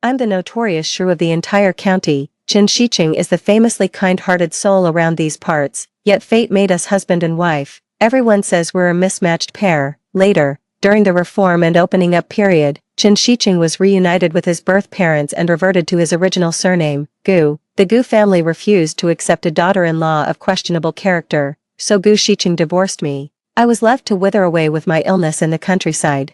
I'm the notorious shrew of the entire county. Chen Shiqing is the famously kind-hearted soul around these parts, yet fate made us husband and wife. Everyone says we're a mismatched pair. Later, during the reform and opening up period, Chen Shiqing was reunited with his birth parents and reverted to his original surname, Gu. The Gu family refused to accept a daughter-in-law of questionable character, so Gu Shiqing divorced me. I was left to wither away with my illness in the countryside.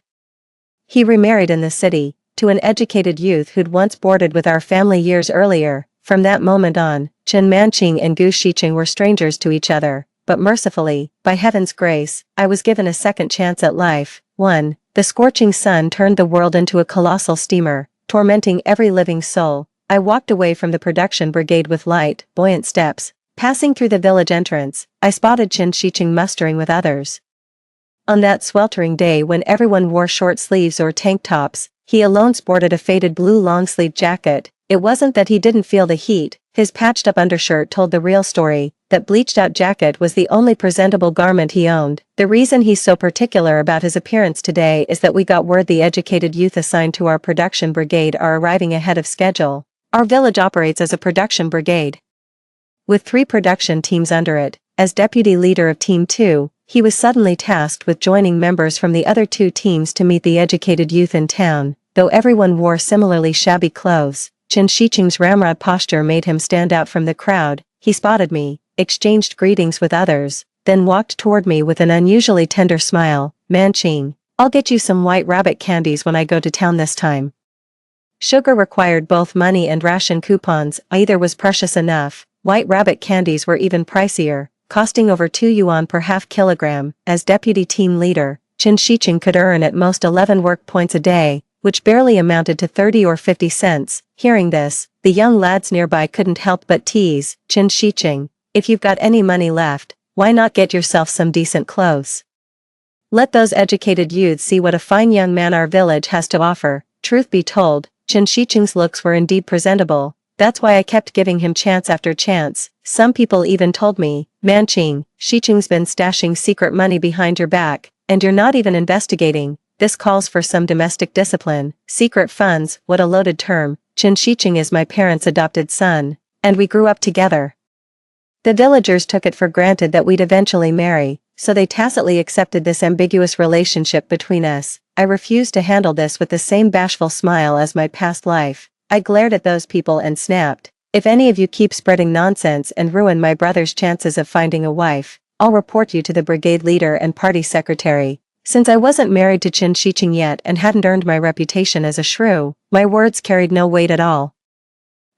He remarried in the city, to an educated youth who'd once boarded with our family years earlier. From that moment on, Chen Manqing and Gu Shiqing were strangers to each other, but mercifully, by heaven's grace, I was given a second chance at life. 1. The scorching sun turned the world into a colossal steamer, tormenting every living soul. I walked away from the production brigade with light, buoyant steps. Passing through the village entrance, I spotted Chen Shiqing mustering with others. On that sweltering day when everyone wore short sleeves or tank tops, he alone sported a faded blue long-sleeved jacket. It wasn't that he didn't feel the heat, his patched-up undershirt told the real story. That bleached-out jacket was the only presentable garment he owned. The reason he's so particular about his appearance today is that we got word the educated youth assigned to our production brigade are arriving ahead of schedule. Our village operates as a production brigade, with 3 production teams under it. As deputy leader of Team 2, he was suddenly tasked with joining members from the other 2 teams to meet the educated youth in town. Though everyone wore similarly shabby clothes, Chen Shiqing's ramrod posture made him stand out from the crowd. He spotted me, exchanged greetings with others, then walked toward me with an unusually tender smile. "Manqing, I'll get you some white rabbit candies when I go to town this time." Sugar required both money and ration coupons. Either was precious enough. White rabbit candies were even pricier, costing over 2 yuan per half kilogram. As deputy team leader, Chen Shiqing could earn at most 11 work points a day, which barely amounted to 30 or 50 cents. Hearing this, the young lads nearby couldn't help but tease. "Chen Shiqing, if you've got any money left, why not get yourself some decent clothes? Let those educated youths see what a fine young man our village has to offer." Truth be told, Chen Shiqing's looks were indeed presentable. That's why I kept giving him chance after chance. Some people even told me, "Manqing, Shiqing's been stashing secret money behind your back, and you're not even investigating. This calls for some domestic discipline." Secret funds, what a loaded term. Chen Shiqing is my parents' adopted son, and we grew up together. The villagers took it for granted that we'd eventually marry, so they tacitly accepted this ambiguous relationship between us. I refused to handle this with the same bashful smile as my past life. I glared at those people and snapped, "If any of you keep spreading nonsense and ruin my brother's chances of finding a wife, I'll report you to the brigade leader and party secretary." Since I wasn't married to Chen Shiqing yet and hadn't earned my reputation as a shrew, my words carried no weight at all.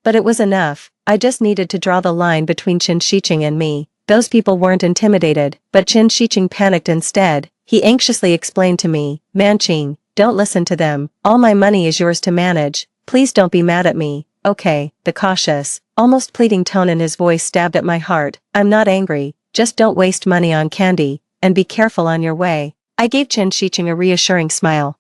But it was enough. I just needed to draw the line between Chen Shiqing and me. Those people weren't intimidated, but Chen Shiqing panicked instead. He anxiously explained to me, "Manqing, don't listen to them. All my money is yours to manage. Please don't be mad at me, okay?" The cautious, almost pleading tone in his voice stabbed at my heart. "I'm not angry, just don't waste money on candy, and be careful on your way." I gave Chen Shiqing a reassuring smile.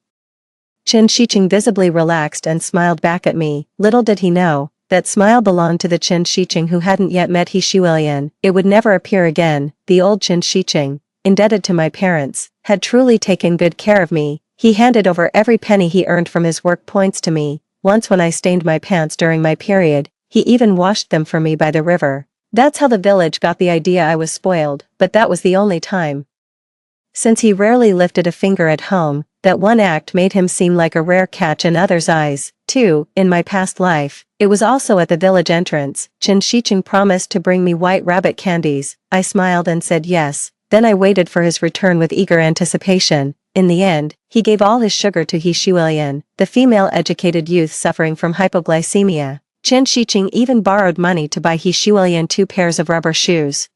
Chen Shiqing visibly relaxed and smiled back at me. Little did he know, that smile belonged to the Chen Shiqing who hadn't yet met He Shuilian. It would never appear again. The old Chen Shiqing, indebted to my parents, had truly taken good care of me. He handed over every penny he earned from his work points to me. Once when I stained my pants during my period, he even washed them for me by the river. That's how the village got the idea I was spoiled, but that was the only time. Since he rarely lifted a finger at home, that one act made him seem like a rare catch in others' eyes. 2. In my past life, it was also at the village entrance. Chen Shiqing promised to bring me white rabbit candies. I smiled and said yes. Then I waited for his return with eager anticipation. In the end, he gave all his sugar to He Shuilian, the female educated youth suffering from hypoglycemia. Chen Shiqing even borrowed money to buy He Shuilian 2 pairs of rubber shoes,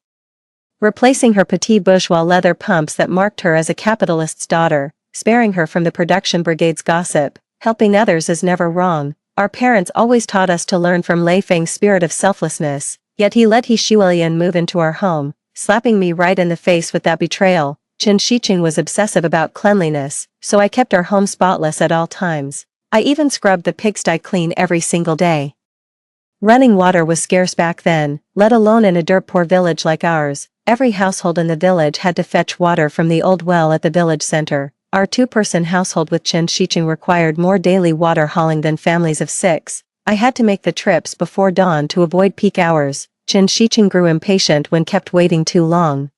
replacing her petit bourgeois leather pumps that marked her as a capitalist's daughter, sparing her from the production brigade's gossip. Helping others is never wrong. Our parents always taught us to learn from Lei Feng's spirit of selflessness, yet he let He Shuilian move into our home, slapping me right in the face with that betrayal. Chen Shiqing was obsessive about cleanliness, so I kept our home spotless at all times. I even scrubbed the pigsty clean every single day. Running water was scarce back then, let alone in a dirt-poor village like ours. Every household in the village had to fetch water from the old well at the village center. Our two-person household with Chen Shicheng required more daily water hauling than families of 6. I had to make the trips before dawn to avoid peak hours. Chen Shicheng grew impatient when kept waiting too long.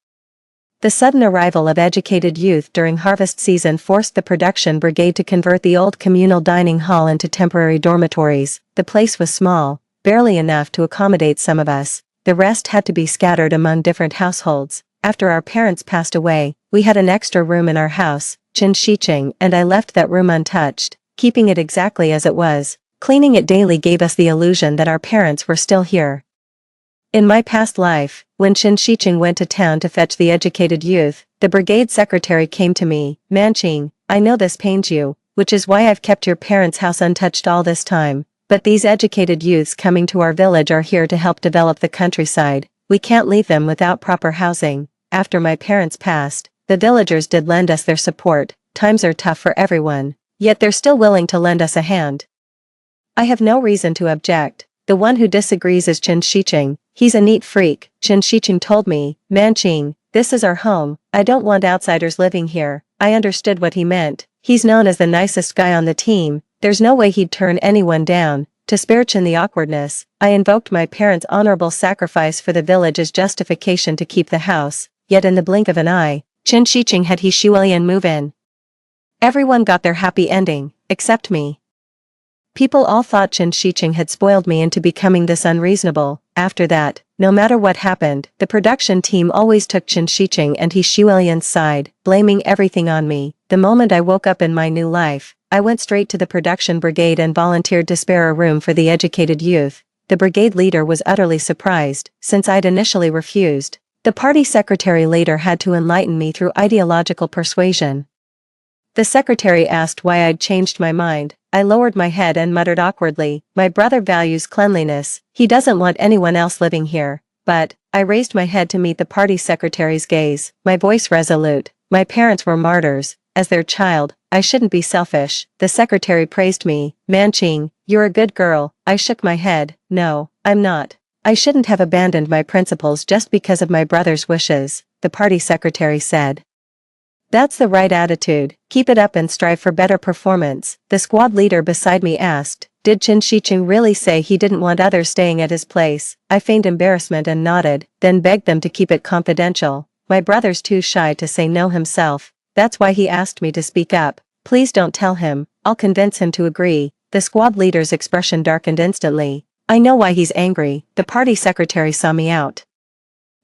The sudden arrival of educated youth during harvest season forced the production brigade to convert the old communal dining hall into temporary dormitories. The place was small, barely enough to accommodate some of us. The rest had to be scattered among different households. After our parents passed away, we had an extra room in our house. Chen Shicheng and I left that room untouched, keeping it exactly as it was. Cleaning it daily gave us the illusion that our parents were still here. In my past life, when Chen Shicheng went to town to fetch the educated youth, the brigade secretary came to me. "Manqing, I know this pains you, which is why I've kept your parents' house untouched all this time, but these educated youths coming to our village are here to help develop the countryside. We can't leave them without proper housing. After my parents passed, the villagers did lend us their support. Times are tough for everyone, yet they're still willing to lend us a hand. I have no reason to object." The one who disagrees is Chen Shicheng. "He's a neat freak," Chen Shicheng told me. "Manqing, this is our home. I don't want outsiders living here." I understood what he meant. He's known as the nicest guy on the team. There's no way he'd turn anyone down. To spare Chen the awkwardness, I invoked my parents' honorable sacrifice for the village as justification to keep the house. Yet in the blink of an eye, Chen Shicheng had He Shuilian move in. Everyone got their happy ending, except me. People all thought Chen Shicheng had spoiled me into becoming this unreasonable. After that, no matter what happened, the production team always took Chen Shicheng and He Shuilian's side, blaming everything on me. The moment I woke up in my new life, I went straight to the production brigade and volunteered to spare a room for the educated youth. The brigade leader was utterly surprised, since I'd initially refused. The party secretary later had to enlighten me through ideological persuasion. The secretary asked why I'd changed my mind. I lowered my head and muttered awkwardly, "My brother values cleanliness. He doesn't want anyone else living here." But, I raised my head to meet the party secretary's gaze, my voice resolute. "My parents were martyrs. As their child, I shouldn't be selfish." The secretary praised me. "Manqing, you're a good girl." I shook my head. "No, I'm not. I shouldn't have abandoned my principles just because of my brother's wishes," the party secretary said. "That's the right attitude. Keep it up and strive for better performance." The squad leader beside me asked, "Did Chen Shicheng really say he didn't want others staying at his place?" I feigned embarrassment and nodded, then begged them to keep it confidential. "My brother's too shy to say no himself. That's why he asked me to speak up. Please don't tell him. I'll convince him to agree." The squad leader's expression darkened instantly. "I know why he's angry." The party secretary saw me out,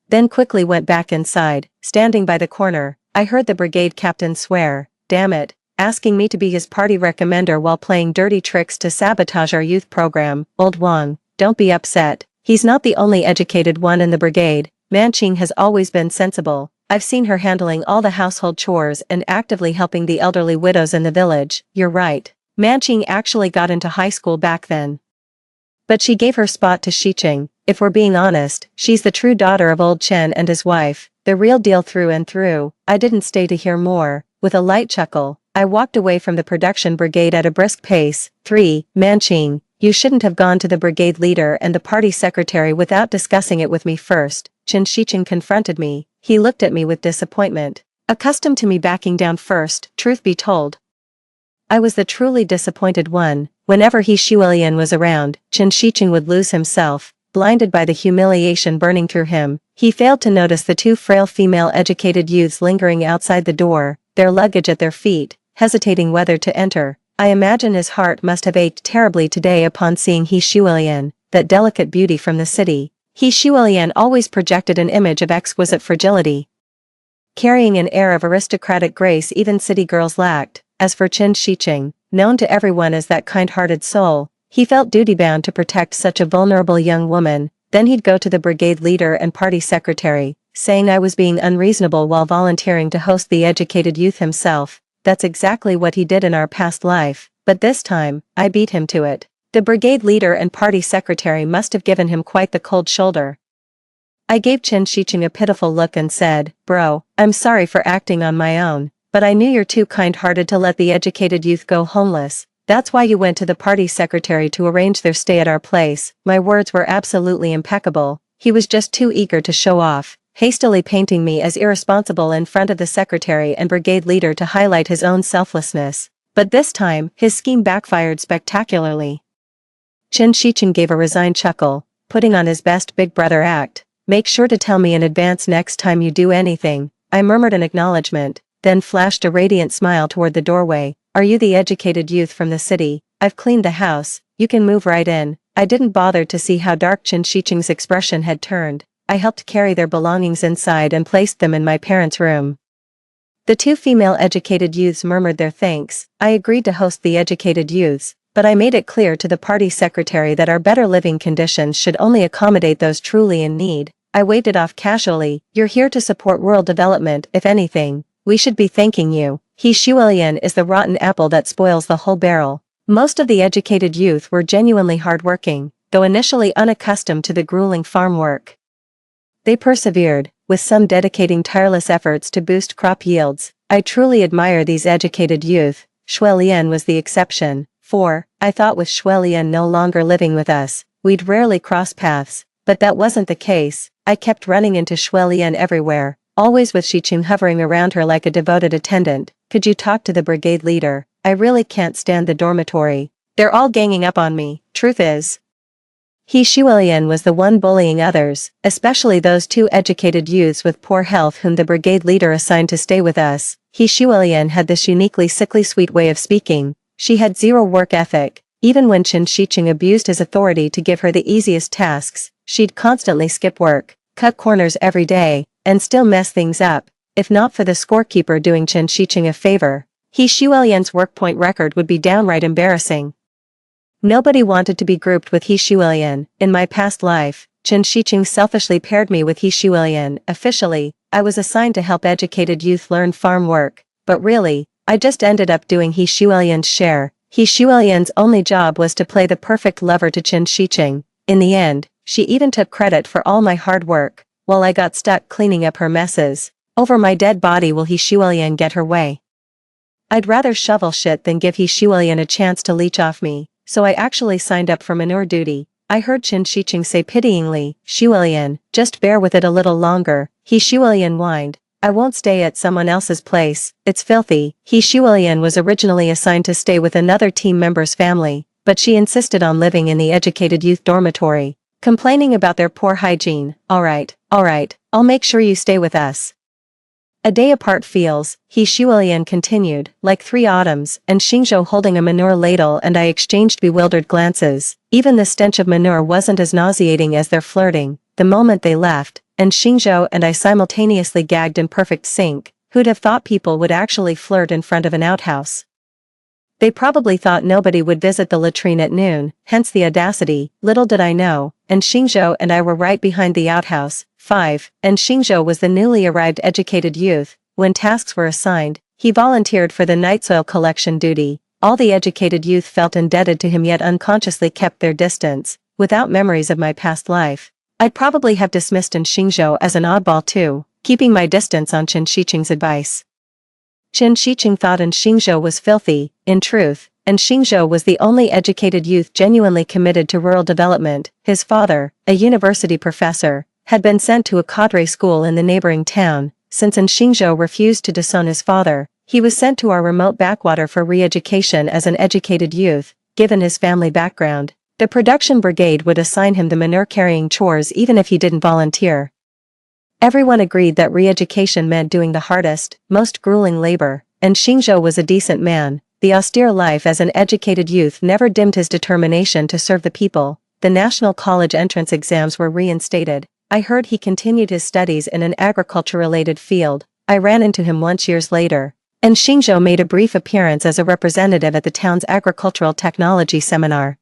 then quickly went back inside. Standing by the corner, I heard the brigade captain swear, "Damn it, asking me to be his party recommender while playing dirty tricks to sabotage our youth program." "Old Wang, don't be upset. He's not the only educated one in the brigade. Manqing has always been sensible. I've seen her handling all the household chores and actively helping the elderly widows in the village." "You're right. Manqing actually got into high school back then. But she gave her spot to Shicheng. If we're being honest, she's the true daughter of old Chen and his wife. The real deal through and through." I didn't stay to hear more. With a light chuckle, I walked away from the production brigade at a brisk pace. 3. Manqing, you shouldn't have gone to the brigade leader and the party secretary without discussing it with me first. Chen Shicheng confronted me. He looked at me with disappointment. Accustomed to me backing down first, truth be told, I was the truly disappointed one. Whenever He Shuilian was around, Chen Shicheng would lose himself, blinded by the humiliation burning through him. He failed to notice the two frail female educated youths lingering outside the door, their luggage at their feet, hesitating whether to enter. I imagine his heart must have ached terribly today upon seeing He Shuilian, that delicate beauty from the city. He Shuilian always projected an image of exquisite fragility, carrying an air of aristocratic grace even city girls lacked. As for Chen Shicheng, known to everyone as that kind-hearted soul, he felt duty-bound to protect such a vulnerable young woman. Then he'd go to the brigade leader and party secretary, saying I was being unreasonable while volunteering to host the educated youth himself. That's exactly what he did in our past life, but this time, I beat him to it. The brigade leader and party secretary must have given him quite the cold shoulder. I gave Chen Shicheng a pitiful look and said, "Bro, I'm sorry for acting on my own, but I knew you're too kind-hearted to let the educated youth go homeless. That's why you went to the party secretary to arrange their stay at our place." My words were absolutely impeccable. He was just too eager to show off. hastily painting me as irresponsible in front of the secretary and brigade leader to highlight his own selflessness. But this time, his scheme backfired spectacularly. Chen Shicheng gave a resigned chuckle, putting on his best big brother act. "Make sure to tell me in advance next time you do anything," I murmured in acknowledgement, then flashed a radiant smile toward the doorway. "Are you the educated youth from the city? I've cleaned the house, you can move right in." I didn't bother to see how dark Chen Shicheng's expression had turned. I helped carry their belongings inside and placed them in my parents' room. The two female educated youths murmured their thanks. I agreed to host the educated youths, but I made it clear to the party secretary that our better living conditions should only accommodate those truly in need. I waved it off casually. "You're here to support rural development. If anything, we should be thanking you. He Shuilian is the rotten apple that spoils the whole barrel." Most of the educated youth were genuinely hardworking, though initially unaccustomed to the grueling farm work. They persevered, with some dedicating tireless efforts to boost crop yields. I truly admire these educated youth. Shuilian was the exception, for, I thought with Shuilian no longer living with us, we'd rarely cross paths, but that wasn't the case. I kept running into Shuilian everywhere, always with Shicheng hovering around her like a devoted attendant. "Could you talk to the brigade leader? I really can't stand the dormitory. They're all ganging up on me." Truth is, He Shuilian was the one bullying others, especially those two educated youths with poor health whom the brigade leader assigned to stay with us. He Shuilian had this uniquely sickly sweet way of speaking. She had zero work ethic. Even when Chen Shicheng abused his authority to give her the easiest tasks, she'd constantly skip work, cut corners every day, and still mess things up. If not for the scorekeeper doing Chen Shicheng a favor, He Shuilian's work point record would be downright embarrassing. Nobody wanted to be grouped with He Shuilian. In my past life, Chen Shicheng selfishly paired me with He Shuilian. Officially, I was assigned to help educated youth learn farm work, but really, I just ended up doing He Shuilian's share. He Shuilian's only job was to play the perfect lover to Chen Shicheng. In the end, she even took credit for all my hard work, while I got stuck cleaning up her messes. Over my dead body will He Shuilian get her way? I'd rather shovel shit than give He Shuilian a chance to leech off me. So I actually signed up for manure duty. I heard Chen Shicheng say pityingly, "Shuilian, just bear with it a little longer." He Shuilian whined, "I won't stay at someone else's place, it's filthy." He Shuilian was originally assigned to stay with another team member's family, but she insisted on living in the educated youth dormitory, complaining about their poor hygiene. Alright, I'll make sure you stay with us." A day apart feels, He Shuilian continued, like 3 autumns, and Xingzhou holding a manure ladle and I exchanged bewildered glances. Even the stench of manure wasn't as nauseating as their flirting. The moment they left, and Xingzhou and I simultaneously gagged in perfect sync. Who'd have thought people would actually flirt in front of an outhouse? They probably thought nobody would visit the latrine at noon, hence the audacity. Little did I know, and Xingzhou and I were right behind the outhouse. 5. And Xingzhou was the newly arrived educated youth. When tasks were assigned, he volunteered for the night soil collection duty. All the educated youth felt indebted to him yet unconsciously kept their distance. Without memories of my past life, I'd probably have dismissed Xingzhou as an oddball too, keeping my distance on Chen Shicheng's advice. Chen Shicheng thought Xingzhou was filthy, in truth, and Xingzhou was the only educated youth genuinely committed to rural development. His father, a university professor, had been sent to a cadre school in the neighboring town. Since Xingzhou refused to disown his father, he was sent to our remote backwater for re-education as an educated youth. Given his family background, the production brigade would assign him the manure-carrying chores even if he didn't volunteer. Everyone agreed that re-education meant doing the hardest, most grueling labor, and Xingzhou was a decent man. The austere life as an educated youth never dimmed his determination to serve the people. The national college entrance exams were reinstated. I heard he continued his studies in an agriculture-related field. I ran into him once years later, and Xingzhou made a brief appearance as a representative at the town's agricultural technology seminar.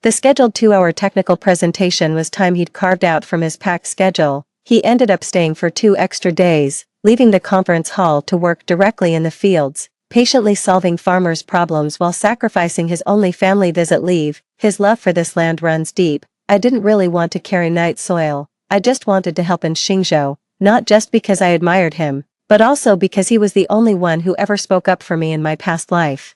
The scheduled 2-hour technical presentation was time he'd carved out from his packed schedule. He ended up staying for 2 extra days, leaving the conference hall to work directly in the fields, patiently solving farmers' problems while sacrificing his only family visit leave. His love for this land runs deep. I didn't really want to carry night soil. I just wanted to help Xingzhou, not just because I admired him, but also because he was the only one who ever spoke up for me in my past life.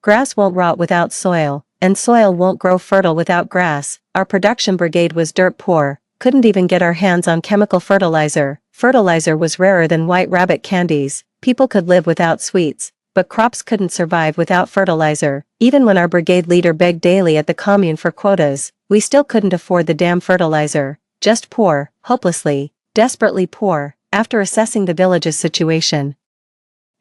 Grass won't rot without soil, and soil won't grow fertile without grass. Our production brigade was dirt poor, couldn't even get our hands on chemical fertilizer. Fertilizer was rarer than white rabbit candies. People could live without sweets, but crops couldn't survive without fertilizer. Even when our brigade leader begged daily at the commune for quotas, we still couldn't afford the damn fertilizer. Just poor, hopelessly, desperately poor. After assessing the village's situation,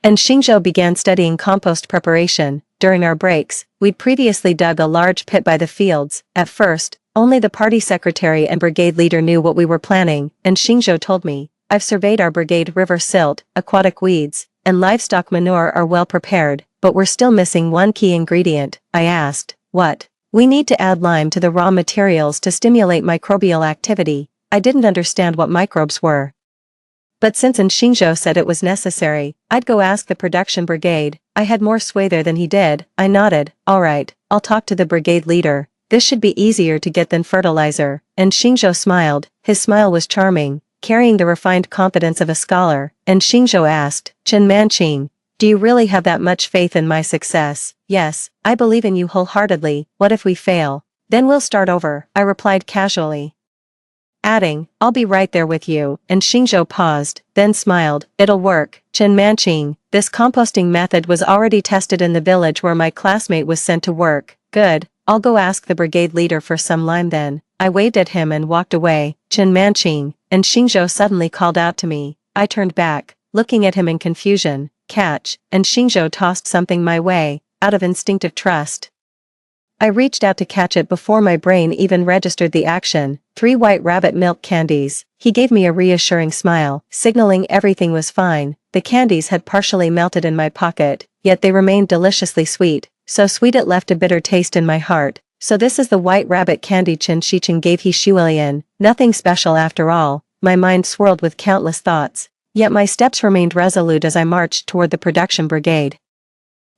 and Xingzhou began studying compost preparation. During our breaks, we'd previously dug a large pit by the fields. At first, only the party secretary and brigade leader knew what we were planning, and Xingzhou told me, "I've surveyed our brigade. River silt, aquatic weeds, and livestock manure are well prepared, but we're still missing one key ingredient." I asked, "What?" "We need to add lime to the raw materials to stimulate microbial activity." I didn't understand what microbes were. But since Xingzhou said it was necessary, I'd go ask the production brigade. I had more sway there than he did. I nodded. "All right, I'll talk to the brigade leader. This should be easier to get than fertilizer." And Xingzhou smiled. His smile was charming, carrying the refined confidence of a scholar. And Xingzhou asked, "Chen Manqing, do you really have that much faith in my success?" "Yes, I believe in you wholeheartedly. What if we fail?" "Then we'll start over," I replied casually, adding, "I'll be right there with you." And Xingzhou paused, then smiled. "It'll work, Chen Manqing." This composting method was already tested in the village where my classmate was sent to work. "Good, I'll go ask the brigade leader for some lime then." I waved at him and walked away. "Chen Manqing," and Xingzhou suddenly called out to me. I turned back, looking at him in confusion. "Catch," and Xingzhou tossed something my way, out of instinctive trust. I reached out to catch it before my brain even registered the action. 3 white rabbit milk candies. He gave me a reassuring smile, signaling everything was fine. The candies had partially melted in my pocket, yet they remained deliciously sweet, so sweet it left a bitter taste in my heart. So this is the white rabbit candy Chen Shicheng gave He Shuilian. Nothing special after all. My mind swirled with countless thoughts, yet my steps remained resolute as I marched toward the production brigade.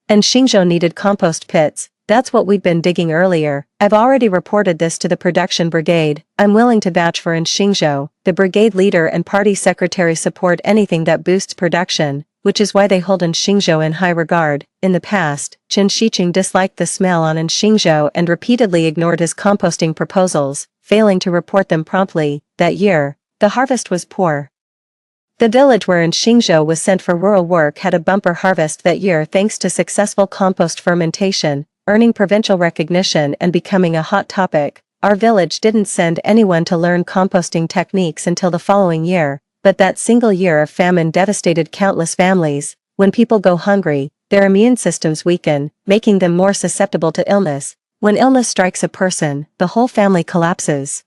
And Xingzhou needed compost pits. That's what we'd been digging earlier. I've already reported this to the production brigade. I'm willing to vouch for Xingzhou. The brigade leader and party secretary support anything that boosts production, which is why they hold Xingzhou in high regard. In the past, Chen Shicheng disliked the smell on Xingzhou and repeatedly ignored his composting proposals, failing to report them promptly. That year, the harvest was poor. The village where Xingzhou was sent for rural work had a bumper harvest that year thanks to successful compost fermentation, earning provincial recognition and becoming a hot topic. Our village didn't send anyone to learn composting techniques until the following year, but that single year of famine devastated countless families. When people go hungry, their immune systems weaken, making them more susceptible to illness. When illness strikes a person, the whole family collapses.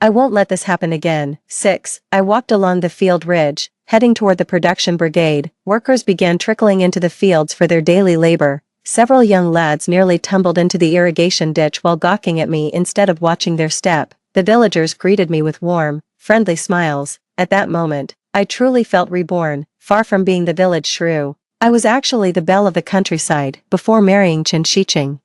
I won't let this happen again. 6. I walked along the field ridge, heading toward the production brigade. Workers began trickling into the fields for their daily labor. Several young lads nearly tumbled into the irrigation ditch while gawking at me instead of watching their step. The villagers greeted me with warm, friendly smiles. At that moment, I truly felt reborn, far from being the village shrew. I was actually the belle of the countryside, before marrying Chen Shicheng.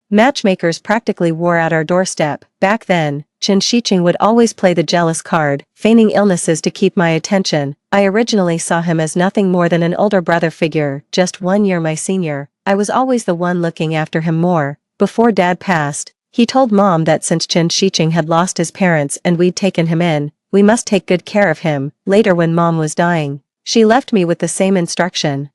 Matchmakers practically wore out our doorstep. Back then, Chen Shicheng would always play the jealous card, feigning illnesses to keep my attention. I originally saw him as nothing more than an older brother figure, just 1 year my senior. I was always the one looking after him more. Before Dad passed, he told Mom that since Chen Shicheng had lost his parents and we'd taken him in, we must take good care of him. Later when Mom was dying, she left me with the same instruction.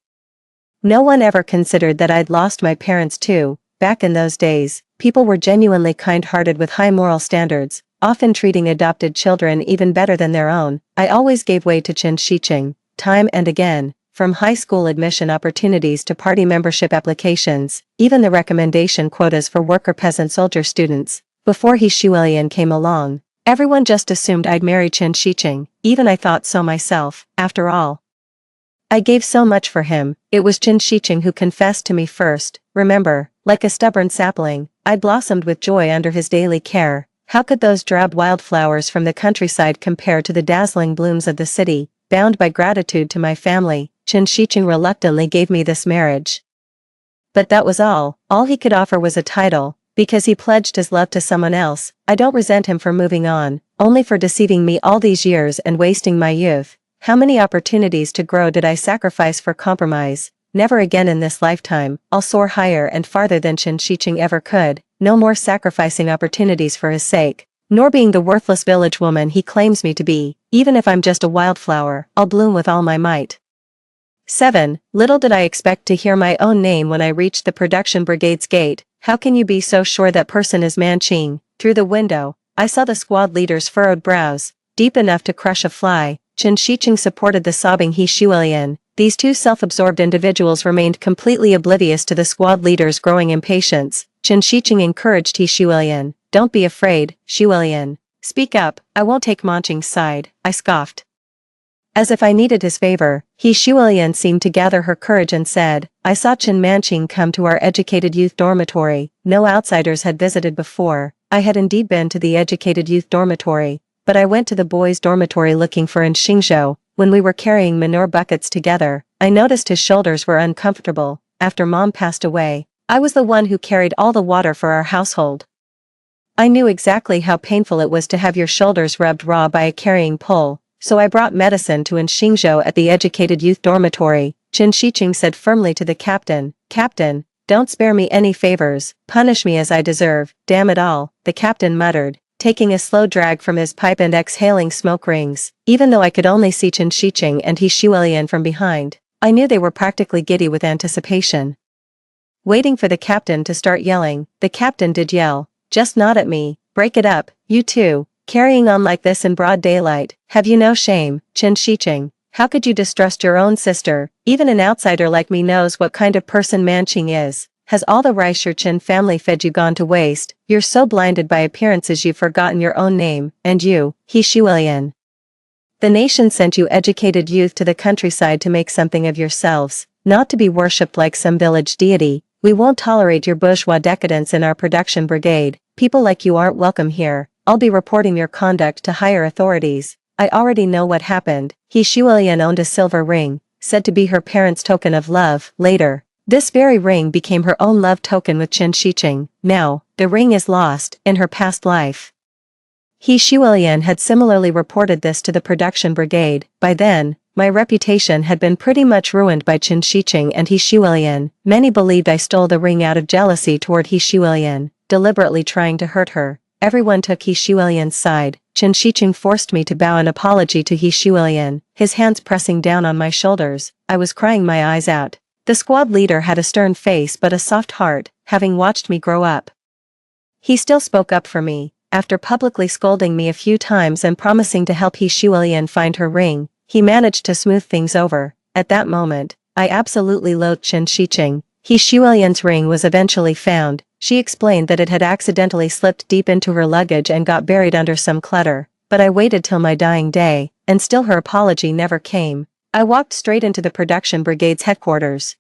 No one ever considered that I'd lost my parents too. Back in those days, people were genuinely kind-hearted with high moral standards, often treating adopted children even better than their own. I always gave way to Chen Shicheng, time and again, from high school admission opportunities to party membership applications, even the recommendation quotas for worker peasant soldier students. Before He Shuilian came along, everyone just assumed I'd marry Chen Shicheng. Even I thought so myself. After all, I gave so much for him. It was Chen Shicheng who confessed to me first. Remember, like a stubborn sapling, I blossomed with joy under his daily care. How could those drab wildflowers from the countryside compare to the dazzling blooms of the city? Bound by gratitude to my family, Chen Shicheng reluctantly gave me this marriage. But that was all. All he could offer was a title, because he pledged his love to someone else. I don't resent him for moving on, only for deceiving me all these years and wasting my youth. How many opportunities to grow did I sacrifice for compromise? Never again in this lifetime. I'll soar higher and farther than Chen Shicheng ever could. No more sacrificing opportunities for his sake. nor being the worthless village woman he claims me to be. Even if I'm just a wildflower, I'll bloom with all my might. 7. Little did I expect to hear my own name when I reached the production brigade's gate. How can you be so sure that person is Manching? Through the window, I saw the squad leader's furrowed brows, deep enough to crush a fly. Chen Shicheng supported the sobbing He Shuilian. These two self-absorbed individuals remained completely oblivious to the squad leader's growing impatience. Chen Shicheng encouraged He Shuilian. Don't be afraid, Shuilian. Speak up, I won't take Manching's side, I scoffed. As if I needed his favor, He Shuilian seemed to gather her courage and said, I saw Chen Manching come to our educated youth dormitory. No outsiders had visited before. I had indeed been to the educated youth dormitory, but I went to the boys' dormitory looking for An Xingzhou. When we were carrying manure buckets together, I noticed his shoulders were uncomfortable. After Mom passed away, I was the one who carried all the water for our household. I knew exactly how painful it was to have your shoulders rubbed raw by a carrying pole, so I brought medicine to An Xingzhou at the educated youth dormitory. Chen Shicheng said firmly to the captain, Captain, don't spare me any favors, punish me as I deserve, damn it all, the captain muttered, taking a slow drag from his pipe and exhaling smoke rings. Even though I could only see Chen Shicheng and He Shuilian from behind, I knew they were practically giddy with anticipation. Waiting for the captain to start yelling, the captain did yell, just nod at me, break it up, you two, carrying on like this in broad daylight, have you no shame, Chen Shicheng? How could you distrust your own sister? Even an outsider like me knows what kind of person Manching is. Has all the rice your Chen family fed you gone to waste? You're so blinded by appearances you've forgotten your own name, and you, He Shuilian. The nation sent you educated youth to the countryside to make something of yourselves, not to be worshipped like some village deity. We won't tolerate your bourgeois decadence in our production brigade. People like you aren't welcome here. I'll be reporting your conduct to higher authorities. I already know what happened. He Shuilian owned a silver ring, said to be her parents' token of love. Later, this very ring became her own love token with Chen Shicheng. Now, the ring is lost, in her past life. He Shuilian had similarly reported this to the production brigade. By then, my reputation had been pretty much ruined by Chen Shicheng and He Shuilian. Many believed I stole the ring out of jealousy toward He Shuilian, deliberately trying to hurt her. Everyone took He Shuilian's side. Chen Shicheng forced me to bow an apology to He Shuilian, his hands pressing down on my shoulders. I was crying my eyes out. The squad leader had a stern face but a soft heart, having watched me grow up. He still spoke up for me. After publicly scolding me a few times and promising to help He Shuilian find her ring, he managed to smooth things over. At that moment, I absolutely loathed Chen Shicheng. He Shuilian's ring was eventually found. She explained that it had accidentally slipped deep into her luggage and got buried under some clutter, but I waited till my dying day, and still her apology never came. I walked straight into the production brigade's headquarters.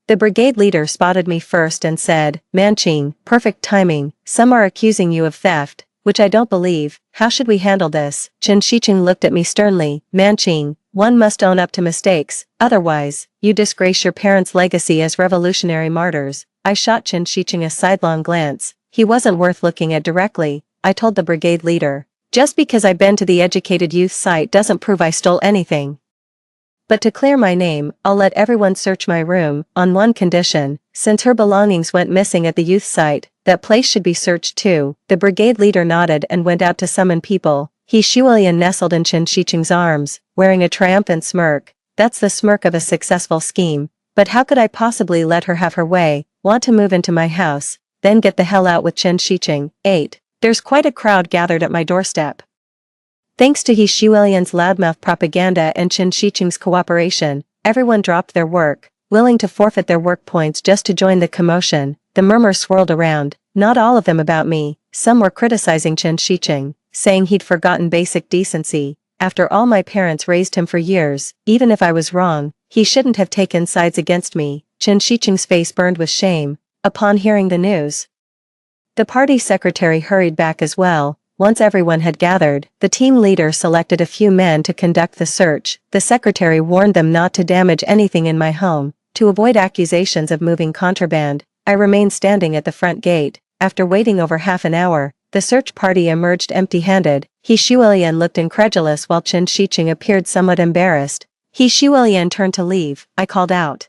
The brigade leader spotted me first and said, Manching, perfect timing, some are accusing you of theft, which I don't believe. How should we handle this? Chen Shicheng looked at me sternly. Manching, one must own up to mistakes, otherwise, you disgrace your parents' legacy as revolutionary martyrs. I shot Chen Shicheng a sidelong glance. He wasn't worth looking at directly, I told the brigade leader. Just because I've been to the educated youth site doesn't prove I stole anything. But to clear my name, I'll let everyone search my room, on one condition. Since her belongings went missing at the youth site, that place should be searched too. The brigade leader nodded and went out to summon people. He Shuilian nestled in Chen Shicheng's arms, wearing a triumphant smirk. That's the smirk of a successful scheme. But how could I possibly let her have her way? Want to move into my house, then get the hell out with Chen Shicheng. 8. There's quite a crowd gathered at my doorstep. Thanks to He Shuilian's loudmouth propaganda and Chen Shicheng's cooperation, everyone dropped their work, willing to forfeit their work points just to join the commotion. The murmur swirled around, not all of them about me. Some were criticizing Chen Shicheng, saying he'd forgotten basic decency. After all, my parents raised him for years. Even if I was wrong, he shouldn't have taken sides against me. Chen Shicheng's face burned with shame upon hearing the news. The party secretary hurried back as well. Once everyone had gathered, the team leader selected a few men to conduct the search. The secretary warned them not to damage anything in my home, to avoid accusations of moving contraband. I remained standing at the front gate. After waiting over half an hour, the search party emerged empty-handed. He Shuilian looked incredulous while Chen Shicheng appeared somewhat embarrassed. He Shuilian turned to leave. I called out.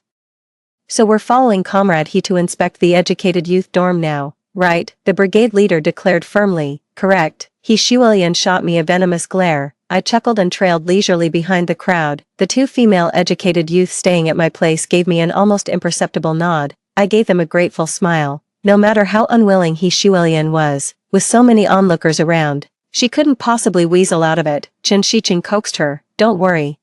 So we're following Comrade He to inspect the educated youth dorm now, right? The brigade leader declared firmly. Correct. He Shuilian shot me a venomous glare. I chuckled and trailed leisurely behind the crowd. The two female educated youths staying at my place gave me an almost imperceptible nod. I gave them a grateful smile. No matter how unwilling He Shuilian was, with so many onlookers around, she couldn't possibly weasel out of it. Chen Shiqing coaxed her. Don't worry.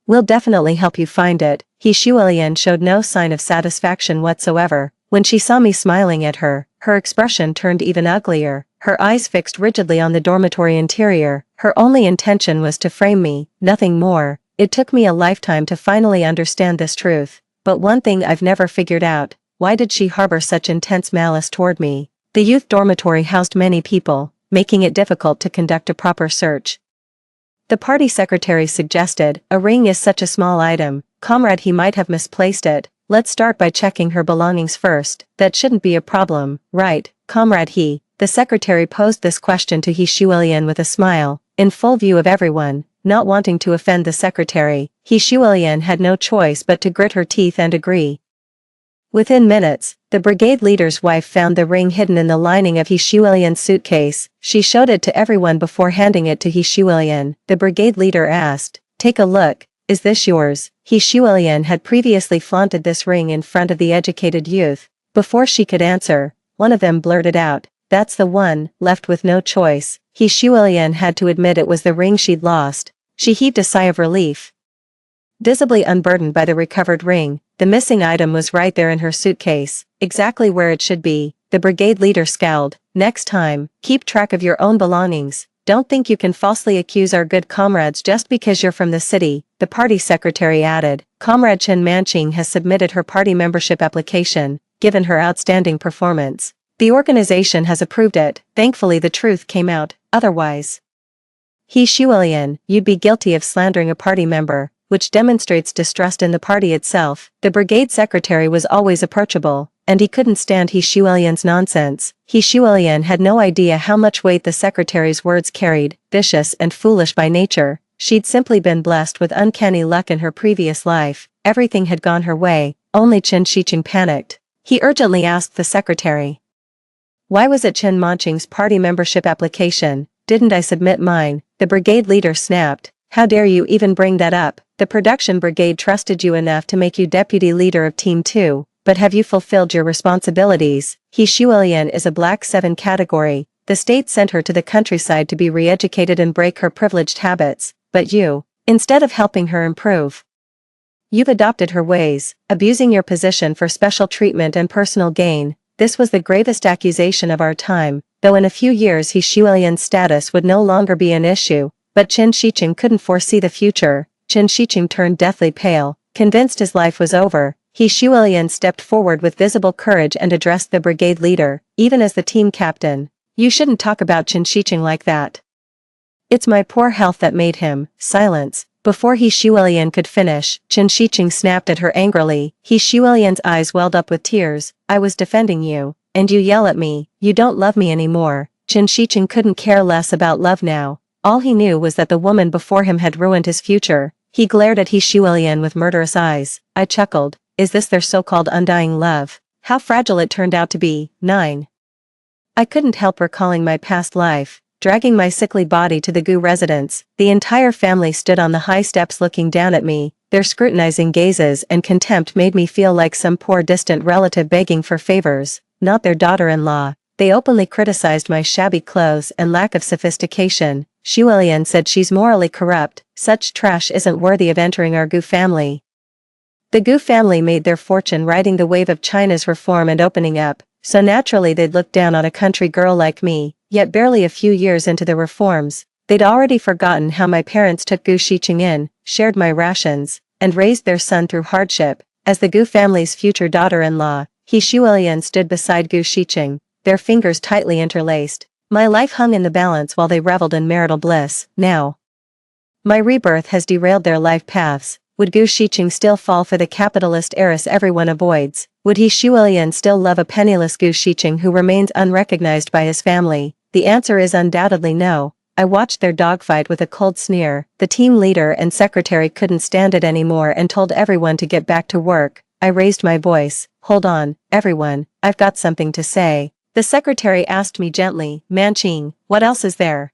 We'll definitely help you find it. He Shuilian showed no sign of satisfaction whatsoever. When she saw me smiling at her, her expression turned even uglier, her eyes fixed rigidly on the dormitory interior. Her only intention was to frame me, nothing more. It took me a lifetime to finally understand this truth. But one thing I've never figured out, why did she harbor such intense malice toward me? The youth dormitory housed many people, making it difficult to conduct a proper search. The party secretary suggested, a ring is such a small item, comrade, he might have misplaced it. Let's start by checking her belongings first. That shouldn't be a problem, right, comrade? The secretary posed this question to He Shuilian with a smile, in full view of everyone. Not wanting to offend the secretary, He Shuilian had no choice but to grit her teeth and agree. Within minutes, the brigade leader's wife found the ring hidden in the lining of He Shuilian's suitcase. She showed it to everyone before handing it to He Shuilian. The brigade leader asked, "Take a look, is this yours?" He Shuilian had previously flaunted this ring in front of the educated youth. Before she could answer, one of them blurted out, "That's the one." Left with no choice, He Shuilian had to admit it was the ring she'd lost. She heaved a sigh of relief. Visibly unburdened by the recovered ring, the missing item was right there in her suitcase, exactly where it should be. The brigade leader scowled. "Next time, keep track of your own belongings. Don't think you can falsely accuse our good comrades just because you're from the city," the party secretary added. Comrade Chen Manqing has submitted her party membership application. Given her outstanding performance, the organization has approved it. Thankfully the truth came out, otherwise. He Shuilian, you'd be guilty of slandering a party member, which demonstrates distrust in the party itself. The brigade secretary was always approachable, and he couldn't stand He Shuilian's nonsense. He Shuilian had no idea how much weight the secretary's words carried. Vicious and foolish by nature, she'd simply been blessed with uncanny luck in her previous life. Everything had gone her way. Only Chen Shiqing panicked. He urgently asked the secretary, "Why was it Chen Manqing's party membership application? Didn't I submit mine?" The brigade leader snapped. "How dare you even bring that up? The production brigade trusted you enough to make you deputy leader of Team 2, but have you fulfilled your responsibilities?" He Shuilian is a Black 7 category. The state sent her to the countryside to be re-educated and break her privileged habits, but you, instead of helping her improve, you've adopted her ways, abusing your position for special treatment and personal gain. This was the gravest accusation of our time, though in a few years He Shuilian's status would no longer be an issue. But Chen Shiqing couldn't foresee the future. Chen Shiqing turned deathly pale, convinced his life was over. He Shuilian stepped forward with visible courage and addressed the brigade leader, even as the team captain. "You shouldn't talk about Chen Shiqing like that. It's my poor health that made him." Silence. Before He Shuilian could finish, Chen Shiqing snapped at her angrily. He Shuilian's eyes welled up with tears. "I was defending you, and you yell at me. You don't love me anymore." Chen Shiqing couldn't care less about love now. All he knew was that the woman before him had ruined his future. He glared at He Shuilian with murderous eyes. I chuckled. Is this their so-called undying love? How fragile it turned out to be. 9. I couldn't help recalling my past life, dragging my sickly body to the Gu residence. The entire family stood on the high steps looking down at me. Their scrutinizing gazes and contempt made me feel like some poor distant relative begging for favors, not their daughter-in-law. They openly criticized my shabby clothes and lack of sophistication. Shuilian said she's morally corrupt. Such trash isn't worthy of entering our Gu family. The Gu family made their fortune riding the wave of China's reform and opening up, so naturally they'd look down on a country girl like me. Yet barely a few years into the reforms, they'd already forgotten how my parents took Gu Shiqing in, shared my rations, and raised their son through hardship. As the Gu family's future daughter-in-law, He Shuilian stood beside Gu Shiqing, their fingers tightly interlaced. My life hung in the balance while they reveled in marital bliss. Now, my rebirth has derailed their life paths. Would Gu Shiqing still fall for the capitalist heiress everyone avoids? Would He Shuilian still love a penniless Gu Shiqing who remains unrecognized by his family? The answer is undoubtedly no. I watched their dogfight with a cold sneer. The team leader and secretary couldn't stand it anymore and told everyone to get back to work. I raised my voice. Hold on, everyone, I've got something to say. The secretary asked me gently, Manqing, what else is there?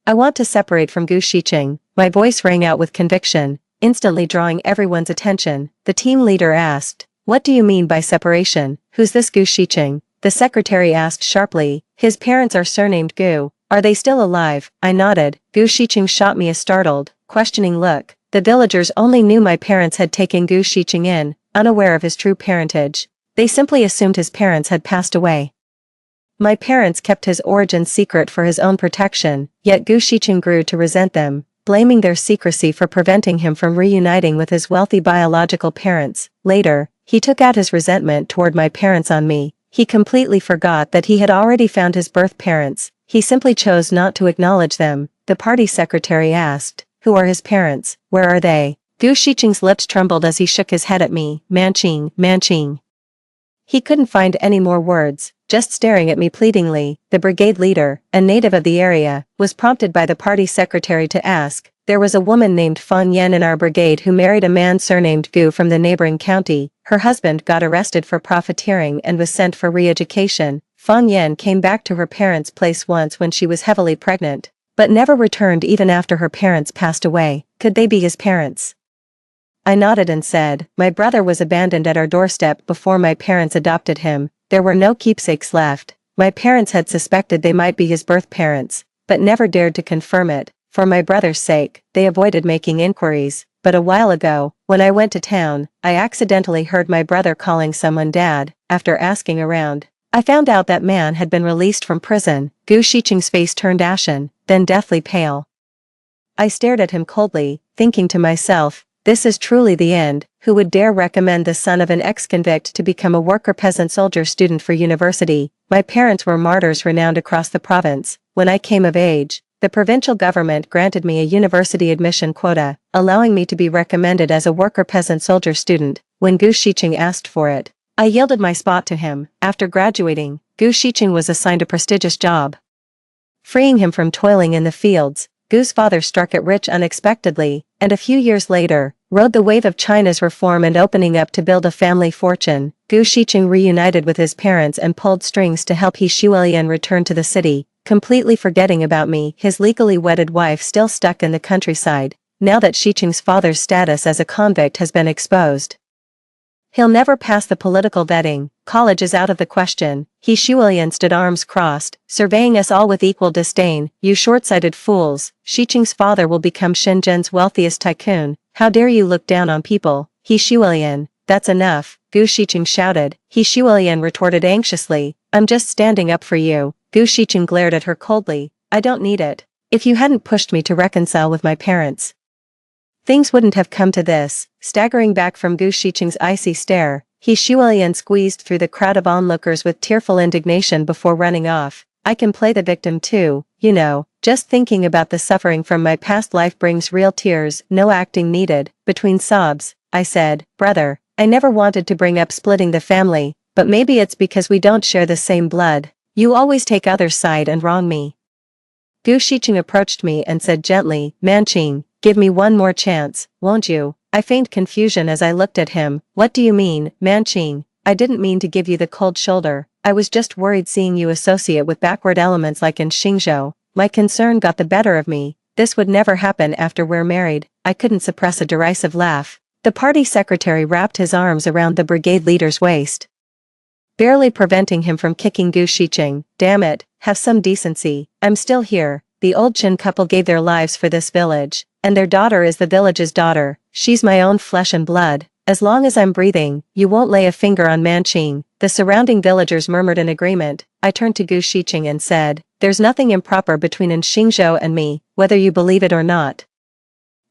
I want to separate from Gu Shiqing. My voice rang out with conviction, instantly drawing everyone's attention. The team leader asked, what do you mean by separation? Who's this Gu Shiqing? The secretary asked sharply. His parents are surnamed Gu. Are they still alive? I nodded. Gu Shiqing shot me a startled, questioning look. The villagers only knew my parents had taken Gu Shiqing in, unaware of his true parentage. They simply assumed his parents had passed away. My parents kept his origin secret for his own protection, yet Gu Shiqing grew to resent them, blaming their secrecy for preventing him from reuniting with his wealthy biological parents. Later, he took out his resentment toward my parents on me. He completely forgot that he had already found his birth parents. He simply chose not to acknowledge them. The party secretary asked, who are his parents? Where are they? Gu Shiqing's lips trembled as he shook his head at me. Manqing, Manqing. He couldn't find any more words, just staring at me pleadingly. The brigade leader, a native of the area, was prompted by the party secretary to ask, there was a woman named Fan Yen in our brigade who married a man surnamed Gu from the neighboring county. Her husband got arrested for profiteering and was sent for re-education. Fan Yen came back to her parents' place once when she was heavily pregnant, but never returned even after her parents passed away. Could they be his parents? I nodded and said, my brother was abandoned at our doorstep before my parents adopted him. There were no keepsakes left. My parents had suspected they might be his birth parents, but never dared to confirm it. For my brother's sake, they avoided making inquiries. But a while ago, when I went to town, I accidentally heard my brother calling someone dad. After asking around, I found out that man had been released from prison. Gu Shiqing's face turned ashen, then deathly pale. I stared at him coldly, thinking to myself, this is truly the end. Who would dare recommend the son of an ex-convict to become a worker peasant soldier student for university? My parents were martyrs renowned across the province. When I came of age, the provincial government granted me a university admission quota, allowing me to be recommended as a worker peasant soldier student. When Gu Shiqing asked for it, I yielded my spot to him. After graduating, Gu Shiqing was assigned a prestigious job, freeing him from toiling in the fields. Gu's father struck it rich unexpectedly, and a few years later, rode the wave of China's reform and opening up to build a family fortune. Gu Shiqing reunited with his parents and pulled strings to help He Shuilian return to the city, completely forgetting about me. His legally wedded wife still stuck in the countryside, now that Shiqing's father's status as a convict has been exposed. He'll never pass the political vetting. College is out of the question. He Shuilian stood arms crossed, surveying us all with equal disdain. You short-sighted fools. Shiqing's father will become Shenzhen's wealthiest tycoon. How dare you look down on people? He Shuilian, that's enough, Gu Shiqing shouted. He Shuilian retorted anxiously, I'm just standing up for you. Gu Shiqing glared at her coldly. I don't need it. If you hadn't pushed me to reconcile with my parents, things wouldn't have come to this. Staggering back from Gu Shiqing's icy stare, He Shuilian squeezed through the crowd of onlookers with tearful indignation before running off. I can play the victim too, you know. Just thinking about the suffering from my past life brings real tears. No acting needed. Between sobs, I said, brother, I never wanted to bring up splitting the family, but maybe it's because we don't share the same blood. You always take others' side and wrong me. Gu Shiqing approached me and said gently, Manqing, give me one more chance, won't you? I feigned confusion as I looked at him. What do you mean, Manqing? I didn't mean to give you the cold shoulder. I was just worried seeing you associate with backward elements like in Xingzhou. My concern got the better of me. This would never happen after we're married. I couldn't suppress a derisive laugh. The party secretary wrapped his arms around the brigade leader's waist, barely preventing him from kicking Gu Shiqing. Damn it, have some decency. I'm still here. The old Qin couple gave their lives for this village, and their daughter is the village's daughter. She's my own flesh and blood. As long as I'm breathing, you won't lay a finger on Manqing. The surrounding villagers murmured in agreement. I turned to Gu Shiqing and said, there's nothing improper between Xingzhou and me, whether you believe it or not.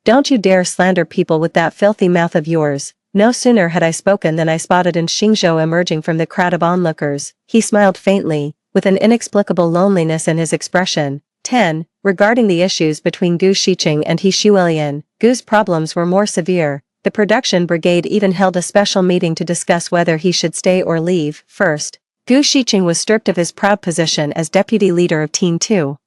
Don't you dare slander people with that filthy mouth of yours. No sooner had I spoken than I spotted Xingzhou emerging from the crowd of onlookers. He smiled faintly, with an inexplicable loneliness in his expression. 10. Regarding the issues between Gu Shiqing and He Shuilian, Gu's problems were more severe. The production brigade even held a special meeting to discuss whether he should stay or leave. First, Gu Shiqing was stripped of his proud position as deputy leader of Team 2.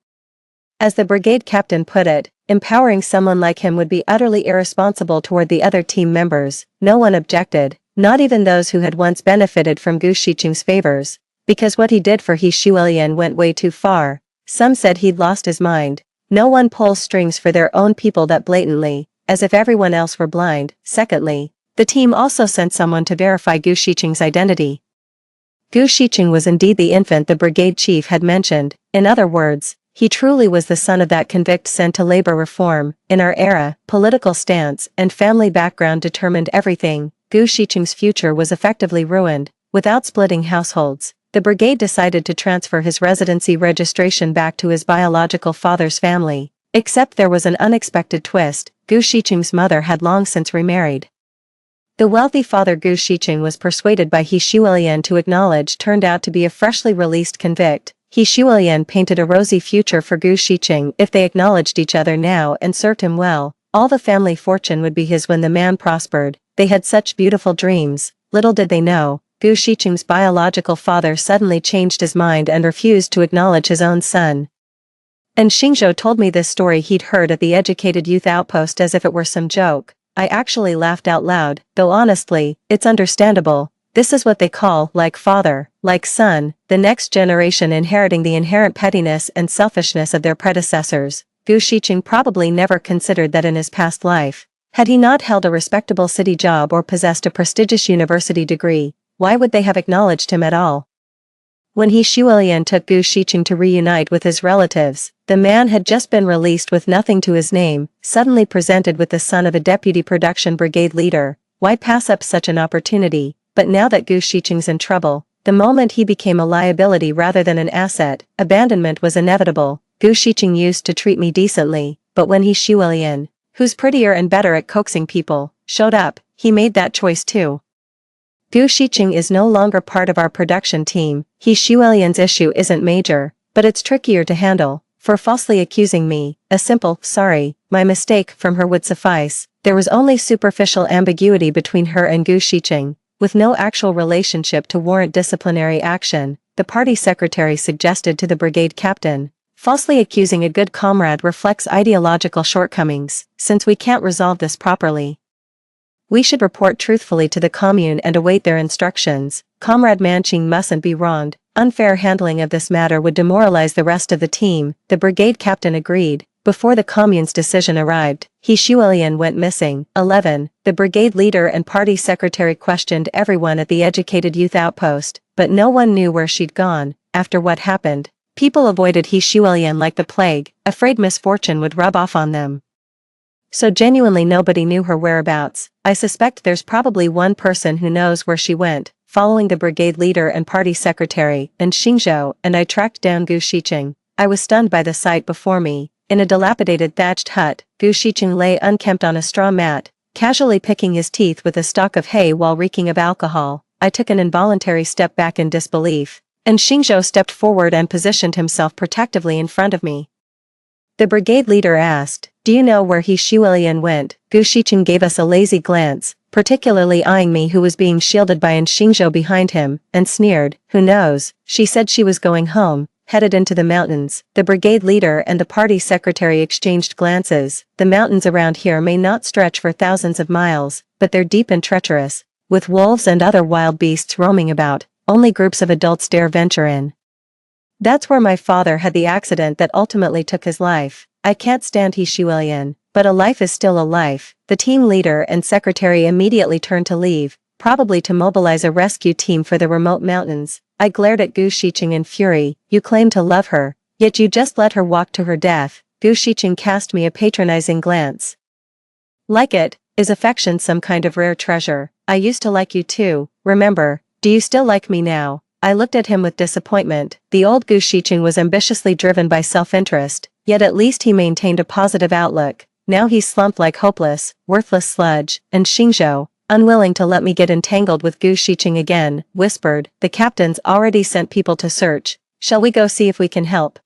As the brigade captain put it, empowering someone like him would be utterly irresponsible toward the other team members. No one objected, not even those who had once benefited from Gu Shiqing's favors. because what he did for He Shuilian went way too far. Some said he'd lost his mind. No one pulls strings for their own people that blatantly, as if everyone else were blind. Secondly, the team also sent someone to verify Gu Shiqing's identity. Gu Shiqing was indeed the infant the brigade chief had mentioned. In other words, he truly was the son of that convict sent to labor reform. In our era, political stance and family background determined everything. Gu Shiqing's future was effectively ruined. Without splitting households, the brigade decided to transfer his residency registration back to his biological father's family. Except there was an unexpected twist. Gu Shiqing's mother had long since remarried. The wealthy father Gu Shiqing was persuaded by He Shuilian to acknowledge turned out to be a freshly released convict. He Shuilian painted a rosy future for Gu Shiqing if they acknowledged each other now and served him well. All the family fortune would be his when the man prospered. They had such beautiful dreams. Little did they know, Gu Shiqing's biological father suddenly changed his mind and refused to acknowledge his own son. And Xingzhou told me this story he'd heard at the educated youth outpost as if it were some joke. I actually laughed out loud, though honestly, it's understandable. This is what they call, like father, like son, the next generation inheriting the inherent pettiness and selfishness of their predecessors. Gu Shiqing probably never considered that in his past life. Had he not held a respectable city job or possessed a prestigious university degree, why would they have acknowledged him at all? When He Shuilian took Gu Shiqing to reunite with his relatives, the man had just been released with nothing to his name, suddenly presented with the son of a deputy production brigade leader. Why pass up such an opportunity? But now that Gu Shiqing's in trouble, the moment he became a liability rather than an asset, abandonment was inevitable. Gu Shiqing used to treat me decently, but when He Shuilian, who's prettier and better at coaxing people, showed up, he made that choice too. Gu Shiqing is no longer part of our production team. He Shuilian's issue isn't major, but it's trickier to handle. For falsely accusing me, a simple, sorry, my mistake from her would suffice. There was only superficial ambiguity between her and Gu Shiqing, with no actual relationship to warrant disciplinary action. The party secretary suggested to the brigade captain, falsely accusing a good comrade reflects ideological shortcomings. Since we can't resolve this properly, we should report truthfully to the commune and await their instructions. Comrade Manqing mustn't be wronged. Unfair handling of this matter would demoralize the rest of the team. The brigade captain agreed. Before the commune's decision arrived, He Shuilian went missing. 11. The brigade leader and party secretary questioned everyone at the educated youth outpost, but no one knew where she'd gone. After what happened, people avoided He Shuilian like the plague, afraid misfortune would rub off on them. So genuinely nobody knew her whereabouts. I suspect there's probably one person who knows where she went. Following the brigade leader and party secretary, and Xingzhou, and I tracked down Gu Shiqing. I was stunned by the sight before me. In a dilapidated thatched hut, Gu Shiqing lay unkempt on a straw mat, casually picking his teeth with a stalk of hay while reeking of alcohol. I took an involuntary step back in disbelief, and Xingzhou stepped forward and positioned himself protectively in front of me. The brigade leader asked, "Do you know where He Shuilian went?" Gu Shiqing gave us a lazy glance, particularly eyeing me who was being shielded by an Xingzhou behind him, and sneered, "Who knows?" She said she was going home, headed into the mountains. The brigade leader and the party secretary exchanged glances. The mountains around here may not stretch for thousands of miles, but they're deep and treacherous, with wolves and other wild beasts roaming about. Only groups of adults dare venture in. That's where my father had the accident that ultimately took his life. I can't stand He Shuilian, but a life is still a life. The team leader and secretary immediately turned to leave, probably to mobilize a rescue team for the remote mountains. I glared at Gu Shiqing in fury. You claim to love her, yet you just let her walk to her death. Gu Shiqing cast me a patronizing glance. Like it? Is affection some kind of rare treasure? I used to like you too, remember? Do you still like me now? I looked at him with disappointment. The old Gu Shiqing was ambitiously driven by self-interest, yet at least he maintained a positive outlook. Now he's slumped like hopeless, worthless sludge, and Xingzhou, unwilling to let me get entangled with Gu Shiqing again, whispered, "The captain's already sent people to search. Shall we go see if we can help?"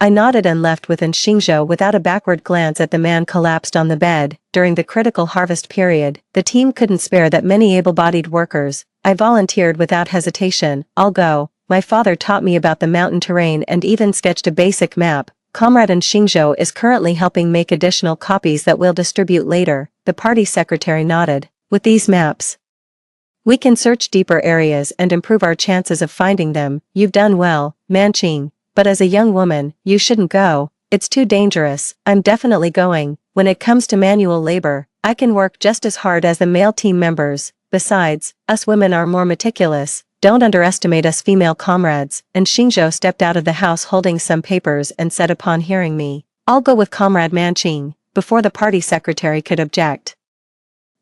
I nodded and left with Xingzhou without a backward glance at the man collapsed on the bed. During the critical harvest period, the team couldn't spare that many able-bodied workers. I volunteered without hesitation. "I'll go. My father taught me about the mountain terrain and even sketched a basic map. Comrade Xingzhou is currently helping make additional copies that we'll distribute later." The party secretary nodded. "With these maps, We can search deeper areas and improve our chances of finding them. You've done well, Manching. But as a young woman, you shouldn't go. It's too dangerous. I'm definitely going. When it comes to manual labor, I can work just as hard as the male team members. Besides, us women are more meticulous. Don't underestimate us female comrades. And Xingzhou stepped out of the house holding some papers and said upon hearing me, I'll go with Comrade Manching, before the party secretary could object.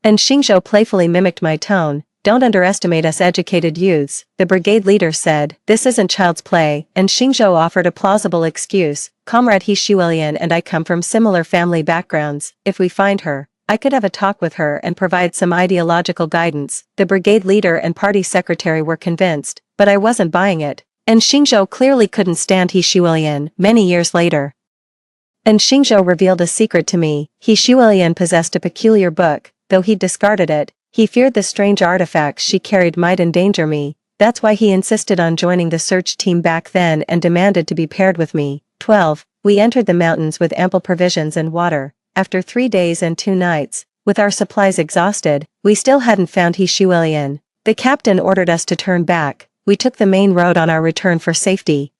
And Xingzhou playfully mimicked my tone. Don't underestimate us educated youths, the brigade leader said. This isn't child's play, and Xingzhou offered a plausible excuse. Comrade He Shuilian and I come from similar family backgrounds. If we find her, I could have a talk with her and provide some ideological guidance. The brigade leader and party secretary were convinced, but I wasn't buying it. And Xingzhou clearly couldn't stand He Shuilian. Many years later, and Xingzhou revealed a secret to me. He Shuilian possessed a peculiar book. Though he'd discarded it, he feared the strange artifacts she carried might endanger me. That's why he insisted on joining the search team back then and demanded to be paired with me. 12. We entered the mountains with ample provisions and water. After 3 days and 2 nights, with our supplies exhausted, we still hadn't found He Shuilian. The captain ordered us to turn back. We took the main road on our return for safety.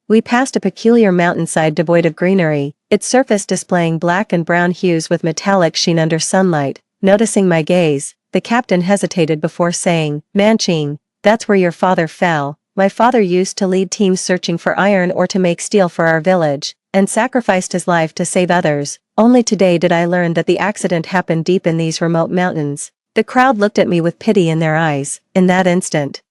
We passed a peculiar mountainside devoid of greenery, its surface displaying black and brown hues with metallic sheen under sunlight. Noticing my gaze, the captain hesitated before saying, Manching, that's where your father fell. My father used to lead teams searching for iron or to make steel for our village, and sacrificed his life to save others. Only today did I learn that the accident happened deep in these remote mountains. The crowd looked at me with pity in their eyes. In that instant,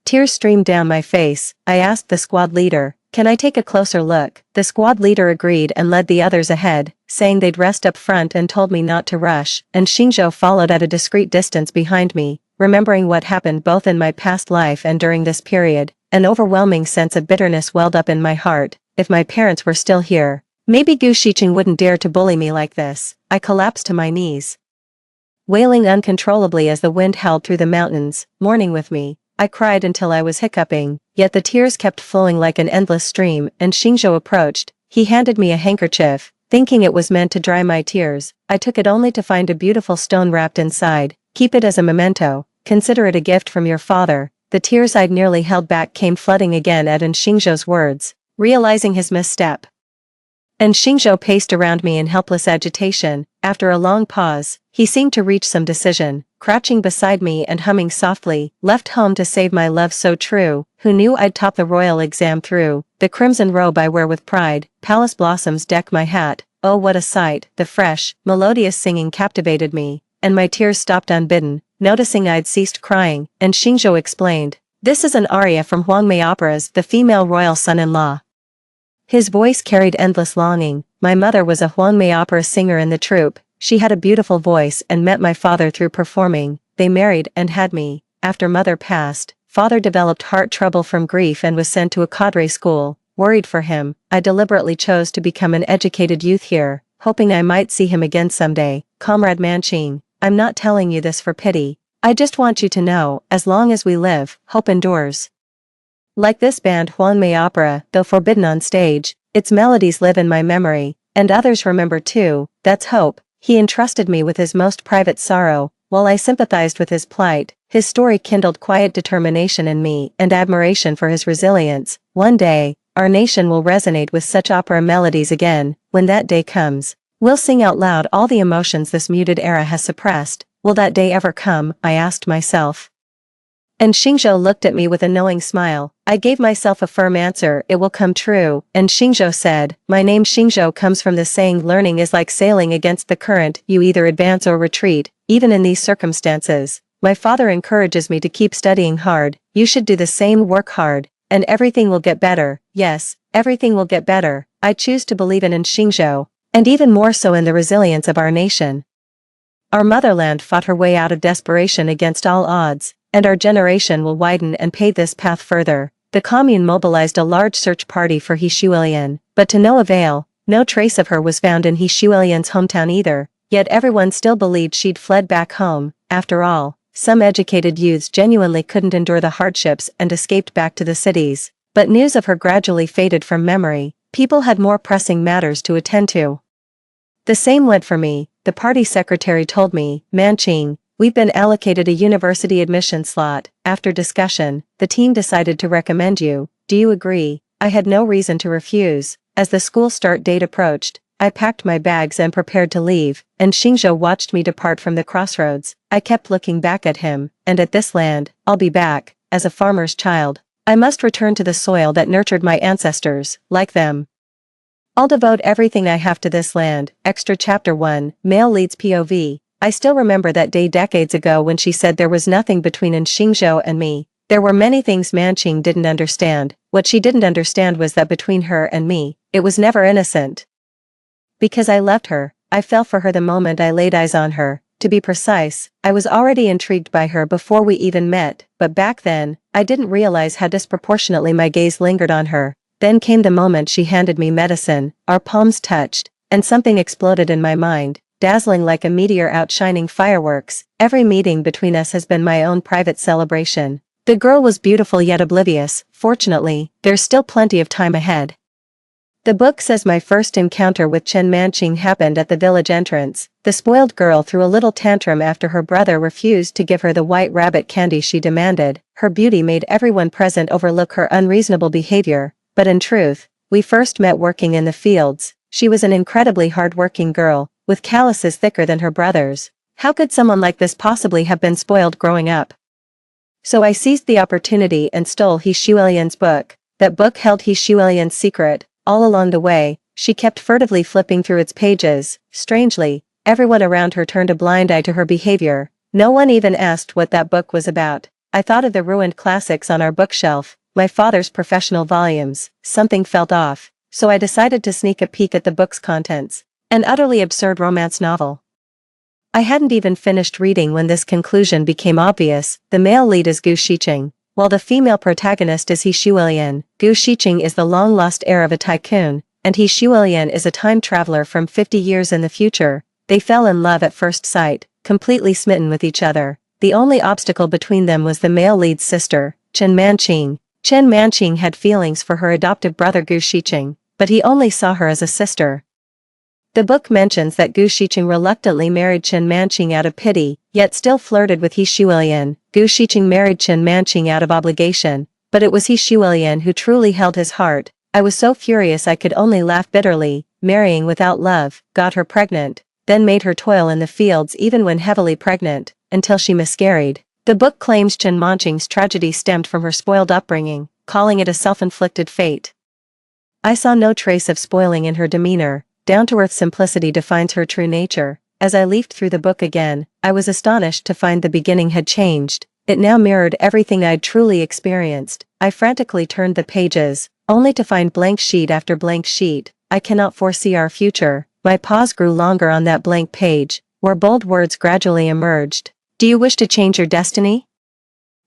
tears streamed down my face. I asked the squad leader, can I take a closer look? The squad leader agreed and led the others ahead, saying they'd rest up front and told me not to rush, and Xingzhou followed at a discreet distance behind me. Remembering what happened both in my past life and during this period, an overwhelming sense of bitterness welled up in my heart. If my parents were still here, maybe Gu Shiqing wouldn't dare to bully me like this. I collapsed to my knees, wailing uncontrollably as the wind howled through the mountains, mourning with me. I cried until I was hiccuping, yet the tears kept flowing like an endless stream, and Xingzhou approached. He handed me a handkerchief, thinking it was meant to dry my tears. I took it only to find a beautiful stone wrapped inside. Keep it as a memento. Consider it a gift from your father. The tears I'd nearly held back came flooding again at Xingzhou's words, realizing his misstep. And Xingzhou paced around me in helpless agitation. After a long pause, he seemed to reach some decision, crouching beside me and humming softly, left home to save my love so true, who knew I'd top the royal exam through, the crimson robe I wear with pride, palace blossoms deck my hat, oh what a sight, the fresh, melodious singing captivated me, and my tears stopped unbidden, noticing I'd ceased crying, and Xingzhou explained, this is an aria from Huangmei Opera's The Female Royal Son-in-Law. His voice carried endless longing. My mother was a Huangmei opera singer in the troupe. She had a beautiful voice and met my father through performing. They married and had me. After mother passed, father developed heart trouble from grief and was sent to a cadre school. Worried for him, I deliberately chose to become an educated youth here, hoping I might see him again someday. Comrade Manching, I'm not telling you this for pity. I just want you to know, as long as we live, hope endures. Like this band Huangmei Opera, though forbidden on stage, its melodies live in my memory, and others remember too. That's hope. He entrusted me with his most private sorrow. While I sympathized with his plight, his story kindled quiet determination in me and admiration for his resilience. One day, our nation will resonate with such opera melodies again. When that day comes, we'll sing out loud all the emotions this muted era has suppressed. Will that day ever come? I asked myself. And Xingzhou looked at me with a knowing smile. I gave myself a firm answer, it will come true, and Xingzhou said, my name Xingzhou comes from the saying learning is like sailing against the current, you either advance or retreat, even in these circumstances. My father encourages me to keep studying hard, you should do the same, work hard, and everything will get better. Yes, everything will get better. I choose to believe in Xingzhou, and even more so in the resilience of our nation. Our motherland fought her way out of desperation against all odds, and our generation will widen and pave this path further. The commune mobilized a large search party for He Shuilian, but to no avail. No trace of her was found in He Shuilian's hometown either, yet everyone still believed she'd fled back home. After all, some educated youths genuinely couldn't endure the hardships and escaped back to the cities. But news of her gradually faded from memory. People had more pressing matters to attend to. The same went for me. The party secretary told me, Manching, We've been allocated a university admission slot. After discussion, the team decided to recommend you. Do you agree? I had no reason to refuse. As the school start date approached, I packed my bags and prepared to leave, and Xingzhou watched me depart from the crossroads. I kept looking back at him, and at this land, I'll be back, as a farmer's child. I must return to the soil that nurtured my ancestors, like them. I'll devote everything I have to this land. Extra Chapter 1, Male Leads POV. I still remember that day decades ago when she said there was nothing between Xingzhou and me. There were many things Manqing didn't understand. What she didn't understand was that between her and me, it was never innocent. Because I loved her, I fell for her the moment I laid eyes on her. To be precise, I was already intrigued by her before we even met, but back then, I didn't realize how disproportionately my gaze lingered on her. Then came the moment she handed me medicine, our palms touched, and something exploded in my mind, dazzling like a meteor outshining fireworks. Every meeting between us has been my own private celebration. The girl was beautiful yet oblivious. Fortunately, there's still plenty of time ahead. The book says my first encounter with Chen Manqing happened at the village entrance. The spoiled girl threw a little tantrum after her brother refused to give her the white rabbit candy she demanded. Her beauty made everyone present overlook her unreasonable behavior, but in truth, we first met working in the fields. She was an incredibly hard-working girl, with calluses thicker than her brother's. How could someone like this possibly have been spoiled growing up? So I seized the opportunity and stole He Shuilian's book. That book held He Shuilian's secret. All along the way, she kept furtively flipping through its pages. Strangely, everyone around her turned a blind eye to her behavior. No one even asked what that book was about. I thought of the ruined classics on our bookshelf, my father's professional volumes. Something felt off, so I decided to sneak a peek at the book's contents. An utterly absurd romance novel. I hadn't even finished reading when this conclusion became obvious. The male lead is Gu Shiqing, while the female protagonist is He Shuilian. Gu Shiqing is the long-lost heir of a tycoon, and He Shuilian is a time traveler from 50 years in the future. They fell in love at first sight, completely smitten with each other. The only obstacle between them was the male lead's sister, Chen Manqing. Chen Manqing had feelings for her adoptive brother Gu Shiqing, but he only saw her as a sister. The book mentions that Gu Shiqing reluctantly married Chen Manqing out of pity, yet still flirted with He Shuilian. Gu Shiqing married Chen Manqing out of obligation, but it was He Shuilian who truly held his heart. I was so furious I could only laugh bitterly. Marrying without love, got her pregnant, then made her toil in the fields even when heavily pregnant, until she miscarried. The book claims Chen Manqing's tragedy stemmed from her spoiled upbringing, calling it a self-inflicted fate. I saw no trace of spoiling in her demeanor. Down-to-earth simplicity defines her true nature. As I leafed through the book again, I was astonished to find the beginning had changed. It now mirrored everything I'd truly experienced. I frantically turned the pages, only to find blank sheet after blank sheet. I cannot foresee our future. My pause grew longer on that blank page, where bold words gradually emerged. Do you wish to change your destiny?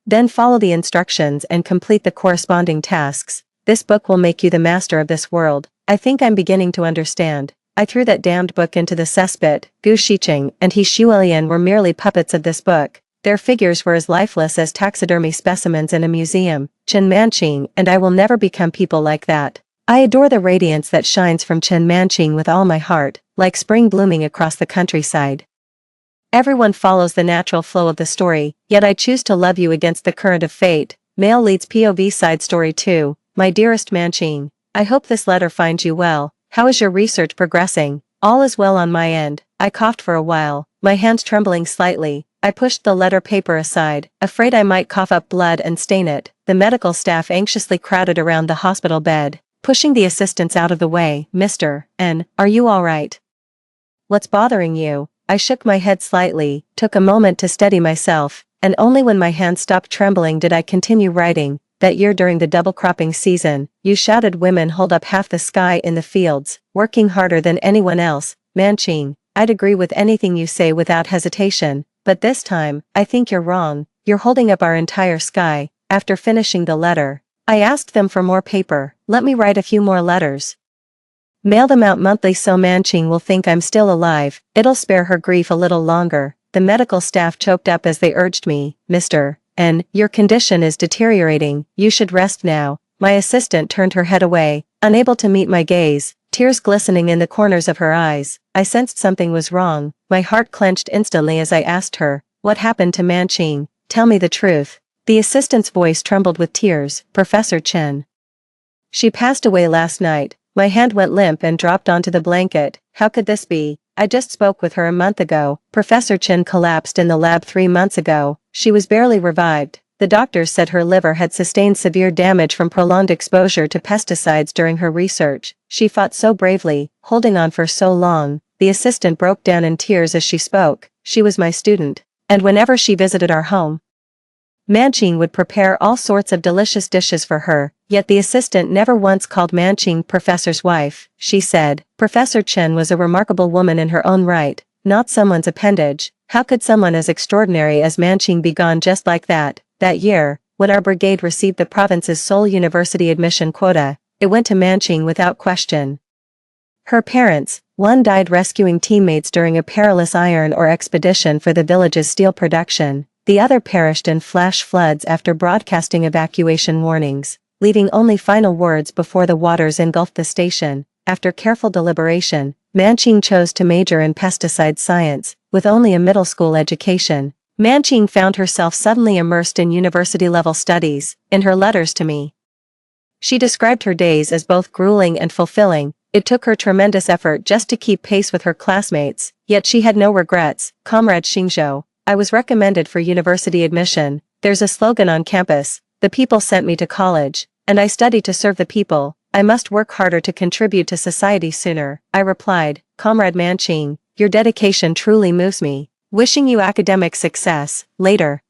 Then follow the instructions and complete the corresponding tasks. This book will make you the master of this world. I think I'm beginning to understand. I threw that damned book into the cesspit. Gu Shiqing and He Shuilian were merely puppets of this book. Their figures were as lifeless as taxidermy specimens in a museum. Chen Manqing and I will never become people like that. I adore the radiance that shines from Chen Manqing with all my heart, like spring blooming across the countryside. Everyone follows the natural flow of the story, yet I choose to love you against the current of fate. Male leads POV side story 2. My dearest Manqing, I hope this letter finds you well. How is your research progressing? All is well on my end. I coughed for a while, my hands trembling slightly. I pushed the letter paper aside, afraid I might cough up blood and stain it. The medical staff anxiously crowded around the hospital bed, pushing the assistants out of the way. Mr. N, are you all right? What's bothering you? I shook my head slightly, took a moment to steady myself, and only when my hands stopped trembling did I continue writing. That year during the double cropping season, you shouted women hold up half the sky in the fields, working harder than anyone else. Manqing, I'd agree with anything you say without hesitation, but this time, I think you're wrong. You're holding up our entire sky. After finishing the letter, I asked them for more paper. Let me write a few more letters. Mail them out monthly so Manqing will think I'm still alive. It'll spare her grief a little longer. The medical staff choked up as they urged me. Mr. N, your condition is deteriorating. You should rest now. My assistant turned her head away, unable to meet my gaze, tears glistening in the corners of her eyes. I sensed something was wrong. My heart clenched instantly as I asked her, What happened to Manching? Tell me the truth. The assistant's voice trembled with tears. Professor Chen. She passed away last night. My hand went limp and dropped onto the blanket. How could this be? I just spoke with her a month ago. Professor Chen collapsed in the lab 3 months ago. She was barely revived. The doctors said her liver had sustained severe damage from prolonged exposure to pesticides during her research. She fought so bravely, holding on for so long. The assistant broke down in tears as she spoke. She was my student. And whenever she visited our home, Manching would prepare all sorts of delicious dishes for her, yet the assistant never once called Manching Professor's wife. She said, Professor Chen was a remarkable woman in her own right, not someone's appendage. How could someone as extraordinary as Manching be gone just like that? That year, when our brigade received the province's sole university admission quota, it went to Manching without question. Her parents, one died rescuing teammates during a perilous iron ore expedition for the village's steel production. The other perished in flash floods after broadcasting evacuation warnings, leaving only final words before the waters engulfed the station. After careful deliberation, Manching chose to major in pesticide science, with only a middle school education. Manching found herself suddenly immersed in university-level studies. In her letters to me, she described her days as both grueling and fulfilling. It took her tremendous effort just to keep pace with her classmates, yet she had no regrets. Comrade Xingzhou, I was recommended for university admission. There's a slogan on campus, the people sent me to college, and I study to serve the people. I must work harder to contribute to society sooner. I replied, Comrade Manching, your dedication truly moves me. Wishing you academic success. Later,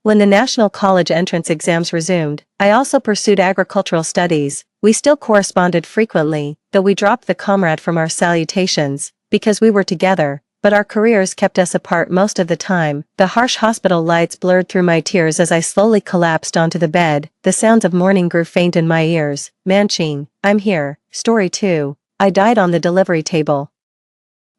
when the National College entrance exams resumed, I also pursued agricultural studies. We still corresponded frequently, though we dropped the comrade from our salutations, because we were together. But our careers kept us apart most of the time. The harsh hospital lights blurred through my tears as I slowly collapsed onto the bed. The sounds of mourning grew faint in my ears. Manching, I'm here. Story 2. I died on the delivery table.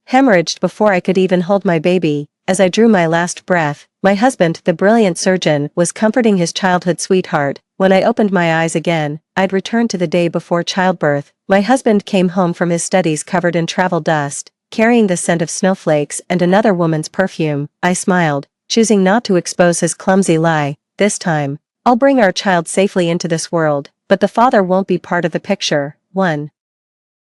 Hemorrhaged before I could even hold my baby. As I drew my last breath, my husband, the brilliant surgeon, was comforting his childhood sweetheart. When I opened my eyes again, I'd returned to the day before childbirth. My husband came home from his studies covered in travel dust, carrying the scent of snowflakes and another woman's perfume. I smiled, choosing not to expose his clumsy lie. This time, I'll bring our child safely into this world, but the father won't be part of the picture. 1.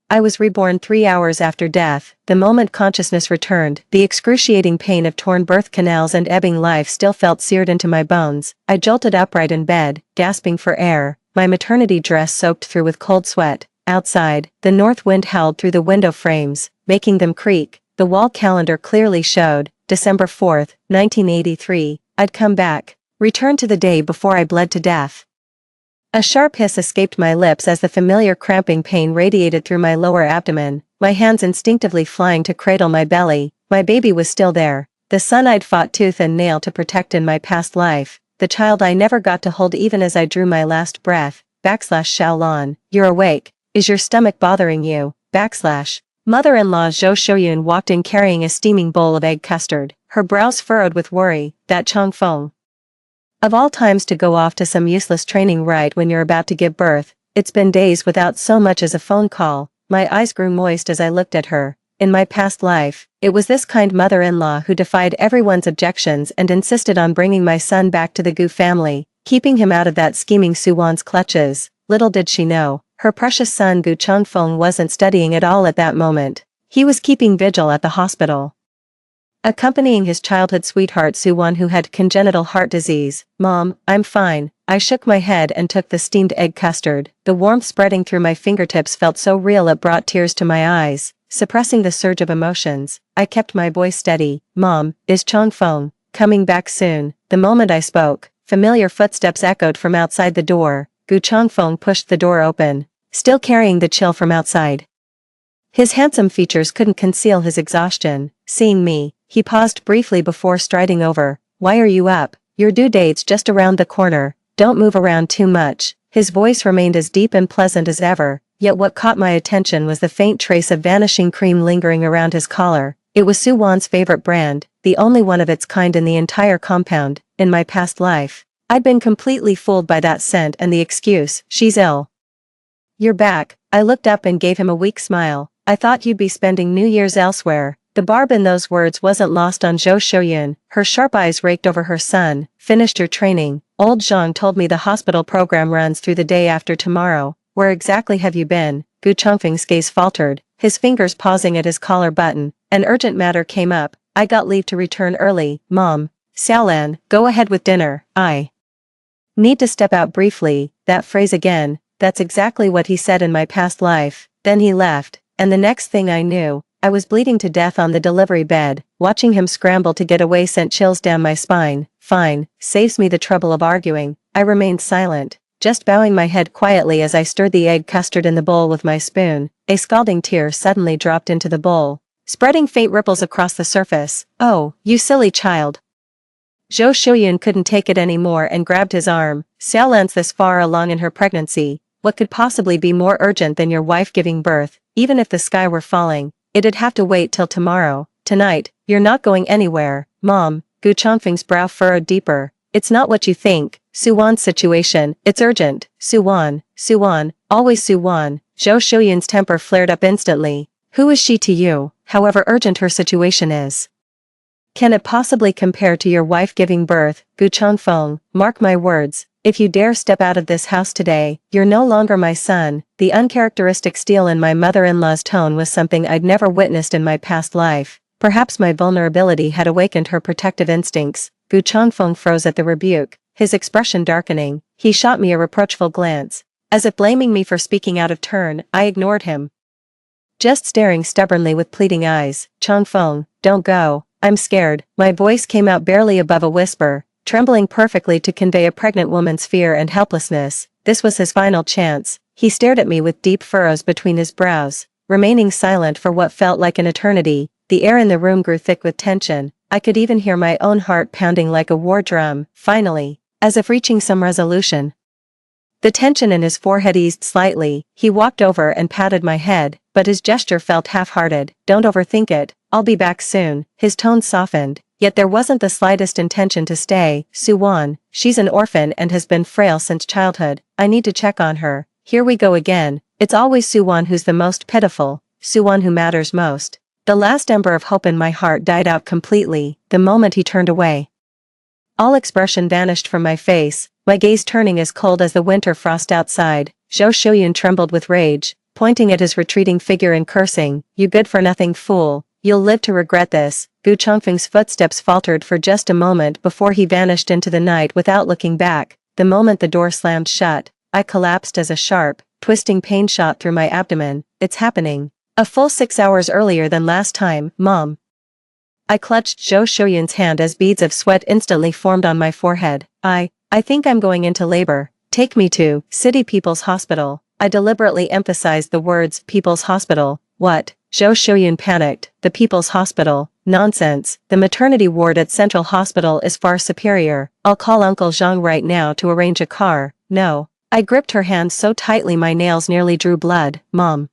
I was reborn 3 hours after death. The moment consciousness returned, the excruciating pain of torn birth canals and ebbing life still felt seared into my bones. I jolted upright in bed, gasping for air, my maternity dress soaked through with cold sweat. Outside, the north wind howled through the window frames, making them creak. The wall calendar clearly showed, December 4th, 1983, I'd come back, returned to the day before I bled to death. A sharp hiss escaped my lips as the familiar cramping pain radiated through my lower abdomen, my hands instinctively flying to cradle my belly. My baby was still there, the son I'd fought tooth and nail to protect in my past life, the child I never got to hold even as I drew my last breath. Xiaolan, you're awake. Is your stomach bothering you? Mother-in-law Zhou Shouyun walked in carrying a steaming bowl of egg custard, her brows furrowed with worry. That Changfeng. Of all times to go off to some useless training right when you're about to give birth. It's been days without so much as a phone call. My eyes grew moist as I looked at her. In my past life, it was this kind mother-in-law who defied everyone's objections and insisted on bringing my son back to the Gu family, keeping him out of that scheming Suwan's clutches. Little did she know, her precious son Gu Changfeng wasn't studying at all at that moment. He was keeping vigil at the hospital, accompanying his childhood sweetheart Suwan, who had congenital heart disease. Mom, I'm fine. I shook my head and took the steamed egg custard. The warmth spreading through my fingertips felt so real it brought tears to my eyes. Suppressing the surge of emotions, I kept my voice steady. Mom, is Changfeng coming back soon? The moment I spoke, familiar footsteps echoed from outside the door. Gu Changfeng pushed the door open, still carrying the chill from outside. His handsome features couldn't conceal his exhaustion. Seeing me, he paused briefly before striding over. Why are you up? Your due date's just around the corner. Don't move around too much. His voice remained as deep and pleasant as ever, yet what caught my attention was the faint trace of vanishing cream lingering around his collar. It was Suwan's favorite brand, the only one of its kind in the entire compound. In my past life, I'd been completely fooled by that scent and the excuse, she's ill. You're back. I looked up and gave him a weak smile. I thought you'd be spending New Year's elsewhere. The barb in those words wasn't lost on Zhou Shouyun. Her sharp eyes raked over her son. Finished your training. Old Zhang told me the hospital program runs through the day after tomorrow. Where exactly have you been? Gu Chongfeng's gaze faltered, his fingers pausing at his collar button. An urgent matter came up. I got leave to return early, Mom. Xiaolan, go ahead with dinner. I need to step out briefly. That phrase again. That's exactly what he said in my past life. Then he left, and the next thing I knew, I was bleeding to death on the delivery bed. Watching him scramble to get away sent chills down my spine. Fine, saves me the trouble of arguing. I remained silent, just bowing my head quietly as I stirred the egg custard in the bowl with my spoon. A scalding tear suddenly dropped into the bowl, spreading faint ripples across the surface. Oh, you silly child. Zhou Shouyun couldn't take it anymore and grabbed his arm. Xiaolan's this far along in her pregnancy. What could possibly be more urgent than your wife giving birth? Even if the sky were falling, it'd have to wait till tomorrow. Tonight, you're not going anywhere, Mom. Gu Chongfeng's brow furrowed deeper. It's not what you think. Suwan's situation, it's urgent. Suwan, always Suwan. Zhou Shouyun's temper flared up instantly. Who is she to you, however urgent her situation is? Can it possibly compare to your wife giving birth? Gu Chongfeng, mark my words. If you dare step out of this house today, you're no longer my son. The uncharacteristic steel in my mother-in-law's tone was something I'd never witnessed in my past life. Perhaps my vulnerability had awakened her protective instincts. Gu Chongfeng froze at the rebuke, his expression darkening. He shot me a reproachful glance. As if blaming me for speaking out of turn, I ignored him, just staring stubbornly with pleading eyes. Chongfeng, don't go. I'm scared. My voice came out barely above a whisper, trembling perfectly to convey a pregnant woman's fear and helplessness. This was his final chance. He stared at me with deep furrows between his brows, remaining silent for what felt like an eternity. The air in the room grew thick with tension. I could even hear my own heart pounding like a war drum. Finally, as if reaching some resolution, the tension in his forehead eased slightly. He walked over and patted my head, but his gesture felt half-hearted. Don't overthink it. I'll be back soon. His tone softened, yet there wasn't the slightest intention to stay. Suwan, she's an orphan and has been frail since childhood. I need to check on her. Here we go again. It's always Suwan who's the most pitiful. Suwan who matters most. The last ember of hope in my heart died out completely, the moment he turned away. All expression vanished from my face, my gaze turning as cold as the winter frost outside. Zhou Shouyun trembled with rage, pointing at his retreating figure and cursing. You good-for-nothing fool. You'll live to regret this. Gu Chongfeng's footsteps faltered for just a moment before he vanished into the night without looking back. The moment the door slammed shut, I collapsed as a sharp, twisting pain shot through my abdomen. It's happening. A full 6 hours earlier than last time, Mom. I clutched Zhou Shouyun's hand as beads of sweat instantly formed on my forehead. I think I'm going into labor. Take me to City People's Hospital. I deliberately emphasized the words People's Hospital. What? Zhou Shouyun panicked. The People's Hospital. Nonsense. The maternity ward at Central Hospital is far superior. I'll call Uncle Zhang right now to arrange a car. No. I gripped her hand so tightly my nails nearly drew blood. Mom.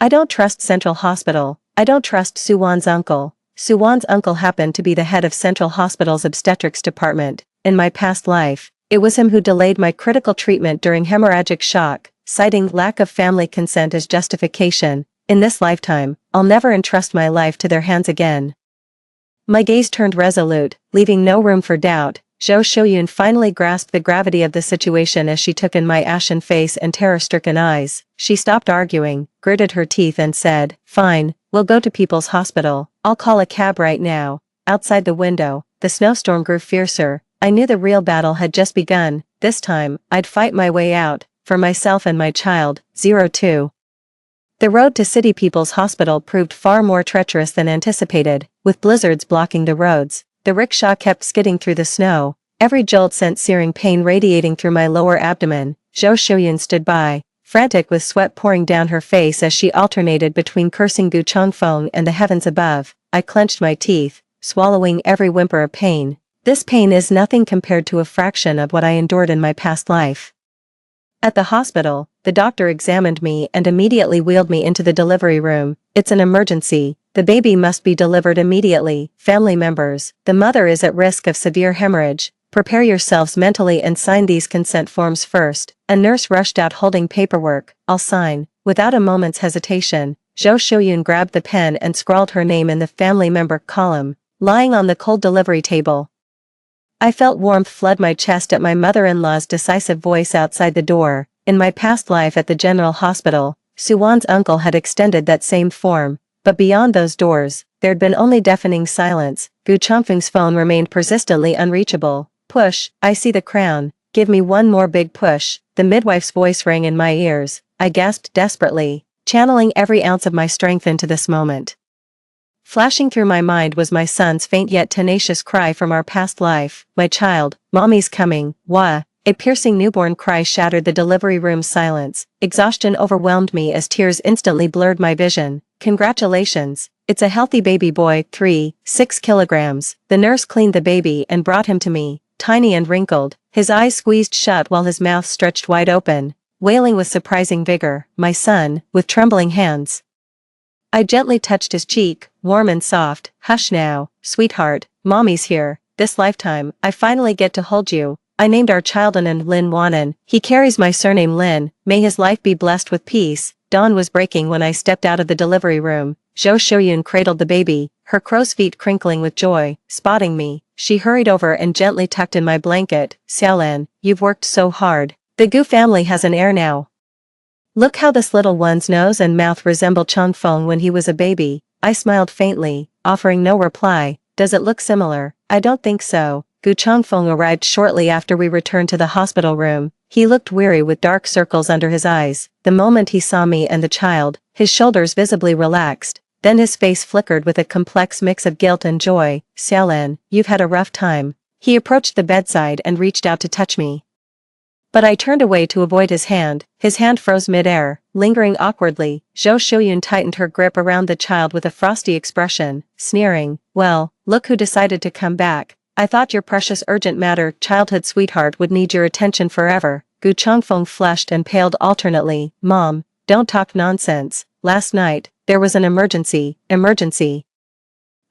I don't trust Central Hospital. I don't trust Suwan's uncle. Suwan's uncle happened to be the head of Central Hospital's obstetrics department. In my past life, it was him who delayed my critical treatment during hemorrhagic shock, citing lack of family consent as justification. In this lifetime, I'll never entrust my life to their hands again. My gaze turned resolute, leaving no room for doubt. Zhou Shouyun finally grasped the gravity of the situation as she took in my ashen face and terror-stricken eyes. She stopped arguing, gritted her teeth and said, Fine, we'll go to People's Hospital. I'll call a cab right now. Outside the window, the snowstorm grew fiercer. I knew the real battle had just begun. This time, I'd fight my way out, for myself and my child. 02. The road to City People's Hospital proved far more treacherous than anticipated, with blizzards blocking the roads. The rickshaw kept skidding through the snow. Every jolt sent searing pain radiating through my lower abdomen. Zhou Shouyun stood by, frantic with sweat pouring down her face as she alternated between cursing Gu Chongfeng and the heavens above. I clenched my teeth, swallowing every whimper of pain. This pain is nothing compared to a fraction of what I endured in my past life. At the hospital, the doctor examined me and immediately wheeled me into the delivery room. It's an emergency. The baby must be delivered immediately. Family members, the mother is at risk of severe hemorrhage. Prepare yourselves mentally and sign these consent forms first. A nurse rushed out holding paperwork. I'll sign. Without a moment's hesitation, Zhou Shuyun grabbed the pen and scrawled her name in the family member column, lying on the cold delivery table. I felt warmth flood my chest at my mother-in-law's decisive voice outside the door. In my past life at the General Hospital, Suwon's uncle had extended that same form, but beyond those doors, there'd been only deafening silence. Gu Chongfeng's phone remained persistently unreachable. Push, I see the crown, give me one more big push. The midwife's voice rang in my ears. I gasped desperately, channeling every ounce of my strength into this moment. Flashing through my mind was my son's faint yet tenacious cry from our past life. My child, mommy's coming, wah. A piercing newborn cry shattered the delivery room's silence. Exhaustion overwhelmed me as tears instantly blurred my vision. Congratulations, it's a healthy baby boy, 6 kilograms. The nurse cleaned the baby and brought him to me, tiny and wrinkled, his eyes squeezed shut while his mouth stretched wide open, wailing with surprising vigor. My son, with trembling hands. I gently touched his cheek, warm and soft. Hush now, sweetheart, mommy's here. This lifetime, I finally get to hold you. I named our child Anan Lin Wanan. He carries my surname Lin. May his life be blessed with peace. Dawn was breaking when I stepped out of the delivery room. Zhou Shuyun cradled the baby, her crow's feet crinkling with joy. Spotting me, she hurried over and gently tucked in my blanket. Xiaolan, you've worked so hard. The Gu family has an heir now. Look how this little one's nose and mouth resemble Chongfeng when he was a baby. I smiled faintly, offering no reply. Does it look similar? I don't think so. Gu Chongfeng arrived shortly after we returned to the hospital room. He looked weary with dark circles under his eyes. The moment he saw me and the child, his shoulders visibly relaxed. Then his face flickered with a complex mix of guilt and joy. Xiaolan, you've had a rough time. He approached the bedside and reached out to touch me. But I turned away to avoid his hand. His hand froze mid-air, lingering awkwardly. Zhou Shuyun tightened her grip around the child with a frosty expression, sneering. Well, look who decided to come back. I thought your precious urgent matter, childhood sweetheart would need your attention forever. Gu Chongfeng flushed and paled alternately. Mom, don't talk nonsense. Last night, there was an emergency.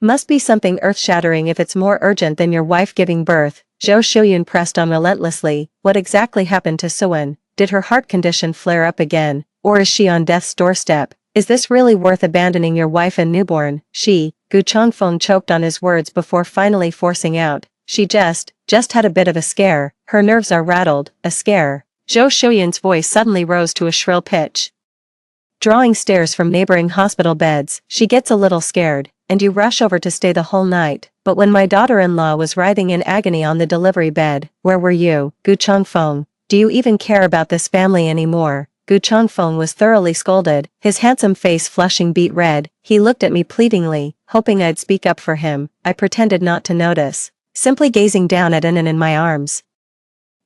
Must be something earth-shattering if it's more urgent than your wife giving birth. Zhou Shuyun pressed on relentlessly. What exactly happened to Suwon? Did her heart condition flare up again? Or is she on death's doorstep? Is this really worth abandoning your wife and newborn? Gu Chongfeng choked on his words before finally forcing out. She just had a bit of a scare. Her nerves are rattled. A scare. Zhou Shuyun's voice suddenly rose to a shrill pitch. Drawing stares from neighboring hospital beds, she gets a little scared, and you rush over to stay the whole night. But when my daughter-in-law was writhing in agony on the delivery bed, where were you? Gu Chongfeng, do you even care about this family anymore? Gu Chongfeng was thoroughly scolded, his handsome face flushing beet red. He looked at me pleadingly, hoping I'd speak up for him. I pretended not to notice, simply gazing down at Anan in my arms.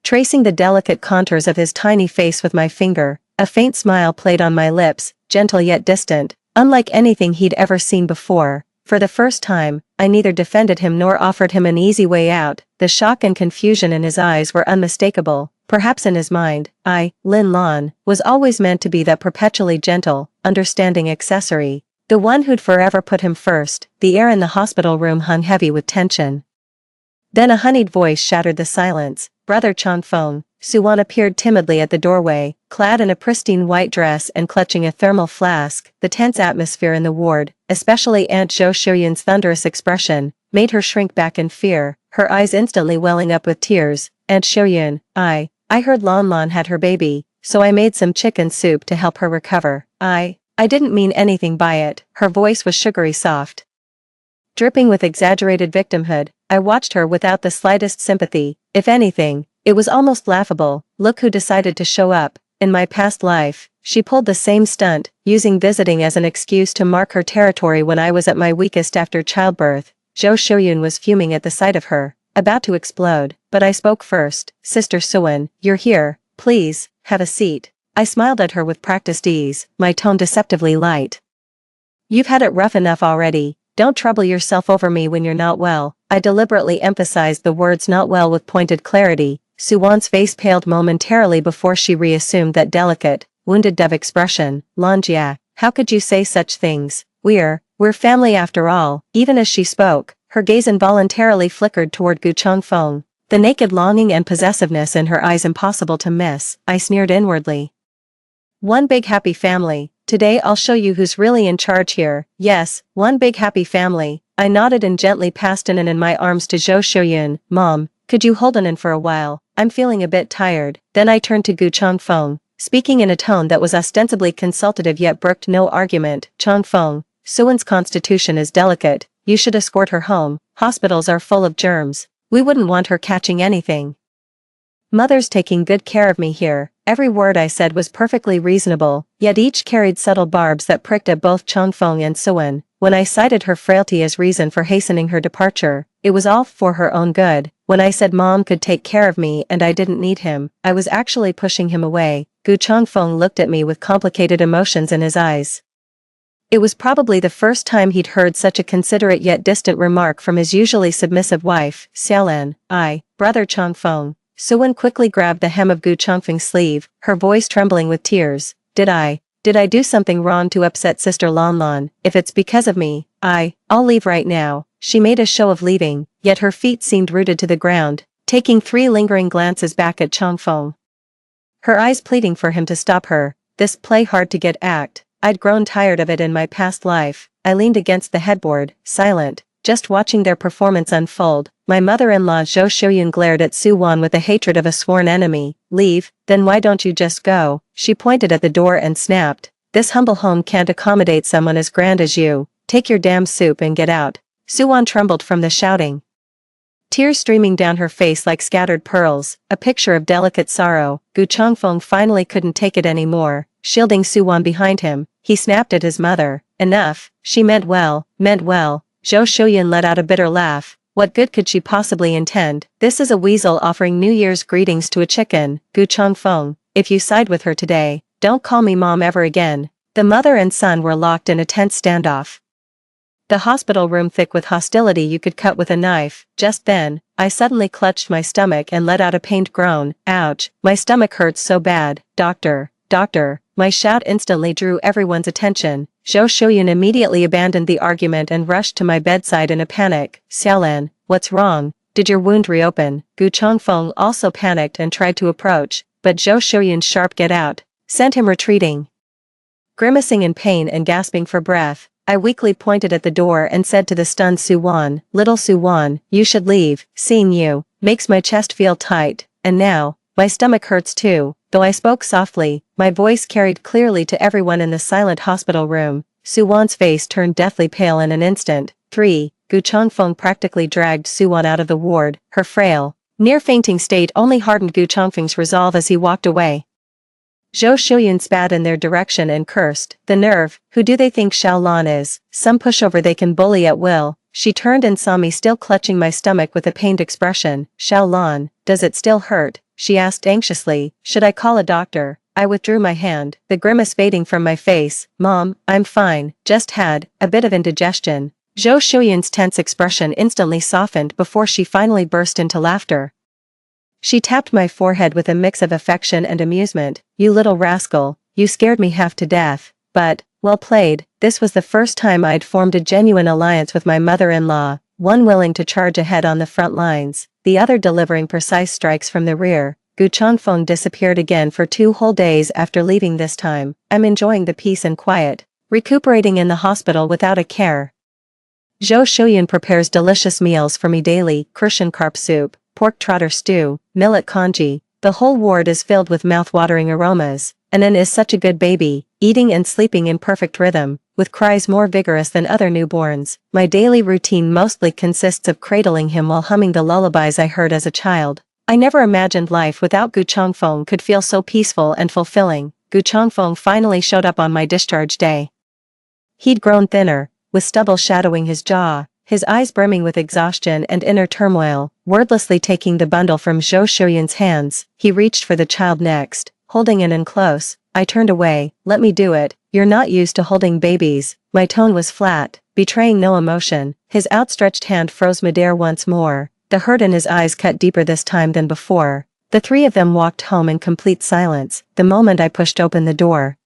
Tracing the delicate contours of his tiny face with my finger, a faint smile played on my lips, gentle yet distant, unlike anything he'd ever seen before. For the first time, I neither defended him nor offered him an easy way out. The shock and confusion in his eyes were unmistakable. Perhaps in his mind, Lin Lan, was always meant to be that perpetually gentle, understanding accessory. The one who'd forever put him first. The air in the hospital room hung heavy with tension. Then a honeyed voice shattered the silence. Brother Chongfeng. Suwon appeared timidly at the doorway, clad in a pristine white dress and clutching a thermal flask. The tense atmosphere in the ward, especially Aunt Zhou Shuyun's thunderous expression, made her shrink back in fear, her eyes instantly welling up with tears. Aunt Shuyun, I heard Lan Lan had her baby, so I made some chicken soup to help her recover. I didn't mean anything by it. Her voice was sugary soft, dripping with exaggerated victimhood. I watched her without the slightest sympathy. If anything, it was almost laughable. Look who decided to show up. In my past life, she pulled the same stunt, using visiting as an excuse to mark her territory when I was at my weakest after childbirth. Zhou Shuyun was fuming at the sight of her, about to explode, but I spoke first. Sister Suwon, you're here, please, have a seat. I smiled at her with practiced ease, my tone deceptively light. You've had it rough enough already. Don't trouble yourself over me when you're not well. I deliberately emphasized the words not well with pointed clarity. Suwon's face paled momentarily before she reassumed that delicate, wounded dove expression. Lanjia, how could you say such things? We're family after all. Even as she spoke, her gaze involuntarily flickered toward Gu Chongfeng, the naked longing and possessiveness in her eyes impossible to miss. I sneered inwardly. One big happy family, Today I'll show you who's really in charge here. Yes, one big happy family. I nodded and gently passed Anan in my arms to Zhou Shouyun. Mom, could you hold Anan for a while? I'm feeling a bit tired. Then I turned to Gu Changfeng, speaking in a tone that was ostensibly consultative yet brooked no argument. Changfeng, Suwon's constitution is delicate. You should escort her home. Hospitals are full of germs. We wouldn't want her catching anything. Mother's taking good care of me here. Every word I said was perfectly reasonable, yet each carried subtle barbs that pricked at both Changfeng and Suwon. When I cited her frailty as reason for hastening her departure, it was all for her own good. When I said Mom could take care of me and I didn't need him, I was actually pushing him away. Gu Changfeng looked at me with complicated emotions in his eyes. It was probably the first time he'd heard such a considerate yet distant remark from his usually submissive wife, Xiaolan. Brother Changfeng. Suwon quickly grabbed the hem of Gu Changfeng's sleeve, her voice trembling with tears. Did I do something wrong to upset Sister Lanlan? If it's because of me, I'll leave right now. She made a show of leaving, yet her feet seemed rooted to the ground, taking 3 lingering glances back at Changfeng. Her eyes pleading for him to stop her. This play hard to get act. I'd grown tired of it in my past life. I leaned against the headboard, silent, just watching their performance unfold. My mother-in-law Zhou Shouyun glared at Suwon with the hatred of a sworn enemy. Leave? Then why don't you just go? She pointed at the door and snapped. This humble home can't accommodate someone as grand as you. Take your damn soup and get out. Suwon trembled from the shouting, tears streaming down her face like scattered pearls, a picture of delicate sorrow. Gu Changfeng finally couldn't take it anymore. Shielding Suwon behind him, he snapped at his mother. Enough. She meant well. Zhou Shouyun let out a bitter laugh. What good could she possibly intend? This is a weasel offering New Year's greetings to a chicken. Gu Changfeng, if you side with her today, don't call me mom ever again. The mother and son were locked in a tense standoff. The hospital room thick with hostility you could cut with a knife. Just then, I suddenly clutched my stomach and let out a pained groan. Ouch, my stomach hurts so bad. Doctor. My shout instantly drew everyone's attention. Zhou Shouyun immediately abandoned the argument and rushed to my bedside in a panic. Xiaolan, what's wrong? Did your wound reopen? Gu Changfeng also panicked and tried to approach, but Zhou Shouyun's sharp get out sent him retreating. Grimacing in pain and gasping for breath, I weakly pointed at the door and said to the stunned Suwon, Little Suwon, you should leave. Seeing you makes my chest feel tight, and now, my stomach hurts too. Though I spoke softly, my voice carried clearly to everyone in the silent hospital room. Suwon's face turned deathly pale in an instant. 3. Gu Changfeng practically dragged Suwon out of the ward. Her frail, near-fainting state only hardened Gu Changfeng's resolve as he walked away. Zhou Shouyun spat in their direction and cursed. The nerve, who do they think Xiaolan is? Some pushover they can bully at will. She turned and saw me still clutching my stomach with a pained expression. Xiaolan, does it still hurt? She asked anxiously. Should I call a doctor? I withdrew my hand, the grimace fading from my face. Mom, I'm fine, just had a bit of indigestion. Zhou Shouyun's tense expression instantly softened before she finally burst into laughter. She tapped my forehead with a mix of affection and amusement. You little rascal, you scared me half to death. But, well played. This was the first time I'd formed a genuine alliance with my mother-in-law, one willing to charge ahead on the front lines, the other delivering precise strikes from the rear. Gu Changfeng disappeared again for 2 whole days after leaving this time. I'm enjoying the peace and quiet, recuperating in the hospital without a care. Zhou Shouyun prepares delicious meals for me daily, Crucian carp soup, pork trotter stew, millet congee. The whole ward is filled with mouth-watering aromas. Anan is such a good baby, eating and sleeping in perfect rhythm, with cries more vigorous than other newborns. My daily routine mostly consists of cradling him while humming the lullabies I heard as a child. I never imagined life without Gu Changfeng could feel so peaceful and fulfilling. Gu Changfeng finally showed up on my discharge day. He'd grown thinner, with stubble shadowing his jaw, his eyes brimming with exhaustion and inner turmoil. Wordlessly taking the bundle from Zhou Shouyun's hands, he reached for the child next, holding Anan close. I turned away. Let me do it. You're not used to holding babies. My tone was flat, betraying no emotion. His outstretched hand froze midair once more, the hurt in his eyes cut deeper this time than before. The 3 of them walked home in complete silence, the moment I pushed open the door.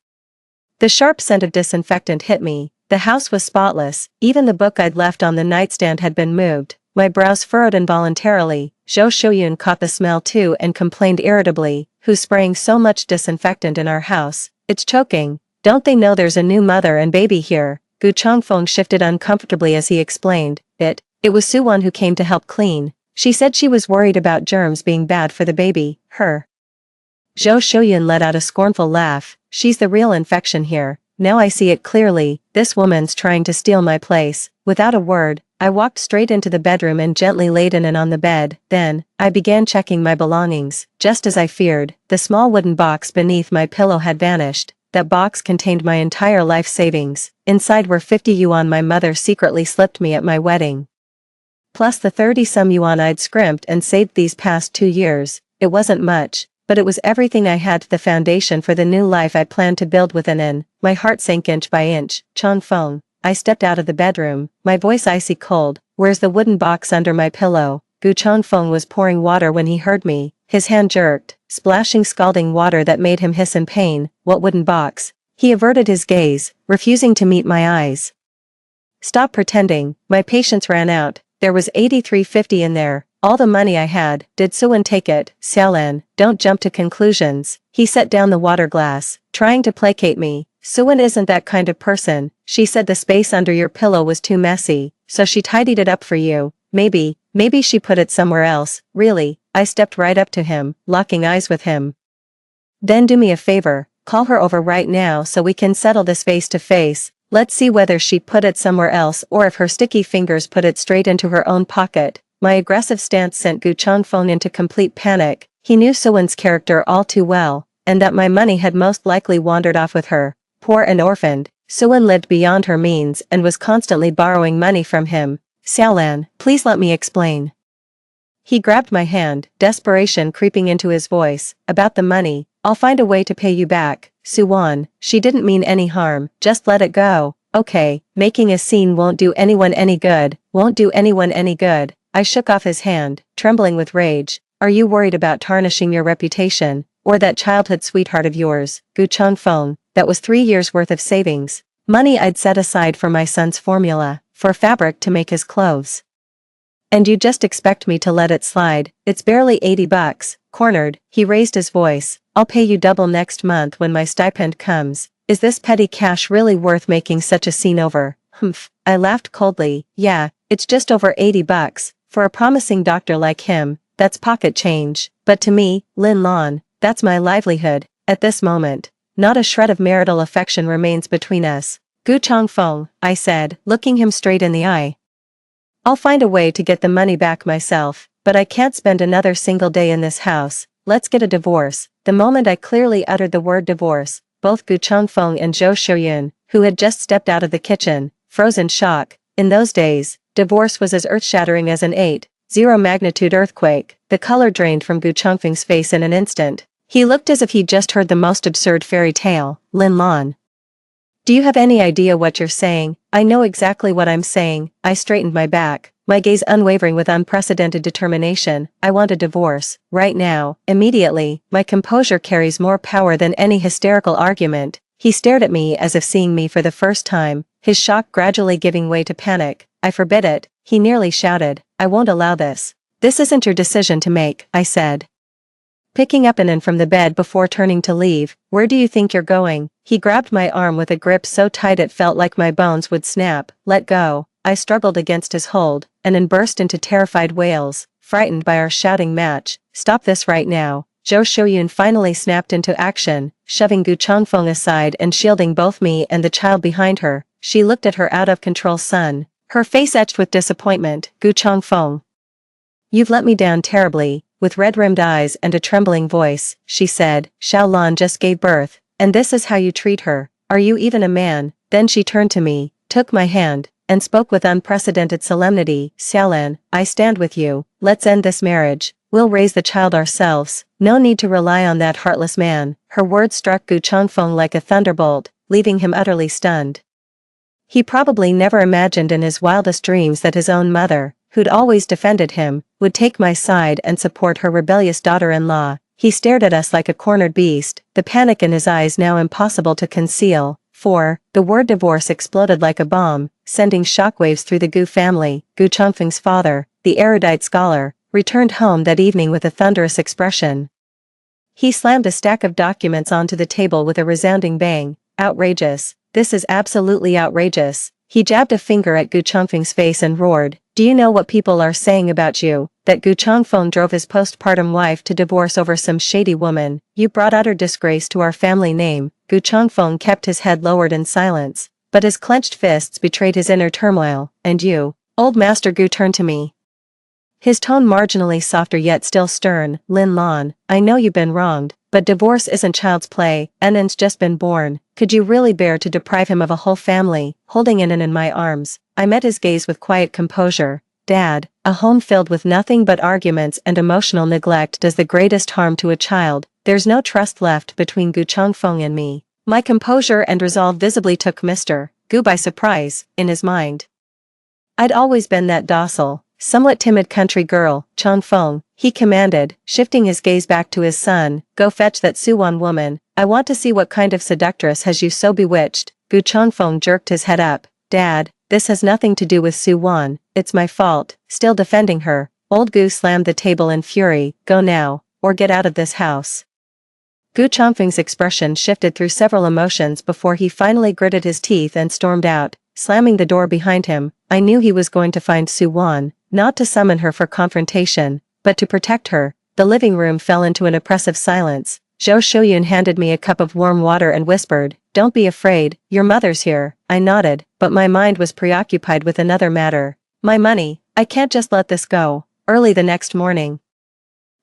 The sharp scent of disinfectant hit me. The house was spotless, even the book I'd left on the nightstand had been moved. My brows furrowed involuntarily. Zhou Shouyun caught the smell too and complained irritably, who's spraying so much disinfectant in our house? It's choking. Don't they know there's a new mother and baby here? Gu Changfeng shifted uncomfortably as he explained. It was Suwon who came to help clean. She said she was worried about germs being bad for the baby, her. Zhou Shouyun let out a scornful laugh. She's the real infection here. Now I see it clearly, this woman's trying to steal my place. Without a word, I walked straight into the bedroom and gently laid in on the bed. Then, I began checking my belongings. Just as I feared, the small wooden box beneath my pillow had vanished. That box contained my entire life savings. Inside were 50 yuan my mother secretly slipped me at my wedding. Plus the 30-some yuan I'd scrimped and saved these past 2 years. It wasn't much, but it was everything I had, the foundation for the new life I planned to build within an. My heart sank inch by inch. Changfeng. I stepped out of the bedroom, my voice icy cold. Where's the wooden box under my pillow? Gu Changfeng was pouring water when he heard me. His hand jerked, splashing scalding water that made him hiss in pain. What wooden box? He averted his gaze, refusing to meet my eyes. Stop pretending. My patience ran out. There was 83.50 in there. All the money I had. Did Suwon take it? Xiaolan, don't jump to conclusions. He set down the water glass, trying to placate me. Suwon isn't that kind of person. She said the space under your pillow was too messy, so she tidied it up for you. Maybe she put it somewhere else. Really. I stepped right up to him, locking eyes with him. Then do me a favor, call her over right now so we can settle this face to face. Let's see whether she put it somewhere else or if her sticky fingers put it straight into her own pocket. My aggressive stance sent Gu Changfeng into complete panic. He knew Suwon's character all too well, and that my money had most likely wandered off with her. Poor and orphaned, Suwon lived beyond her means and was constantly borrowing money from him. Xiaolan, please let me explain. He grabbed my hand, desperation creeping into his voice. About the money, I'll find a way to pay you back. Suwon, she didn't mean any harm, just let it go. Okay, making a scene won't do anyone any good, I shook off his hand, trembling with rage. Are you worried about tarnishing your reputation, or that childhood sweetheart of yours, Gu Changfeng? That was 3 years' worth of savings. Money I'd set aside for my son's formula, for fabric to make his clothes. And you just expect me to let it slide? It's barely 80 bucks. Cornered, he raised his voice. I'll pay you double next month when my stipend comes. Is this petty cash really worth making such a scene over? Humph. I laughed coldly. Yeah, it's just over 80 bucks. For a promising doctor like him, that's pocket change. But to me, Lin Lan, that's my livelihood. At this moment, not a shred of marital affection remains between us. Gu Changfeng, I said, looking him straight in the eye. I'll find a way to get the money back myself, but I can't spend another single day in this house. Let's get a divorce. The moment I clearly uttered the word divorce, both Gu Changfeng and Zhou Shouyun, who had just stepped out of the kitchen, froze in shock. In those days, divorce was as earth-shattering as an 8.0 magnitude earthquake. The color drained from Gu Changfeng's face in an instant. He looked as if he'd just heard the most absurd fairy tale. Lin Lan. Do you have any idea what you're saying? I know exactly what I'm saying. I straightened my back, my gaze unwavering with unprecedented determination. I want a divorce, right now, immediately. My composure carries more power than any hysterical argument. He stared at me as if seeing me for the first time, his shock gradually giving way to panic. I forbid it, he nearly shouted. I won't allow this. This isn't your decision to make, I said. Picking up Anan from the bed before turning to leave. Where do you think you're going? He grabbed my arm with a grip so tight it felt like my bones would snap. Let go. I struggled against his hold, Anan burst into terrified wails, frightened by our shouting match. Stop this right now. Zhou Shouyun finally snapped into action, shoving Gu Changfeng aside and shielding both me and the child behind her. She looked at her out-of-control son, her face etched with disappointment. Gu Changfeng. You've let me down terribly. With red-rimmed eyes and a trembling voice, she said, Xiaolan just gave birth, and this is how you treat her. Are you even a man? Then she turned to me, took my hand, and spoke with unprecedented solemnity. Xiaolan, I stand with you. Let's end this marriage. We'll raise the child ourselves. No need to rely on that heartless man. Her words struck Gu Changfeng like a thunderbolt, leaving him utterly stunned. He probably never imagined in his wildest dreams that his own mother, who'd always defended him, would take my side and support her rebellious daughter-in-law. He stared at us like a cornered beast, the panic in his eyes now impossible to conceal. The word divorce exploded like a bomb, sending shockwaves through the Gu family. Gu Changfeng's father, the erudite scholar, returned home that evening with a thunderous expression. He slammed a stack of documents onto the table with a resounding bang. Outrageous. This is absolutely outrageous. He jabbed a finger at Gu Chongfeng's face and roared, "Do you know what people are saying about you? That Gu Chongfeng drove his postpartum wife to divorce over some shady woman. You brought utter disgrace to our family name." Gu Chongfeng kept his head lowered in silence, but his clenched fists betrayed his inner turmoil. "And you?" Old Master Gu turned to me. His tone marginally softer yet still stern. "Lin Lan, I know you've been wronged, but divorce isn't child's play. Enan's just been born. Could you really bear to deprive him of a whole family?" Holding Enan in my arms, I met his gaze with quiet composure. "Dad, a home filled with nothing but arguments and emotional neglect does the greatest harm to a child. There's no trust left between Gu Chongfeng and me." My composure and resolve visibly took Mr. Gu by surprise, in his mind. I'd always been that docile, somewhat timid country girl. "Chongfeng," he commanded, shifting his gaze back to his son, "go fetch that Suwan woman. I want to see what kind of seductress has you so bewitched." Gu Chongfeng jerked his head up. "Dad, this has nothing to do with Suwan. It's my fault." Still defending her, old Gu slammed the table in fury. "Go now, or get out of this house." Gu Chongfeng's expression shifted through several emotions before he finally gritted his teeth and stormed out, slamming the door behind him. I knew he was going to find Suwan, not to summon her for confrontation, but to protect her. The living room fell into an oppressive silence. Zhou Shouyun handed me a cup of warm water and whispered, "Don't be afraid, your mother's here." I nodded, but my mind was preoccupied with another matter. My money. I can't just let this go. Early the next morning,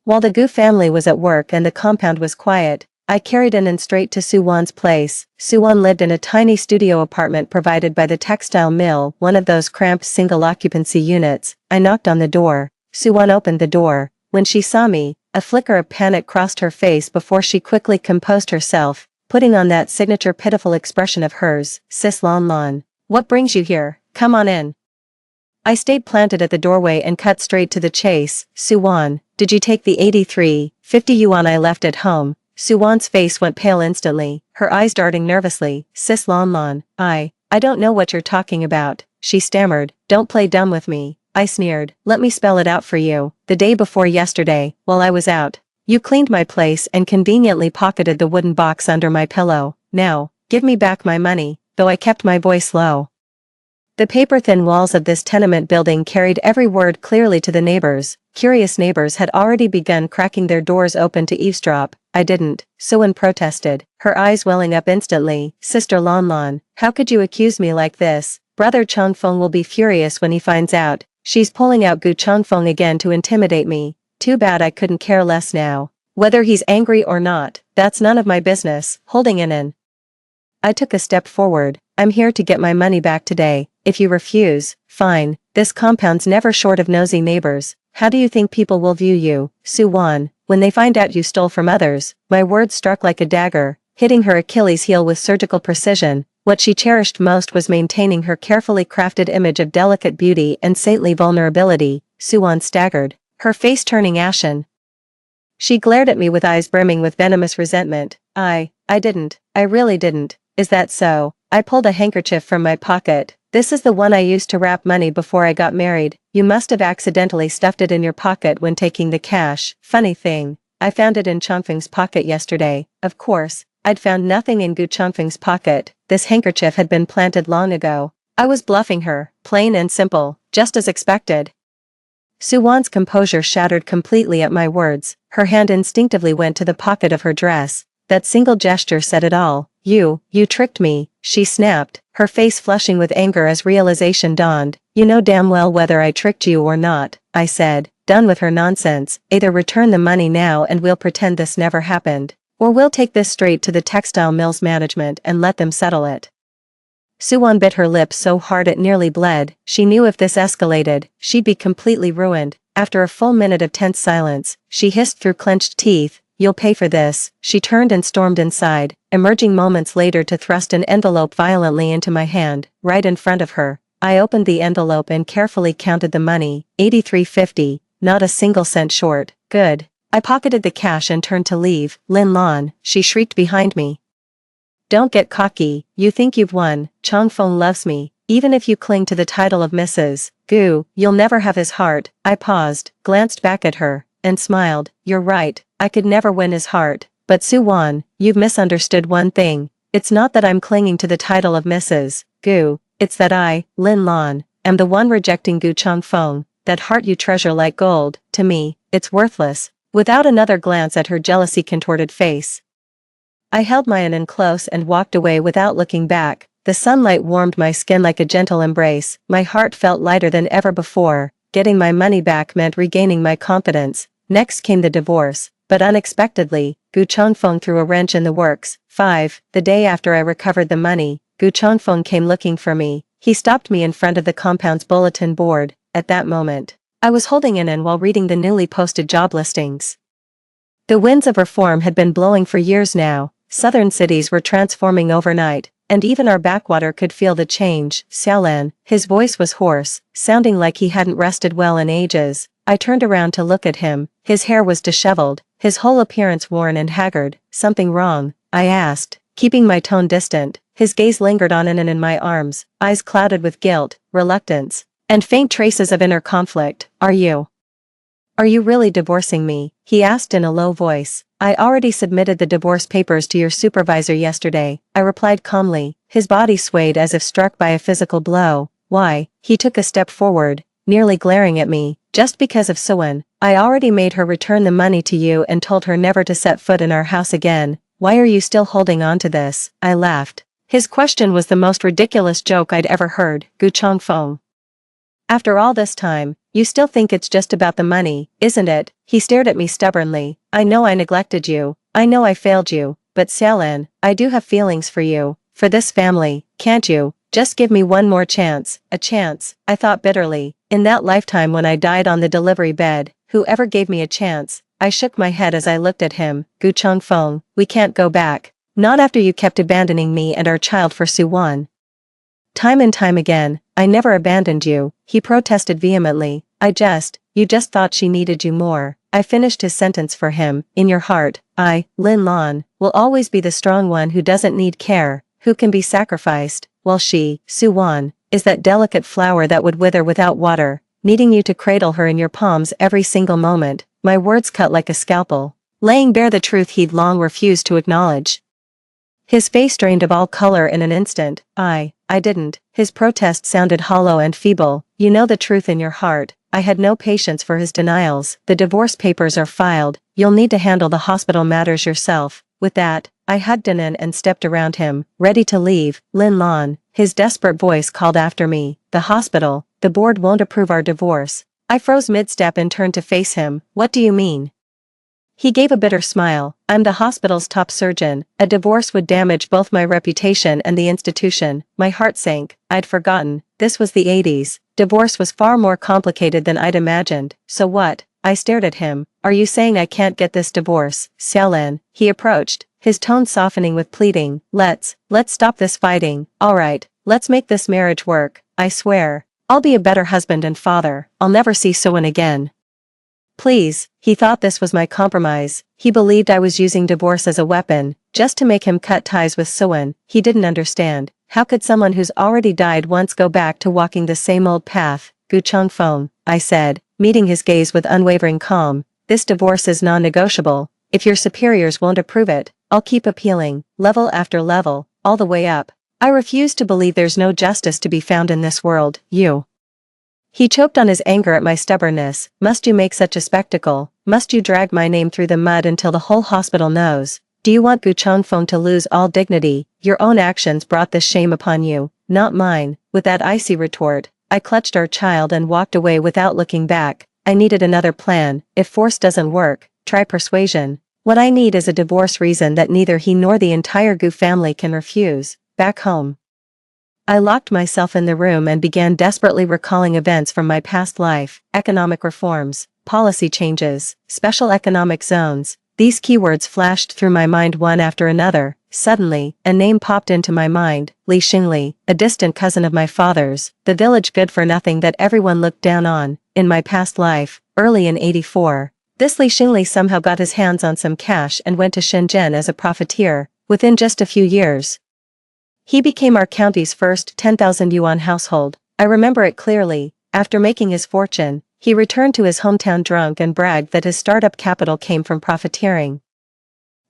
while the Gu family was at work and the compound was quiet, I carried Enan straight to Suwan's place. Suwan lived in a tiny studio apartment provided by the textile mill, one of those cramped single-occupancy units. I knocked on the door. Suwan opened the door. When she saw me, a flicker of panic crossed her face before she quickly composed herself, putting on that signature pitiful expression of hers. "Sis Lan Lan, what brings you here? Come on in." I stayed planted at the doorway and cut straight to the chase. "Suwan, did you take the 83.50 yuan I left at home?" Suwan's face went pale instantly, her eyes darting nervously. "Sis Lan Lan, I don't know what you're talking about," she stammered. "Don't play dumb with me." I sneered. "Let me spell it out for you. The day before yesterday, while I was out, you cleaned my place and conveniently pocketed the wooden box under my pillow. Now, give me back my money," though I kept my voice low. The paper-thin walls of this tenement building carried every word clearly to the neighbors. Curious neighbors had already begun cracking their doors open to eavesdrop. I didn't. Suwan protested, her eyes welling up instantly. "Sister Lan Lan, how could you accuse me like this? Brother Chongfeng will be furious when he finds out." She's pulling out Gu Chongfeng again to intimidate me. Too bad I couldn't care less now. Whether he's angry or not, that's none of my business. Holding Enan, I took a step forward. "I'm here to get my money back today. If you refuse, fine. This compound's never short of nosy neighbors. How do you think people will view you, Suwan, when they find out you stole from others?" My words struck like a dagger, hitting her Achilles heel with surgical precision. What she cherished most was maintaining her carefully crafted image of delicate beauty and saintly vulnerability. Suwan staggered, her face turning ashen. She glared at me with eyes brimming with venomous resentment. I didn't. I really didn't." "Is that so?" I pulled a handkerchief from my pocket. "This is the one I used to wrap money before I got married. You must have accidentally stuffed it in your pocket when taking the cash." Funny thing, I found it in Chongfeng's pocket yesterday. Of course, I'd found nothing in Gu Chongfeng's pocket. This handkerchief had been planted long ago. I was bluffing her, plain and simple, just as expected. Suwan's composure shattered completely at my words. Her hand instinctively went to the pocket of her dress. That single gesture said it all. You tricked me," she snapped, her face flushing with anger as realization dawned. "You know damn well whether I tricked you or not," I said, done with her nonsense. "Either return the money now and we'll pretend this never happened, or we'll take this straight to the textile mill's management and let them settle it." Suwan bit her lip so hard it nearly bled. She knew if this escalated, she'd be completely ruined. After a full minute of tense silence, she hissed through clenched teeth, "You'll pay for this." She turned and stormed inside, emerging moments later to thrust an envelope violently into my hand, right in front of her. I opened the envelope and carefully counted the money. 83.50, not a single cent short. Good. I pocketed the cash and turned to leave. "Lin Lan," she shrieked behind me. "Don't get cocky. You think you've won. Chongfeng loves me. Even if you cling to the title of Mrs. Gu, you'll never have his heart." I paused, glanced back at her, and smiled. "You're right, I could never win his heart. But Suwan, you've misunderstood one thing. it's not that I'm clinging to the title of Mrs. Gu, it's that I, Lin Lan, am the one rejecting Gu Changfeng, that heart you treasure like gold. To me, it's worthless. Without another glance at her jealousy-contorted face, I held mine in close and walked away without looking back. The sunlight warmed my skin like a gentle embrace. My heart felt lighter than ever before. Getting my money back meant regaining my confidence. Next came the divorce, but unexpectedly, Gu Changfeng threw a wrench in the works. The day after I recovered the money, Gu Changfeng came looking for me. He stopped me in front of the compound's bulletin board. At that moment, I was holding in while reading the newly posted job listings. The winds of reform had been blowing for years now. Southern cities were transforming overnight, and even our backwater could feel the change. Xiaolan, his voice was hoarse, sounding like he hadn't rested well in ages. I turned around to look at him. His hair was disheveled, his whole appearance worn and haggard. Something wrong? I asked, keeping my tone distant. His gaze lingered on and in my arms, eyes clouded with guilt, reluctance, and faint traces of inner conflict. Are you really divorcing me? He asked in a low voice. I already submitted the divorce papers to your supervisor yesterday, I replied calmly. His body swayed as if struck by a physical blow. Why? He took a step forward, nearly glaring at me. Just because of Suan. I already made her return the money to you and told her never to set foot in our house again. Why are you still holding on to this? I laughed. His question was the most ridiculous joke I'd ever heard. Gu Changfeng. After all this time, you still think it's just about the money, isn't it? He stared at me stubbornly. I know I neglected you. I know I failed you. But Xiaolan, I do have feelings for you. For this family. Can't you just give me one more chance? A chance, I thought bitterly. In that lifetime when I died on the delivery bed, whoever gave me a chance? I shook my head as I looked at him. Gu Changfeng, we can't go back. Not after you kept abandoning me and our child for Suwan. Time and time again, I never abandoned you, he protested vehemently. You just thought she needed you more. I finished his sentence for him. In your heart, I, Lin Lan, will always be the strong one who doesn't need care, who can be sacrificed, while she, Suwan, is that delicate flower that would wither without water, needing you to cradle her in your palms every single moment. My words cut like a scalpel, laying bare the truth he'd long refused to acknowledge. His face drained of all color in an instant. I didn't. His protest sounded hollow and feeble. You know the truth in your heart. I had no patience for his denials. The divorce papers are filed. You'll need to handle the hospital matters yourself. With that, I hugged Anan and stepped around him, ready to leave. Lin Lan, his desperate voice called after me. The hospital, the board won't approve our divorce. I froze mid-step and turned to face him. What do you mean? He gave a bitter smile. I'm the hospital's top surgeon. A divorce would damage both my reputation and the institution. My heart sank. I'd forgotten. This was the 80s. Divorce was far more complicated than I'd imagined. So what? I stared at him. Are you saying I can't get this divorce? Xiaolan. He approached, his tone softening with pleading. Let's stop this fighting. Alright, let's make this marriage work. I swear, I'll be a better husband and father. I'll never see Suan again. Please, he thought this was my compromise. He believed I was using divorce as a weapon, just to make him cut ties with Suan. He didn't understand. How could someone who's already died once go back to walking the same old path? Gu Changfeng, I said, meeting his gaze with unwavering calm. This divorce is non-negotiable. If your superiors won't approve it, I'll keep appealing, level after level, all the way up. I refuse to believe there's no justice to be found in this world. You. He choked on his anger at my stubbornness. Must you make such a spectacle? Must you drag my name through the mud until the whole hospital knows? Do you want Gu Changfeng to lose all dignity? Your own actions brought this shame upon you, not mine. With that icy retort, I clutched our child and walked away without looking back. I needed another plan. If force doesn't work, try persuasion. What I need is a divorce reason that neither he nor the entire Gu family can refuse. Back home, I locked myself in the room and began desperately recalling events from my past life. Economic reforms, policy changes, special economic zones. These keywords flashed through my mind one after another. Suddenly, a name popped into my mind. Li Xingli, a distant cousin of my father's, the village good-for-nothing that everyone looked down on. In my past life, early in 84, this Li Xingli somehow got his hands on some cash and went to Shenzhen as a profiteer. Within just a few years, he became our county's first 10,000 yuan household. I remember it clearly. After making his fortune, he returned to his hometown drunk and bragged that his startup capital came from profiteering.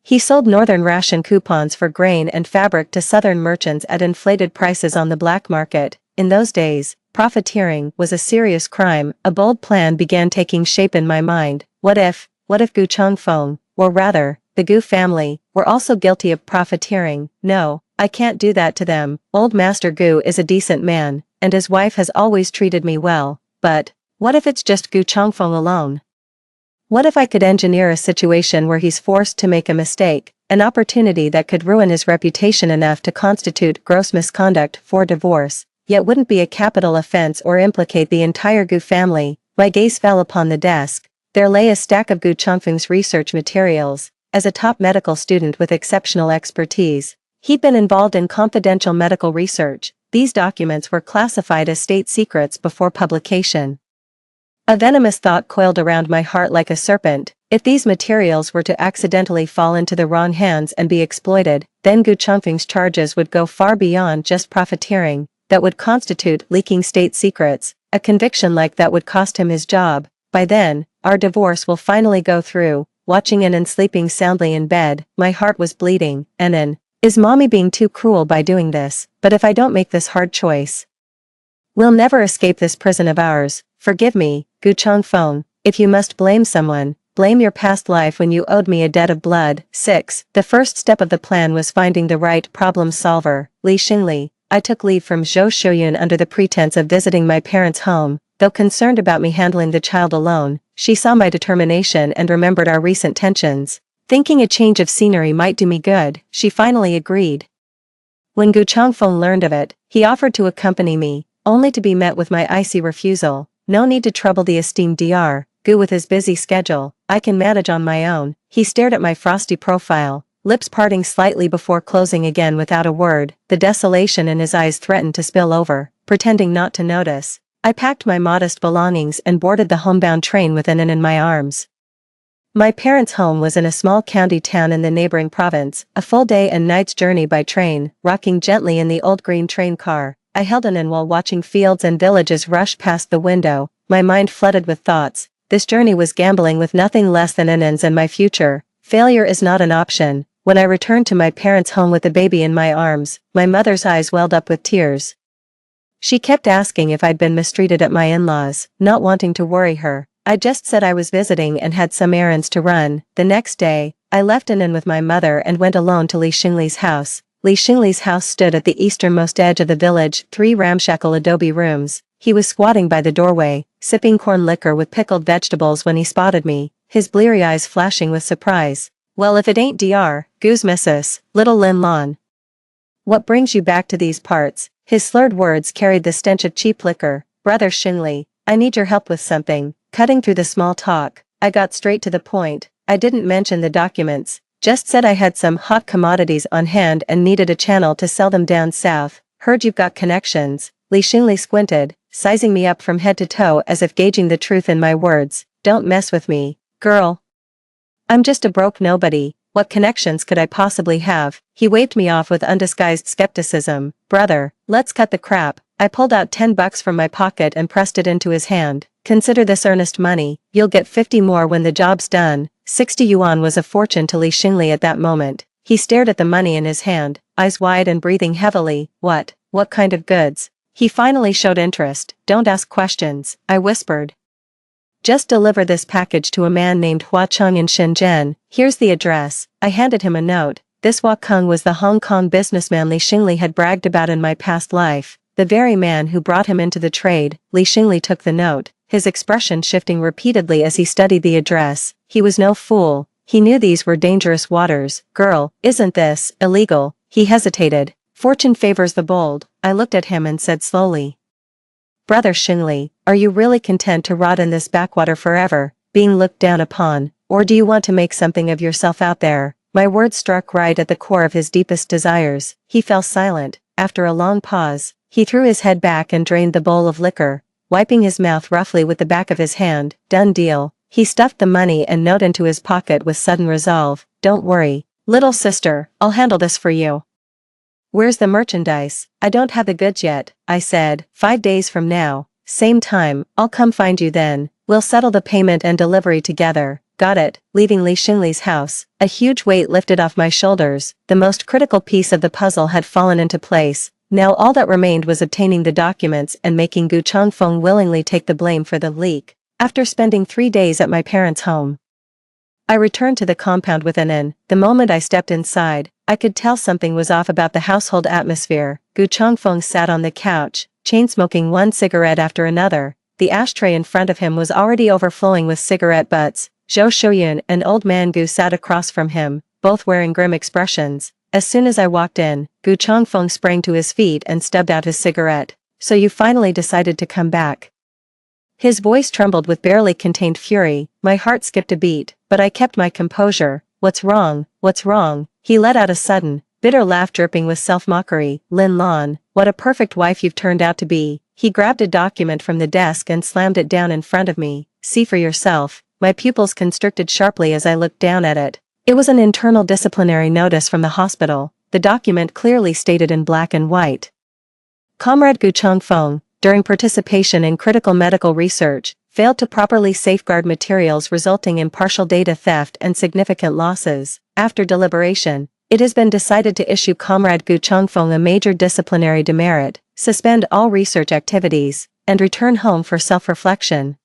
He sold northern ration coupons for grain and fabric to southern merchants at inflated prices on the black market. In those days, profiteering was a serious crime. A bold plan began taking shape in my mind. What if Gu Changfeng, or rather, the Gu family, were also guilty of profiteering? No, I can't do that to them. Old Master Gu is a decent man, and his wife has always treated me well. But what if it's just Gu Changfeng alone? What if I could engineer a situation where he's forced to make a mistake, an opportunity that could ruin his reputation enough to constitute gross misconduct for divorce, yet wouldn't be a capital offense or implicate the entire Gu family? My gaze fell upon the desk. There lay a stack of Gu Changfeng's research materials. As a top medical student with exceptional expertise, he'd been involved in confidential medical research. These documents were classified as state secrets before publication. A venomous thought coiled around my heart like a serpent. If these materials were to accidentally fall into the wrong hands and be exploited, then Gu Changfeng's charges would go far beyond just profiteering. That would constitute leaking state secrets. A conviction like that would cost him his job. By then, our divorce will finally go through. Watching Anan sleeping soundly in bed, my heart was bleeding. Anan, is mommy being too cruel by doing this? But if I don't make this hard choice, we'll never escape this prison of ours. Forgive me, Gu Changfeng. If you must blame someone, blame your past life when you owed me a debt of blood. 6. The first step of the plan was finding the right problem solver, Li Xingli. I took leave from Zhou Shouyun under the pretense of visiting my parents' home. Though concerned about me handling the child alone, she saw my determination and remembered our recent tensions. Thinking a change of scenery might do me good, she finally agreed. When Gu Changfeng learned of it, he offered to accompany me, only to be met with my icy refusal. No need to trouble the esteemed Dr. Gu with his busy schedule. I can manage on my own. He stared at my frosty profile, lips parting slightly before closing again without a word. The desolation in his eyes threatened to spill over. Pretending not to notice, I packed my modest belongings and boarded the homebound train with Anan in my arms. My parents' home was in a small county town in the neighboring province, a full day and night's journey by train. Rocking gently in the old green train car, I held Anan while watching fields and villages rush past the window, my mind flooded with thoughts. This journey was gambling with nothing less than Anan's and my future. Failure is not an option. When I returned to my parents' home with the baby in my arms, my mother's eyes welled up with tears. She kept asking if I'd been mistreated at my in-laws. Not wanting to worry her, I just said I was visiting and had some errands to run. The next day, I left Anan with my mother and went alone to Li Xingli's house. Li Xingli's house stood at the easternmost edge of the village, 3 ramshackle adobe rooms. He was squatting by the doorway, sipping corn liquor with pickled vegetables when he spotted me, his bleary eyes flashing with surprise. Well, if it ain't Dr. Gu's missus, little Lin Lan. What brings you back to these parts? His slurred words carried the stench of cheap liquor. Brother Xingli, I need your help with something. Cutting through the small talk, I got straight to the point. I didn't mention the documents. Just said I had some hot commodities on hand and needed a channel to sell them down south. Heard you've got connections. Li Xingli squinted, sizing me up from head to toe as if gauging the truth in my words. Don't mess with me, girl. I'm just a broke nobody. What connections could I possibly have? He waved me off with undisguised skepticism. Brother, let's cut the crap. I pulled out $10 from my pocket and pressed it into his hand. Consider this earnest money. You'll get 50 more when the job's done. 60 yuan was a fortune to Li Xingli at that moment. He stared at the money in his hand, eyes wide and breathing heavily. What kind of goods? He finally showed interest. Don't ask questions, I whispered. Just deliver this package to a man named Hua Cheng in Shenzhen. Here's the address. I handed him a note. This Hua Keng was the Hong Kong businessman Li Xingli had bragged about in my past life. The very man who brought him into the trade. Li Xingli took the note, his expression shifting repeatedly as he studied the address. He was no fool. He knew these were dangerous waters. Girl, isn't this illegal? He hesitated. Fortune favors the bold. I looked at him and said slowly. Brother Xingli, are you really content to rot in this backwater forever, being looked down upon, or do you want to make something of yourself out there? My words struck right at the core of his deepest desires. He fell silent. After a long pause, he threw his head back and drained the bowl of liquor, wiping his mouth roughly with the back of his hand. Done deal. He stuffed the money and note into his pocket with sudden resolve. Don't worry, little sister, I'll handle this for you. Where's the merchandise? I don't have the goods yet, I said. 5 days from now, same time, I'll come find you then. We'll settle the payment and delivery together. got it, leaving Li Xingli's house. A huge weight lifted off my shoulders, the most critical piece of the puzzle had fallen into place. Now all that remained was obtaining the documents and making Gu Changfeng willingly take the blame for the leak. After spending 3 days at my parents' home, I returned to the compound with an inn. The moment I stepped inside, I could tell something was off about the household atmosphere. Gu Changfeng sat on the couch, chain-smoking one cigarette after another. The ashtray in front of him was already overflowing with cigarette butts. Zhou Shouyun and old man Gu sat across from him, both wearing grim expressions. As soon as I walked in, Gu Changfeng sprang to his feet and stubbed out his cigarette. So you finally decided to come back. His voice trembled with barely contained fury. My heart skipped a beat, but I kept my composure. What's wrong? What's wrong? He let out a sudden, bitter laugh dripping with self-mockery. Lin Lan, what a perfect wife you've turned out to be. He grabbed a document from the desk and slammed it down in front of me. See for yourself. My pupils constricted sharply as I looked down at it. It was an internal disciplinary notice from the hospital. The document clearly stated in black and white. Comrade Gu Changfeng, during participation in critical medical research, failed to properly safeguard materials resulting in partial data theft and significant losses. After deliberation, it has been decided to issue Comrade Gu Changfeng a major disciplinary demerit, suspend all research activities, and return home for self-reflection.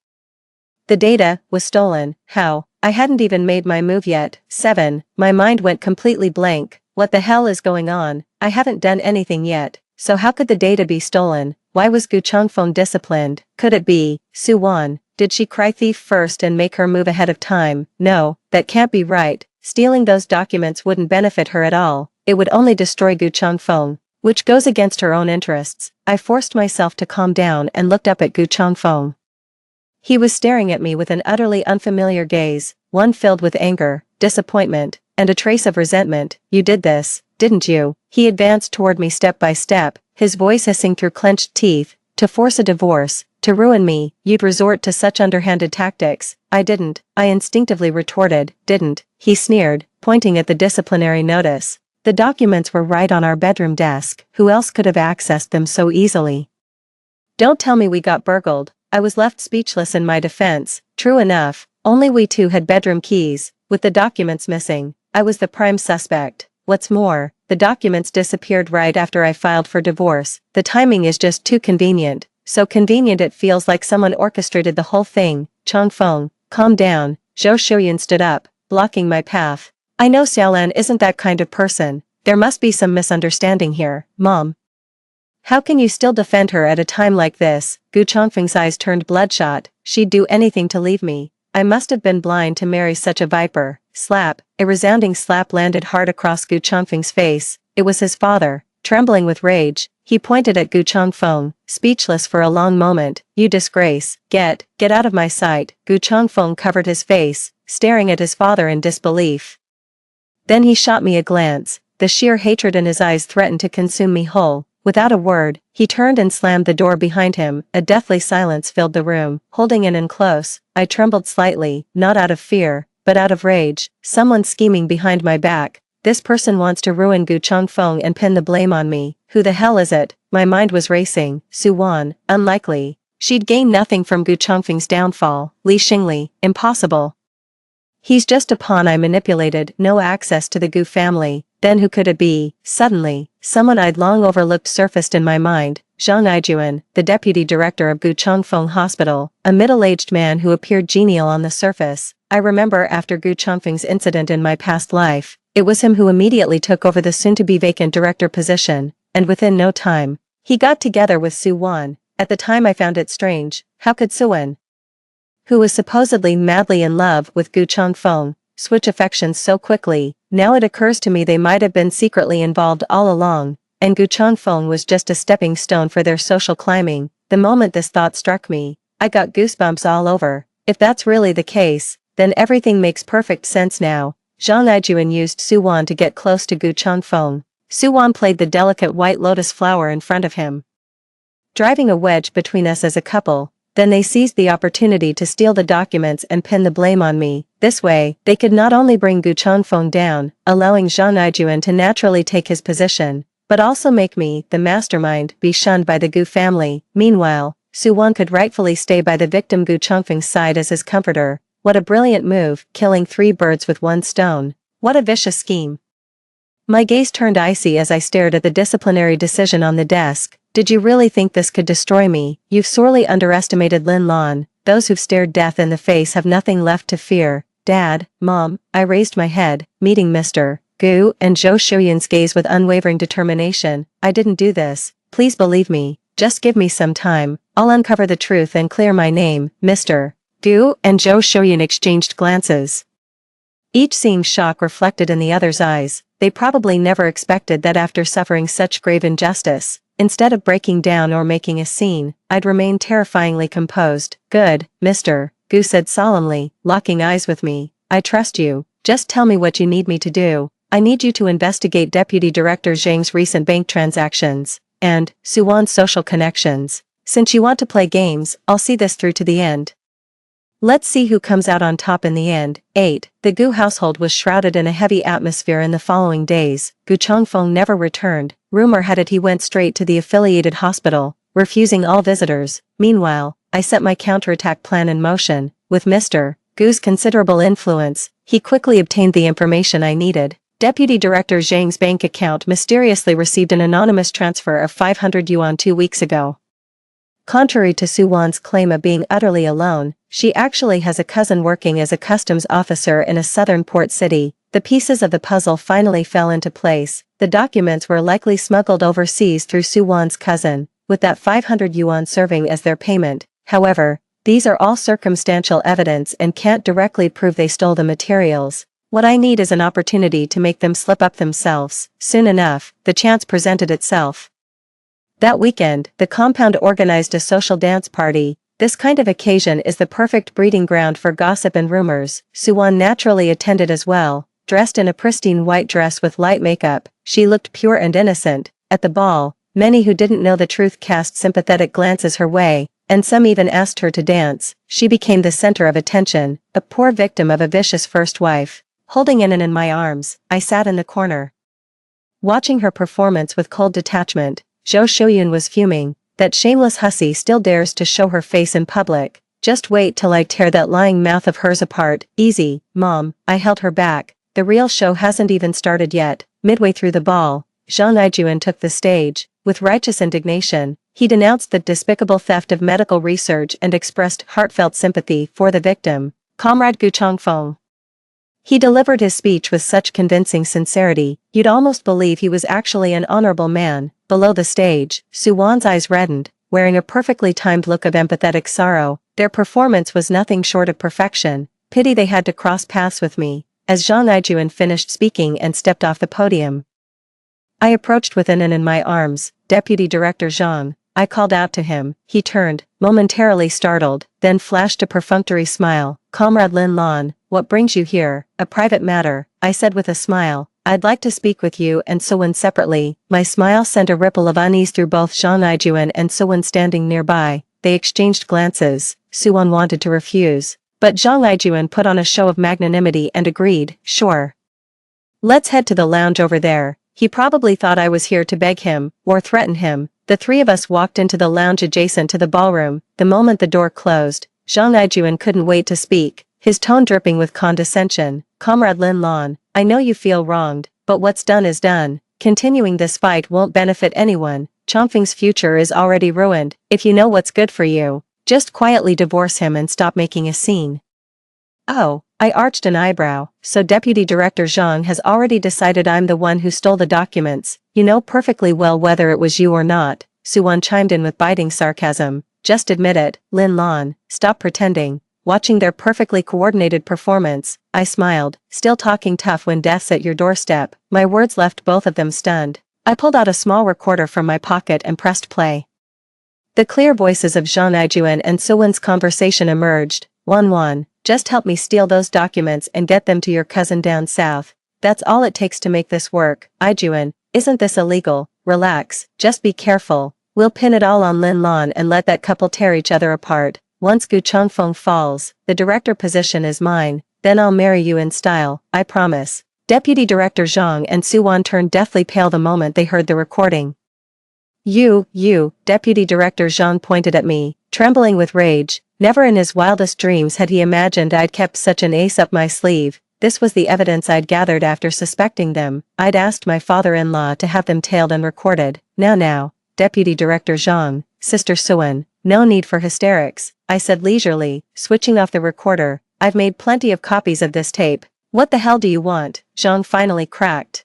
The data was stolen. How? I hadn't even made my move yet. 7. My mind went completely blank. What the hell is going on? I haven't done anything yet. So how could the data be stolen? Why was Gu Changfeng disciplined? Could it be Su Wan? Did she cry thief first and make her move ahead of time? No, that can't be right. Stealing those documents wouldn't benefit her at all. It would only destroy Gu Changfeng, which goes against her own interests. I forced myself to calm down and looked up at Gu Changfeng. He was staring at me with an utterly unfamiliar gaze, one filled with anger, disappointment, and a trace of resentment. You did this, didn't you? He advanced toward me step by step, his voice hissing through clenched teeth. To force a divorce, to ruin me, you'd resort to such underhanded tactics. I didn't, I instinctively retorted. Didn't, he sneered, pointing at the disciplinary notice. The documents were right on our bedroom desk. Who else could have accessed them so easily? Don't tell me we got burgled. I was left speechless in my defense. True enough, only we two had bedroom keys, with the documents missing. I was the prime suspect. What's more, the documents disappeared right after I filed for divorce. The timing is just too convenient. So convenient it feels like someone orchestrated the whole thing. Changfeng, calm down. Zhou Shouyun stood up, blocking my path. I know Xiaolan isn't that kind of person. There must be some misunderstanding here, Mom. How can you still defend her at a time like this? Gu Changfeng's eyes turned bloodshot. She'd do anything to leave me. I must have been blind to marry such a viper. Slap. A resounding slap landed hard across Gu Changfeng's face. It was his father. Trembling with rage, he pointed at Gu Changfeng, speechless for a long moment. You disgrace. Get out of my sight. Gu Changfeng covered his face, staring at his father in disbelief. Then he shot me a glance. The sheer hatred in his eyes threatened to consume me whole. Without a word, he turned and slammed the door behind him. A deathly silence filled the room. Holding in close, I trembled slightly, not out of fear, but out of rage. Someone scheming behind my back. This person wants to ruin Gu Changfeng and pin the blame on me. Who the hell is it? My mind was racing. Su Wan, unlikely. She'd gain nothing from Gu Changfeng's downfall. Li Xingli, impossible. He's just a pawn I manipulated. No access to the Gu family. Then who could it be? Suddenly, someone I'd long overlooked surfaced in my mind. Zhang Aijuan, the deputy director of Gu Changfeng Hospital, a middle-aged man who appeared genial on the surface. I remember after Gu Changfeng's incident in my past life, it was him who immediately took over the soon-to-be vacant director position, and within no time, he got together with Su Wan. At the time I found it strange. How could Su Wan, who was supposedly madly in love with Gu Changfeng, switch affections so quickly? Now it occurs to me they might have been secretly involved all along, and Gu Changfeng was just a stepping stone for their social climbing. The moment this thought struck me, I got goosebumps all over. If that's really the case, then everything makes perfect sense now. Zhang Aijuan used Su Wan to get close to Gu Changfeng. Su Wan played the delicate white lotus flower in front of him, driving a wedge between us as a couple. Then they seized the opportunity to steal the documents and pin the blame on me. This way, they could not only bring Gu Changfeng down, allowing Zhang Aijuan to naturally take his position, but also make me, the mastermind, be shunned by the Gu family. Meanwhile, Su Wan could rightfully stay by the victim Gu Changfeng's side as his comforter. What a brilliant move, killing 3 birds with 1 stone. What a vicious scheme. My gaze turned icy as I stared at the disciplinary decision on the desk. Did you really think this could destroy me? You've sorely underestimated Lin Lan. Those who've stared death in the face have nothing left to fear. Dad, Mom, I raised my head, meeting Mr. Gu and Zhou Shuyan's gaze with unwavering determination. I didn't do this. Please believe me. Just give me some time. I'll uncover the truth and clear my name. Mr. Gu and Zhou Shuyan exchanged glances, each seeing shock reflected in the other's eyes. They probably never expected that after suffering such grave injustice, instead of breaking down or making a scene, I'd remain terrifyingly composed. Good, Mr. Gu said solemnly, locking eyes with me. I trust you. Just tell me what you need me to do. I need you to investigate Deputy Director Zhang's recent bank transactions and Suwan's social connections. Since you want to play games, I'll see this through to the end. Let's see who comes out on top in the end. 8. The Gu household was shrouded in a heavy atmosphere in the following days. Gu Chongfeng never returned. Rumor had it he went straight to the affiliated hospital, refusing all visitors. Meanwhile, I set my counterattack plan in motion. With Mr. Gu's considerable influence, he quickly obtained the information I needed. Deputy Director Zhang's bank account mysteriously received an anonymous transfer of 500 yuan 2 weeks ago. Contrary to Suwan's claim of being utterly alone, she actually has a cousin working as a customs officer in a southern port city. The pieces of the puzzle finally fell into place. The documents were likely smuggled overseas through Suwan's cousin, with that 500 yuan serving as their payment. However, these are all circumstantial evidence and can't directly prove they stole the materials. What I need is an opportunity to make them slip up themselves. Soon enough, the chance presented itself. That weekend, the compound organized a social dance party. This kind of occasion is the perfect breeding ground for gossip and rumors. Suwan naturally attended as well. Dressed in a pristine white dress with light makeup, she looked pure and innocent. At the ball, many who didn't know the truth cast sympathetic glances her way, and some even asked her to dance. She became the center of attention, a poor victim of a vicious first wife. Holding in my arms, I sat in the corner, watching her performance with cold detachment. Zhou Shuyan was fuming. That shameless hussy still dares to show her face in public. Just wait till I tear that lying mouth of hers apart. Easy, Mom. I held her back. The real show hasn't even started yet. Midway through the ball, Zhang Aijuan took the stage. With righteous indignation, he denounced the despicable theft of medical research and expressed heartfelt sympathy for the victim, Comrade Gu Chongfeng. He delivered his speech with such convincing sincerity, you'd almost believe he was actually an honorable man. Below the stage, Suwan's eyes reddened, wearing a perfectly timed look of empathetic sorrow. Their performance was nothing short of perfection. Pity they had to cross paths with me. As Zhang Aijuan finished speaking and stepped off the podium, I approached within and in my arms. Deputy Director Zhang. I called out to him. He turned, momentarily startled, then flashed a perfunctory smile. Comrade Lin Lan, what brings you here? A private matter, I said with a smile. I'd like to speak with you and Suwan separately. My smile sent a ripple of unease through both Zhang Aijuan and Suwan standing nearby. They exchanged glances. Suwan wanted to refuse, but Zhang Aijuan put on a show of magnanimity and agreed. Sure. Let's head to the lounge over there. He probably thought I was here to beg him, or threaten him. The 3 of us walked into the lounge adjacent to the ballroom. The moment the door closed, Zhang Aijuan couldn't wait to speak, his tone dripping with condescension. Comrade Lin Lan, I know you feel wronged, but what's done is done. Continuing this fight won't benefit anyone. Chongfeng's future is already ruined. If you know what's good for you, just quietly divorce him and stop making a scene. Oh, I arched an eyebrow. So Deputy Director Zhang has already decided I'm the one who stole the documents. You know perfectly well whether it was you or not. Suwan chimed in with biting sarcasm. Just admit it, Lin Lan. Stop pretending. Watching their perfectly coordinated performance, I smiled, still talking tough when death's at your doorstep. My words left both of them stunned. I pulled out a small recorder from my pocket and pressed play. The clear voices of Zhang Aijuan and Suwan's conversation emerged. Wan, just help me steal those documents and get them to your cousin down south. That's all it takes to make this work. Aijuan, isn't this illegal? Relax, just be careful. We'll pin it all on Lin Lan and let that couple tear each other apart. Once Gu Chongfeng falls, the director position is mine, then I'll marry you in style, I promise. Deputy Director Zhang and Suwan turned deathly pale the moment they heard the recording. You, Deputy Director Zhang pointed at me, trembling with rage. Never in his wildest dreams had he imagined I'd kept such an ace up my sleeve. This was the evidence I'd gathered after suspecting them. I'd asked my father-in-law to have them tailed and recorded. Now, Deputy Director Zhang, Sister Suan, no need for hysterics, I said leisurely, switching off the recorder. I've made plenty of copies of this tape. What the hell do you want? Zhang finally cracked,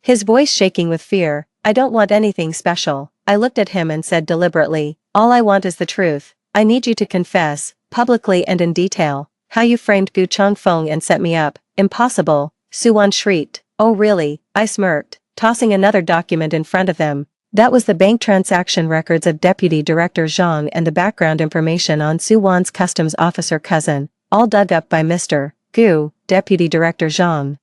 his voice shaking with fear. I don't want anything special. I looked at him and said deliberately, all I want is the truth. I need you to confess, publicly and in detail, how you framed Gu Changfeng and set me up. Impossible, Suan shrieked. Oh really? I smirked, tossing another document in front of them. That was the bank transaction records of Deputy Director Zhang and the background information on Suwan's customs officer cousin, all dug up by Mr. Gu, Deputy Director Zhang.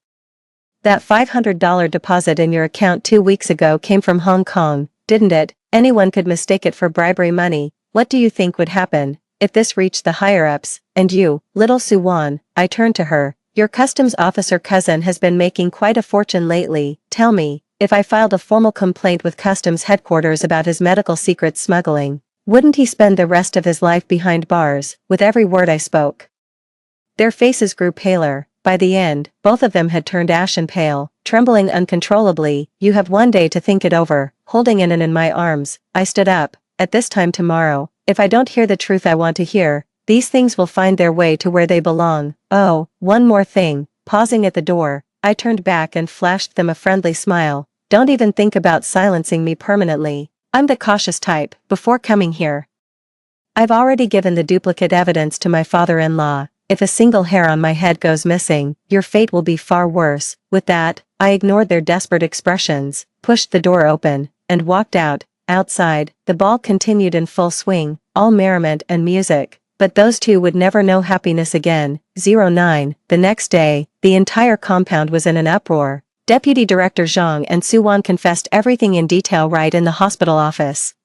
That $500 deposit in your account 2 weeks ago came from Hong Kong, didn't it? Anyone could mistake it for bribery money. What do you think would happen if this reached the higher-ups? And you, little Suwan, I turned to her, your customs officer cousin has been making quite a fortune lately. Tell me, if I filed a formal complaint with customs headquarters about his medical secrets smuggling, wouldn't he spend the rest of his life behind bars? With every word I spoke, their faces grew paler. By the end, both of them had turned ashen pale, trembling uncontrollably. You have one day to think it over. Holding Inan in my arms, I stood up. At this time tomorrow, if I don't hear the truth I want to hear, these things will find their way to where they belong. Oh, one more thing. Pausing at the door, I turned back and flashed them a friendly smile. Don't even think about silencing me permanently. I'm the cautious type. Before coming here, I've already given the duplicate evidence to my father-in-law. If a single hair on my head goes missing, your fate will be far worse. With that, I ignored their desperate expressions, pushed the door open, and walked out. Outside, the ball continued in full swing, all merriment and music. But those two would never know happiness again. 09. The next day, the entire compound was in an uproar. Deputy Director Zhang and Suwan confessed everything in detail right in the hospital office,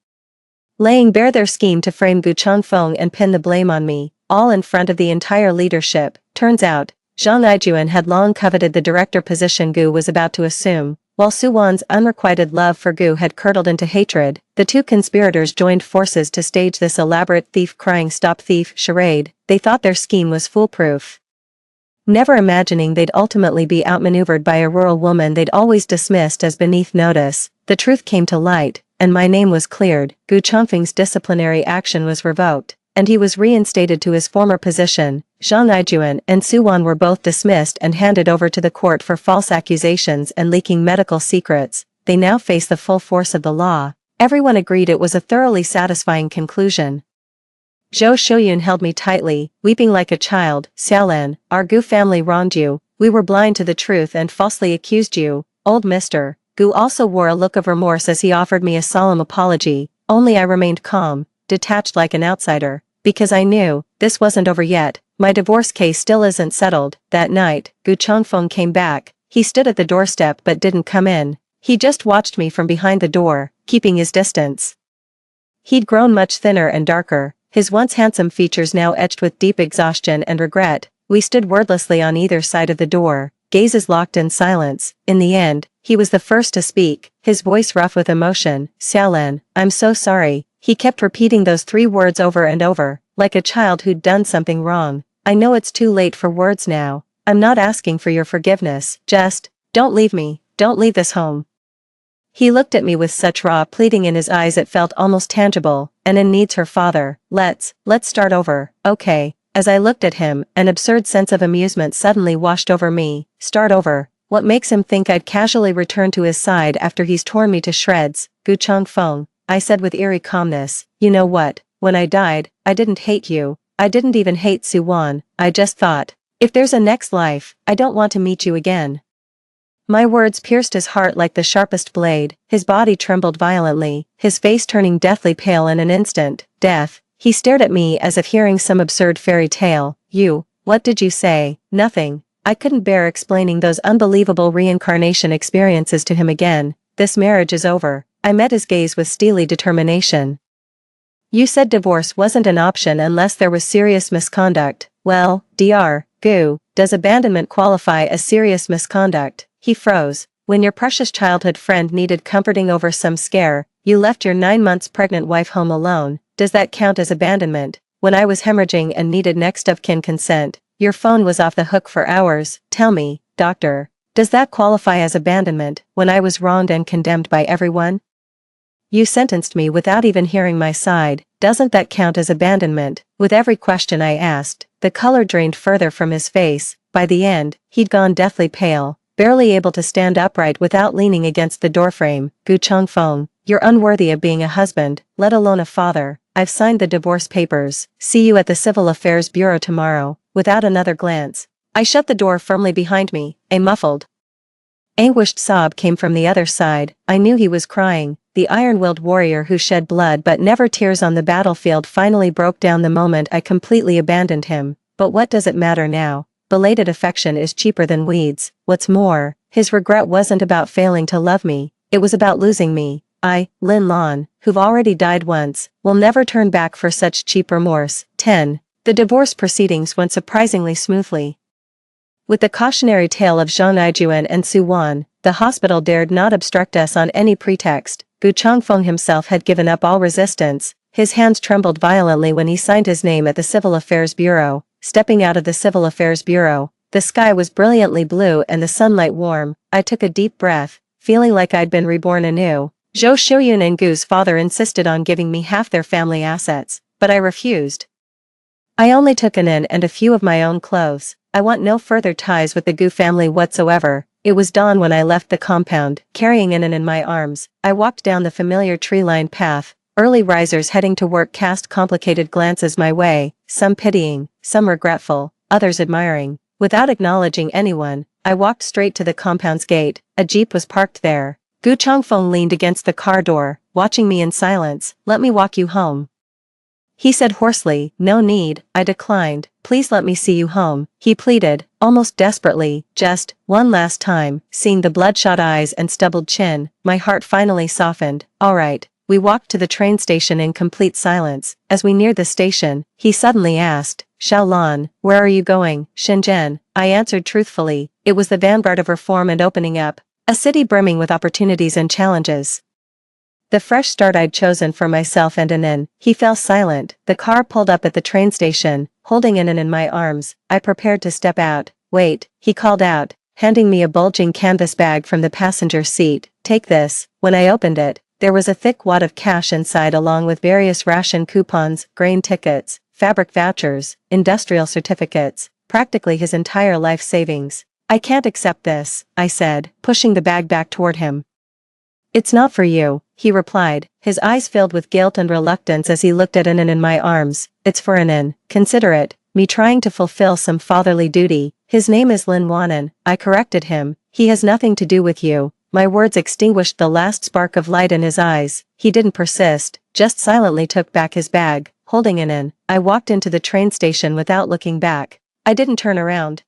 laying bare their scheme to frame Gu Changfeng and pin the blame on me, all in front of the entire leadership. Turns out, Zhang Ijuan had long coveted the director position Gu was about to assume. While Suwan's unrequited love for Gu had curdled into hatred, the two conspirators joined forces to stage this elaborate thief-crying stop thief charade. They thought their scheme was foolproof, never imagining they'd ultimately be outmaneuvered by a rural woman they'd always dismissed as beneath notice. The truth came to light, and my name was cleared. Gu Changfeng's disciplinary action was revoked, and he was reinstated to his former position. Zhang Ijuan and Suwan were both dismissed and handed over to the court for false accusations and leaking medical secrets. They now face the full force of the law. Everyone agreed it was a thoroughly satisfying conclusion. Zhou Shouyun held me tightly, weeping like a child. Xiaolan, our Gu family wronged you. We were blind to the truth and falsely accused you. Old Mr. Gu also wore a look of remorse as he offered me a solemn apology. Only I remained calm, detached like an outsider, because I knew this wasn't over yet. My divorce case still isn't settled. That night, Gu Changfeng came back. He stood at the doorstep but didn't come in. He just watched me from behind the door, keeping his distance. He'd grown much thinner and darker, his once handsome features now etched with deep exhaustion and regret. We stood wordlessly on either side of the door, gazes locked in silence. In the end, he was the first to speak, his voice rough with emotion. Xiaolan, I'm so sorry. He kept repeating those 3 words over and over, like a child who'd done something wrong. I know it's too late for words now. I'm not asking for your forgiveness. Just, don't leave me. Don't leave this home. He looked at me with such raw pleading in his eyes it felt almost tangible. Anan needs her father. Let's start over. Okay. As I looked at him, an absurd sense of amusement suddenly washed over me. Start over. What makes him think I'd casually return to his side after he's torn me to shreds? Gu Changfeng, I said with eerie calmness, you know what? When I died, I didn't hate you. I didn't even hate Suwan. I just thought, if there's a next life, I don't want to meet you again. My words pierced his heart like the sharpest blade. His body trembled violently, his face turning deathly pale in an instant. Death. He stared at me as if hearing some absurd fairy tale. What did you say? Nothing. I couldn't bear explaining those unbelievable reincarnation experiences to him again. This marriage is over. I met his gaze with steely determination. You said divorce wasn't an option unless there was serious misconduct. Well, Dr. Gu, does abandonment qualify as serious misconduct? He froze. When your precious childhood friend needed comforting over some scare, you left your 9 months pregnant wife home alone. Does that count as abandonment? when I was hemorrhaging and needed next of kin consent. Your phone was off the hook for hours. Tell me, doctor, does that qualify as abandonment when I was wronged and condemned by everyone? You sentenced me without even hearing my side. Doesn't that count as abandonment? With every question I asked, the color drained further from his face. By the end, he'd gone deathly pale, barely able to stand upright without leaning against the doorframe. Gu Changfeng, you're unworthy of being a husband, let alone a father. I've signed the divorce papers. See you at the Civil Affairs Bureau tomorrow. Without another glance, I shut the door firmly behind me. A muffled, anguished sob came from the other side. I knew he was crying. The iron-willed warrior who shed blood but never tears on the battlefield finally broke down the moment I completely abandoned him. But what does it matter now? Belated affection is cheaper than weeds. What's more, his regret wasn't about failing to love me, it was about losing me. I, Lin Lan, who've already died once, will never turn back for such cheap remorse. 10. The divorce proceedings went surprisingly smoothly. With the cautionary tale of Zhang Aijuan and Su Wan, the hospital dared not obstruct us on any pretext. Gu Changfeng himself had given up all resistance. His hands trembled violently when he signed his name at the Civil Affairs Bureau. Stepping out of the Civil Affairs Bureau, the sky was brilliantly blue and the sunlight warm. I took a deep breath, feeling like I'd been reborn anew. Zhou Xiuyun and Gu's father insisted on giving me half their family assets, but I refused. I only took an inn and a few of my own clothes. I want no further ties with the Gu family whatsoever. It was dawn when I left the compound, carrying Inan in my arms. I walked down the familiar tree-lined path. Early risers heading to work cast complicated glances my way, some pitying, some regretful, others admiring. Without acknowledging anyone, I walked straight to the compound's gate. A jeep was parked there. Gu Changfeng leaned against the car door, watching me in silence. Let me walk you home, he said hoarsely. No need, I declined. Please let me see you home, he pleaded, almost desperately. Just one last time. Seeing the bloodshot eyes and stubbled chin, my heart finally softened. All right. We walked to the train station in complete silence. As we neared the station, he suddenly asked, Xiaolan, where are you going? Shenzhen, I answered truthfully. It was the vanguard of reform and opening up, a city brimming with opportunities and challenges. The fresh start I'd chosen for myself and Inan. He fell silent. The car pulled up at the train station, holding Inan in my arms. I prepared to step out. Wait, he called out, handing me a bulging canvas bag from the passenger seat. Take this. When I opened it, there was a thick wad of cash inside along with various ration coupons, grain tickets, fabric vouchers, industrial certificates, practically his entire life savings. I can't accept this, I said, pushing the bag back toward him. It's not for you, he replied, his eyes filled with guilt and reluctance as he looked at Inan in my arms. It's for Inan. Consider it, me trying to fulfill some fatherly duty. His name is Lin Wanan, I corrected him. He has nothing to do with you. My words extinguished the last spark of light in his eyes. He didn't persist, just silently took back his bag, holding Inan. I walked into the train station without looking back. I didn't turn around,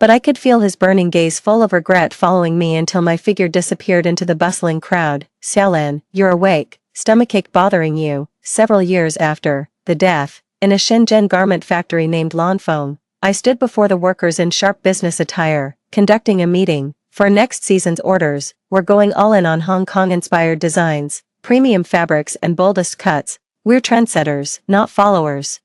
but I could feel his burning gaze full of regret following me until my figure disappeared into the bustling crowd. Xiaolan, you're awake, stomachache bothering you. Several years after the death, in a Shenzhen garment factory named Lanfeng, I stood before the workers in sharp business attire, conducting a meeting. For next season's orders, we're going all in on Hong Kong-inspired designs, premium fabrics and boldest cuts. We're trendsetters, not followers.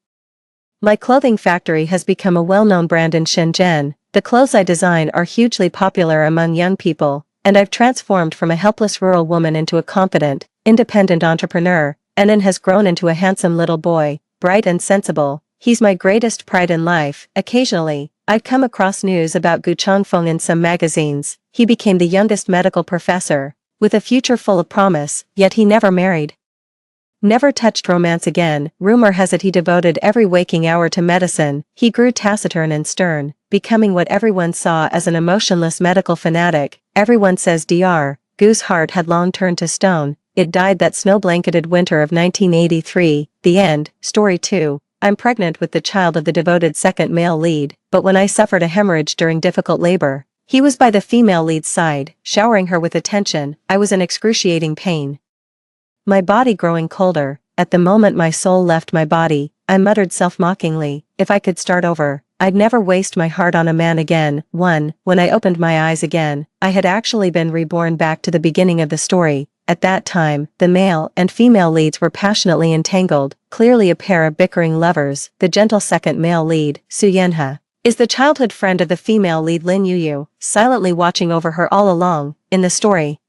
My clothing factory has become a well-known brand in Shenzhen. The clothes I design are hugely popular among young people, and I've transformed from a helpless rural woman into a confident, independent entrepreneur. Inan has grown into a handsome little boy, bright and sensible. He's my greatest pride in life. Occasionally, I'd come across news about Gu Changfeng in some magazines. He became the youngest medical professor, with a future full of promise, yet he never married. Never touched romance again. Rumor has it he devoted every waking hour to medicine. He grew taciturn and stern, becoming what everyone saw as an emotionless medical fanatic. Everyone says Dr. Gu's heart had long turned to stone. It died that snow-blanketed winter of 1983. The end. Story 2. I'm pregnant with the child of the devoted second male lead, but when I suffered a hemorrhage during difficult labor, he was by the female lead's side, showering her with attention. I was in excruciating pain, my body growing colder. At the moment my soul left my body, I muttered self-mockingly, if I could start over, I'd never waste my heart on a man again. 1. When I opened my eyes again, I had actually been reborn back to the beginning of the story. At that time, the male and female leads were passionately entangled, clearly a pair of bickering lovers. The gentle second male lead, Suyenha, is the childhood friend of the female lead Lin Yuyu, silently watching over her all along, in the story.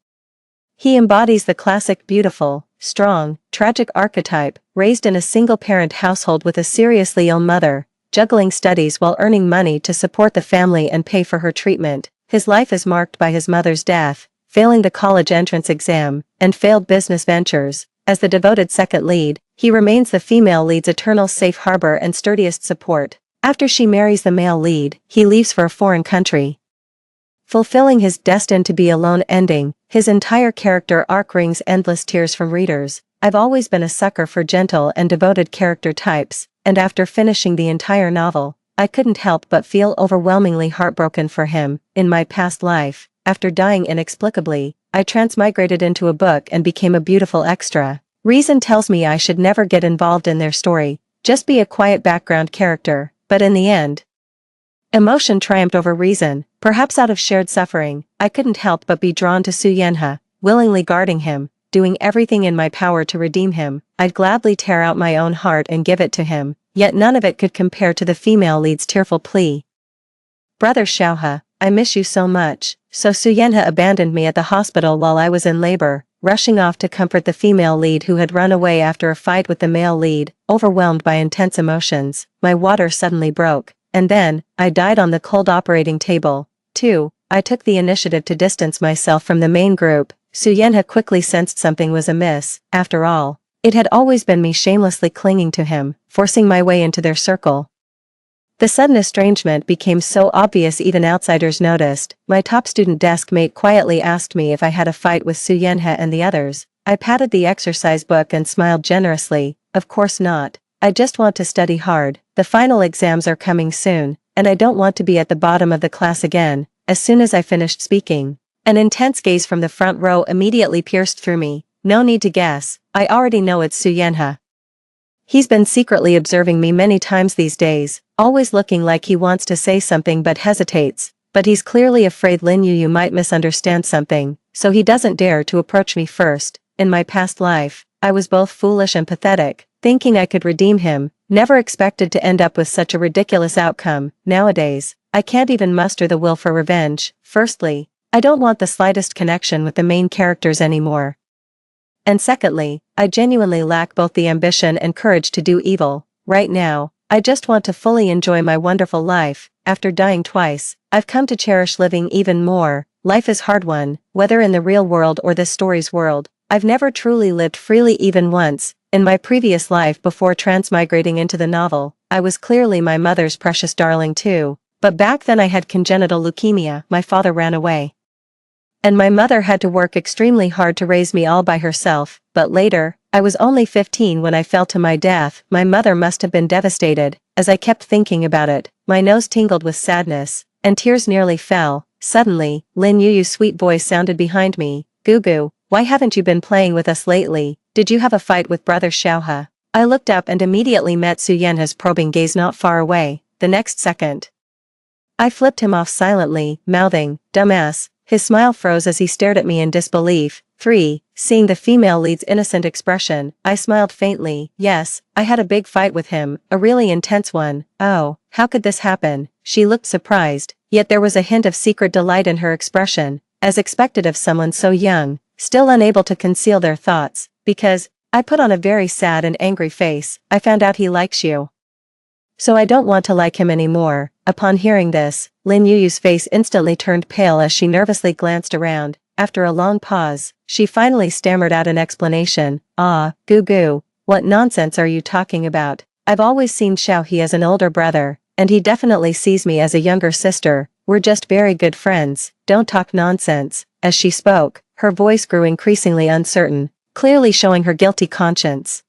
He embodies the classic beautiful, strong, tragic archetype, raised in a single-parent household with a seriously ill mother, juggling studies while earning money to support the family and pay for her treatment. His life is marked by his mother's death, failing the college entrance exam, and failed business ventures. As the devoted second lead, he remains the female lead's eternal safe harbor and sturdiest support. After she marries the male lead, he leaves for a foreign country, fulfilling his destined to be alone ending. His entire character arc wrings endless tears from readers. I've always been a sucker for gentle and devoted character types, and after finishing the entire novel, I couldn't help but feel overwhelmingly heartbroken for him. In my past life, after dying inexplicably, I transmigrated into a book and became a beautiful extra. Reason tells me I should never get involved in their story, just be a quiet background character, but in the end, emotion triumphed over reason. Perhaps out of shared suffering, I couldn't help but be drawn to Suyenha, willingly guarding him, doing everything in my power to redeem him. I'd gladly tear out my own heart and give it to him, yet none of it could compare to the female lead's tearful plea. Brother Xiaohe, I miss you so much. So Suyenha abandoned me at the hospital while I was in labor, rushing off to comfort the female lead who had run away after a fight with the male lead. Overwhelmed by intense emotions, my water suddenly broke, and then, I died on the cold operating table. 2. I took the initiative to distance myself from the main group. Suyenha quickly sensed something was amiss. After all, it had always been me shamelessly clinging to him, forcing my way into their circle. The sudden estrangement became so obvious even outsiders noticed. My top student desk mate quietly asked me if I had a fight with Suyenha and the others. I patted the exercise book and smiled generously. Of course not. I just want to study hard. The final exams are coming soon, and I don't want to be at the bottom of the class again. As soon as I finished speaking, an intense gaze from the front row immediately pierced through me. No need to guess, I already know it's Suyenha. He's been secretly observing me many times these days, always looking like he wants to say something but hesitates, but he's clearly afraid Lin Yuyu might misunderstand something, so he doesn't dare to approach me first. In my past life, I was both foolish and pathetic, thinking I could redeem him, never expected to end up with such a ridiculous outcome. Nowadays, I can't even muster the will for revenge. Firstly, I don't want the slightest connection with the main characters anymore. And secondly, I genuinely lack both the ambition and courage to do evil. Right now, I just want to fully enjoy my wonderful life. After dying twice, I've come to cherish living even more. Life is hard one, whether in the real world or this story's world. I've never truly lived freely even once. In my previous life before transmigrating into the novel, I was clearly my mother's precious darling too. But back then I had congenital leukemia. My father ran away, and my mother had to work extremely hard to raise me all by herself. But later, I was only 15 when I fell to my death. My mother must have been devastated. As I kept thinking about it, my nose tingled with sadness, and tears nearly fell. Suddenly, Lin Yuyu's sweet voice sounded behind me. Gugu, why haven't you been playing with us lately? Did you have a fight with Brother Xiaohe? I looked up and immediately met Suyenha's probing gaze not far away. The next second, I flipped him off silently, mouthing, "Dumbass." His smile froze as he stared at me in disbelief. 3. Seeing the female lead's innocent expression, I smiled faintly. Yes, I had a big fight with him, a really intense one. Oh, how could this happen? She looked surprised, yet there was a hint of secret delight in her expression, as expected of someone so young, still unable to conceal their thoughts. Because, I put on a very sad and angry face. I found out he likes you, so I don't want to like him anymore. Upon hearing this, Lin Yuyu's face instantly turned pale as she nervously glanced around. After a long pause, she finally stammered out an explanation. Ah, Gugu, what nonsense are you talking about? I've always seen Xiaohe as an older brother, and he definitely sees me as a younger sister. We're just very good friends. Don't talk nonsense. As she spoke, her voice grew increasingly uncertain, clearly showing her guilty conscience.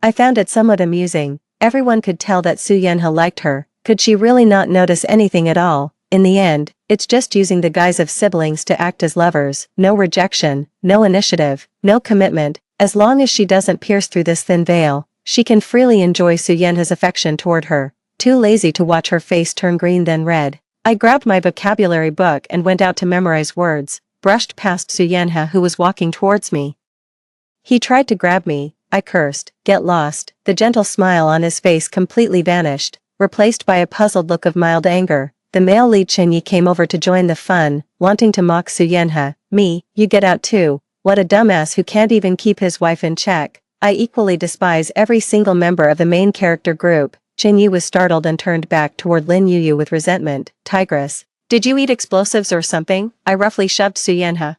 I found it somewhat amusing. Everyone could tell that Suyenha liked her. Could she really not notice anything at all? In the end, it's just using the guise of siblings to act as lovers. No rejection, no initiative, no commitment. As long as she doesn't pierce through this thin veil, she can freely enjoy Suyenha's affection toward her. Too lazy to watch her face turn green then red, I grabbed my vocabulary book and went out to memorize words. brushed past Suyenha who was walking towards me. He tried to grab me, I cursed, get lost. The gentle smile on his face completely vanished, replaced by a puzzled look of mild anger. The male lead Chinyi came over to join the fun, wanting to mock Suyenha. Me, you get out too. What a dumbass who can't even keep his wife in check. I equally despise every single member of the main character group. Chinyi was startled and turned back toward Lin Yuyu with resentment. Tigress. Did you eat explosives or something? I roughly shoved Suyenha,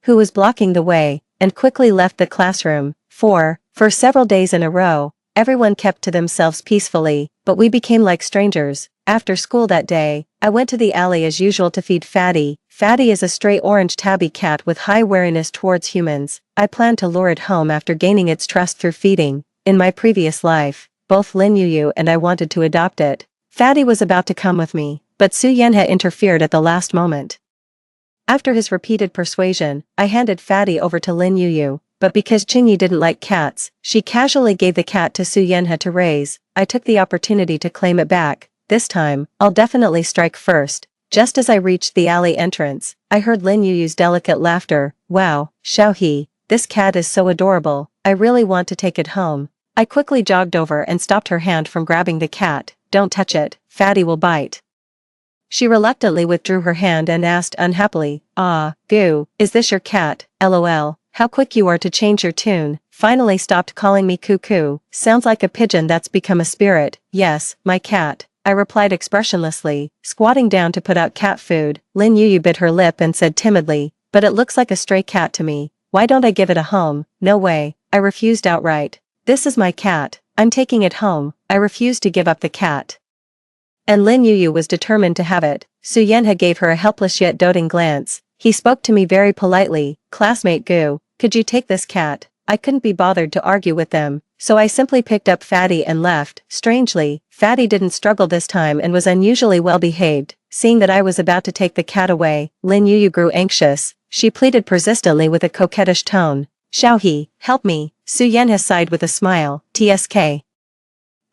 who was blocking the way, and quickly left the classroom. For several days in a row, everyone kept to themselves peacefully, but we became like strangers. After school that day, I went to the alley as usual to feed Fatty. Fatty is a stray orange tabby cat with high wariness towards humans. I planned to lure it home after gaining its trust through feeding. In my previous life, both Lin Yuyu and I wanted to adopt it. Fatty was about to come with me, but Suyenha interfered at the last moment. After his repeated persuasion, I handed Fatty over to Lin Yuyu, but because Chinyi didn't like cats, she casually gave the cat to Suyenha to raise. I took the opportunity to claim it back. This time, I'll definitely strike first. Just as I reached the alley entrance, I heard Lin Yuyu's delicate laughter. Wow, Xiaohe, this cat is so adorable, I really want to take it home. I quickly jogged over and stopped her hand from grabbing the cat. Don't touch it, Fatty will bite. She reluctantly withdrew her hand and asked unhappily, Ah, Goo, is this your cat? LOL, how quick you are to change your tune. Finally stopped calling me cuckoo, sounds like a pigeon that's become a spirit. Yes, my cat, I replied expressionlessly, squatting down to put out cat food. Lin Yuyu bit her lip and said timidly, but it looks like a stray cat to me. Why don't I give it a home? No way, I refused outright. This is my cat, I'm taking it home. I refused to give up the cat. And Lin Yuyu was determined to have it. Suyenha gave her a helpless yet doting glance. He spoke to me very politely, classmate Goo, could you take this cat? I couldn't be bothered to argue with them, so I simply picked up Fatty and left. Strangely, Fatty didn't struggle this time and was unusually well behaved. Seeing that I was about to take the cat away, Lin Yuyu grew anxious. She pleaded persistently with a coquettish tone. Xiaohe, help me. Suyenha sighed with a smile. TSK.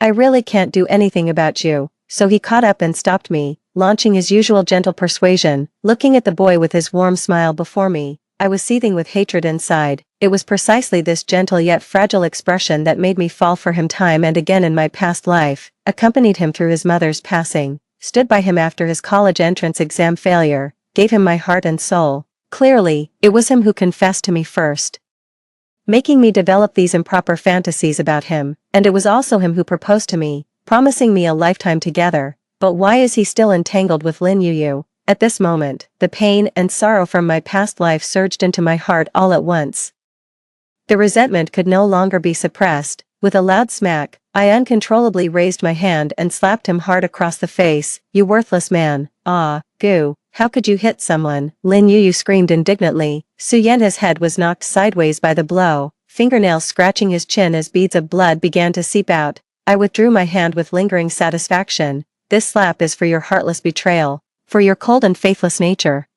I really can't do anything about you. So he caught up and stopped me, launching his usual gentle persuasion. Looking at the boy with his warm smile before me, I was seething with hatred inside. It was precisely this gentle yet fragile expression that made me fall for him time and again in my past life, accompanied him through his mother's passing, stood by him after his college entrance exam failure, gave him my heart and soul. Clearly, it was him who confessed to me first, making me develop these improper fantasies about him, and it was also him who proposed to me, promising me a lifetime together. But why is he still entangled with Lin Yuyu? At this moment, the pain and sorrow from my past life surged into my heart all at once. The resentment could no longer be suppressed. With a loud smack, I uncontrollably raised my hand and slapped him hard across the face. You worthless man. Ah, Goo, how could you hit someone? Lin Yuyu screamed indignantly. Suyenha's head was knocked sideways by the blow, fingernails scratching his chin as beads of blood began to seep out. I withdrew my hand with lingering satisfaction. This slap is for your heartless betrayal, for your cold and faithless nature.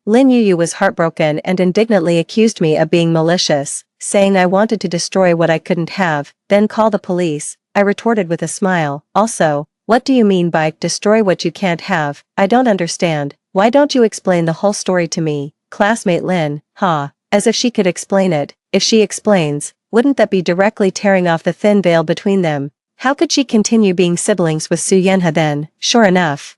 Lin Yuyu was heartbroken and indignantly accused me of being malicious, saying I wanted to destroy what I couldn't have, then call the police. I retorted with a smile. Also, what do you mean by destroy what you can't have? I don't understand. Why don't you explain the whole story to me? Classmate Lin, ha, as if she could explain it. If she explains, wouldn't that be directly tearing off the thin veil between them? How could she continue being siblings with Suyenha then? Sure enough,